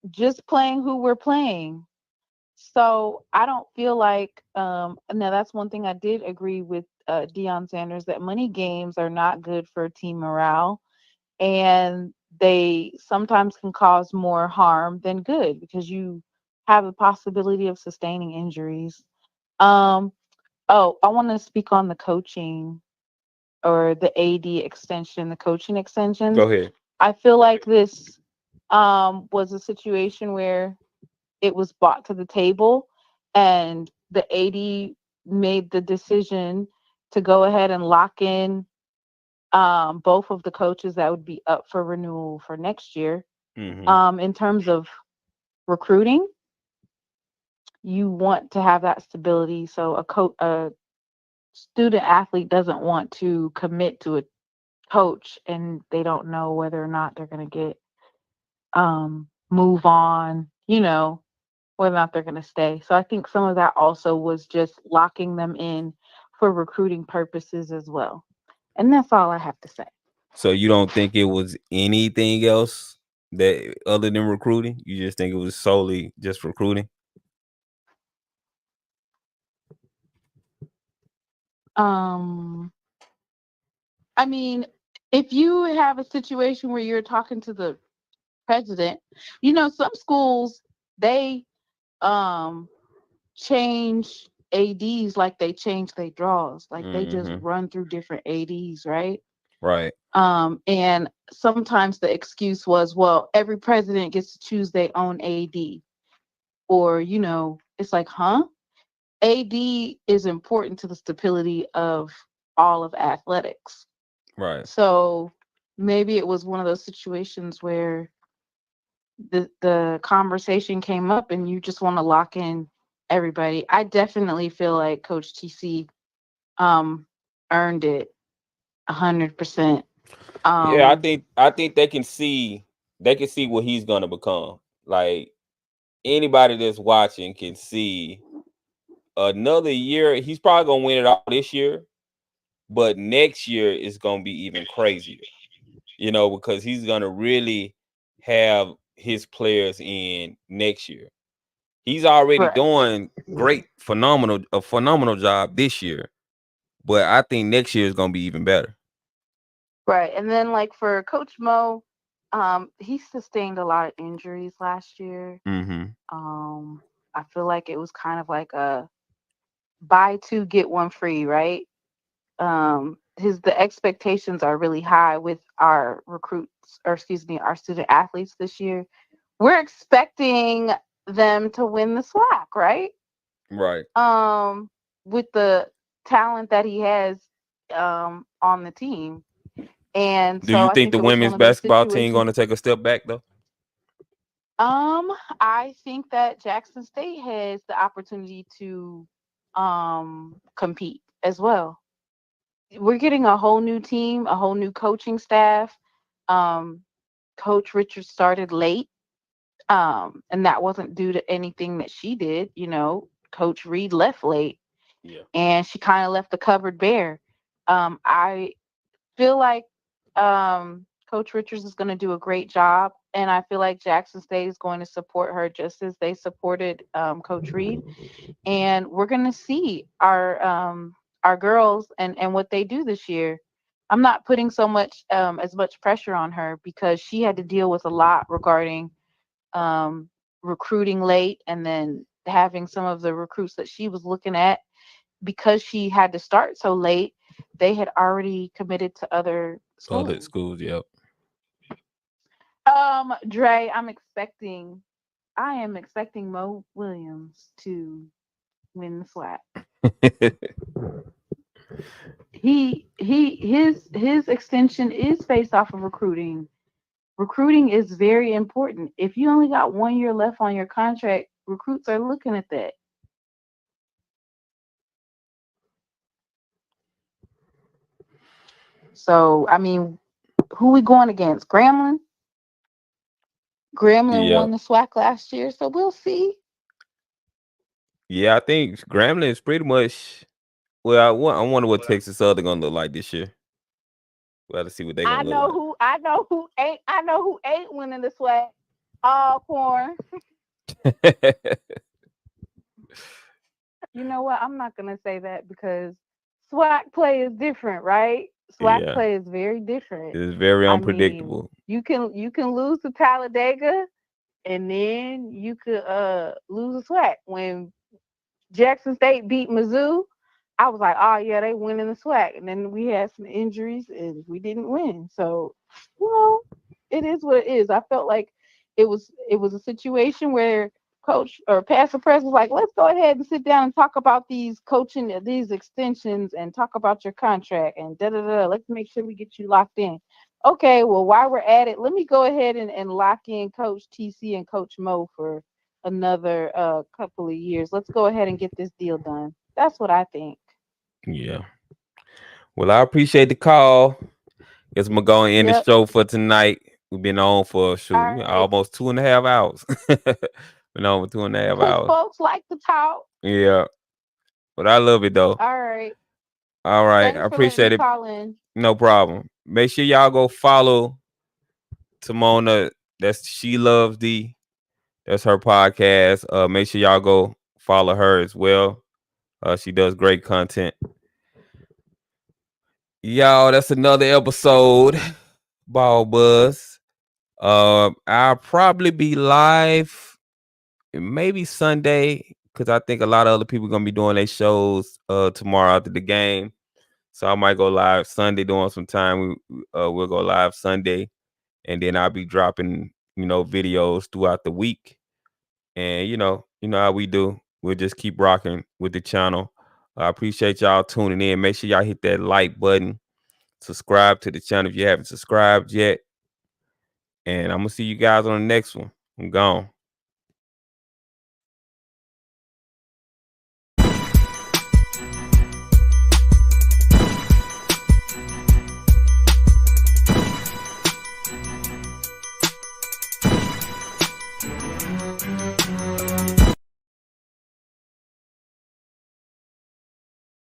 just playing who we're playing. So I don't feel like now that's one thing I did agree with Deion Sanders, that money games are not good for team morale, and they sometimes can cause more harm than good because you have the possibility of sustaining injuries. Um oh, I want to speak on the coaching, or the AD extension, the coaching extensions. Go ahead. I feel like this was a situation where it was brought to the table, and the AD made the decision to go ahead and lock in both of the coaches that would be up for renewal for next year. Mm-hmm. In terms of recruiting, you want to have that stability. So a student athlete doesn't want to commit to a coach and they don't know whether or not they're going to get move on, whether or not they're going to stay. So I think some of that also was just locking them in for recruiting purposes as well. And that's all I have to say. So you don't think it was anything else that other than recruiting? You just think it was solely just recruiting? Um, I mean, if you have a situation where you're talking to the president, some schools, they um change ADs like they change their draws. Like they just Mm-hmm. run through different ADs, right? Right. And sometimes the excuse was, well, every president gets to choose their own AD. Or, it's like, huh? AD is important to the stability of all of athletics. Right. So maybe it was one of those situations where the conversation came up and you just want to lock in everybody. I definitely feel like Coach TC um earned it 100%. Yeah, I Um think I think they can see what he's gonna become. Like anybody that's watching can see another year. He's probably gonna win it all this year, but next year is gonna be even crazier. Because he's gonna really have his players in next year. He's already right. doing a phenomenal job this year, but I think next year is gonna be even better. Right. And then like for Coach Mo, he sustained a lot of injuries last year. Mm-hmm. Um I feel like it was kind of like a buy two get one free, right? His the expectations are really high with our recruits, or excuse me, our student athletes this year. We're expecting them to win the SWAC, right? Right. Um, with the talent that he has on the team. And Do so you I think think the it was one women's of those basketball team situations. gonna take a step back though? I think that Jackson State has the opportunity to compete as well. We're getting a whole new team, a whole new coaching staff. Um, Coach Richards started late, and that wasn't due to anything that she did. Coach Reed left late, Yeah. and she kind of left the cupboard bare. I feel like Coach Richards is going to do a great job, and I feel like Jackson State is going to support her just as they supported Coach Reed, and we're going to see our girls and what they do this year. I'm not putting so much as much pressure on her because she had to deal with a lot regarding um, recruiting late, and then having some of the recruits that she was looking at, because she had to start so late. they had already committed to other Other schools. schools, yep. Dre, I am expecting Mo Williams to win the SWAC. His extension is based off of recruiting. Recruiting is very important. If you only got 1 year left on your contract, recruits are looking at that. So I mean, who we going against? Grambling. Grambling Yeah. won the SWAC last year, so we'll see. Yeah, I think Grambling is pretty much. Well, I wonder what Texas Southern gonna look like this year. We'll have to see what they're I gonna look know who I know who ain't winning the SWAC. Alcorn. like. You know what? I'm not gonna say that because SWAC play is different, right? SWAC Yeah, play is very different. it's very I mean, unpredictable. you can lose to Talladega and then you could lose a SWAC. When Jackson State beat Mizzou, I was like, oh yeah, they winning the SWAC. And then we had some injuries and we didn't win. So, well, it is what it is. I felt like it was a situation where coach or Pastor Press was like, let's go ahead and sit down and talk about these coaching, these extensions and talk about your contract and da da da. Let's make sure we get you locked in. Okay, well, while we're at it, let me go ahead and lock in Coach TC and Coach Mo for another couple of years. Let's go ahead and get this deal done. That's what I think. Yeah. Well, I appreciate the call. Guess I'm gonna go and end the Yep. show for tonight. We've been on for All right. almost 2.5 hours. Been on for 2.5 hours. Folks like to talk. Yeah, but I love it though. All right. All right, I Thanks for letting me appreciate it. call in. No problem. Make sure y'all go follow Timona. That's She Loves D. That's her podcast. Make sure y'all go follow her as well. She does great content. Y'all, that's another episode. Ball Buzz. I'll probably be live maybe Sunday because I think a lot of other people gonna be doing their shows tomorrow after the game. So I might go live Sunday during some time. We'll go live Sunday, and then I'll be dropping videos throughout the week. And you know how we do. We'll just keep rocking with the channel. I appreciate y'all tuning in. Make sure y'all hit that like button. Subscribe to the channel if you haven't subscribed yet. And I'm gonna see you guys on the next one. I'm gone.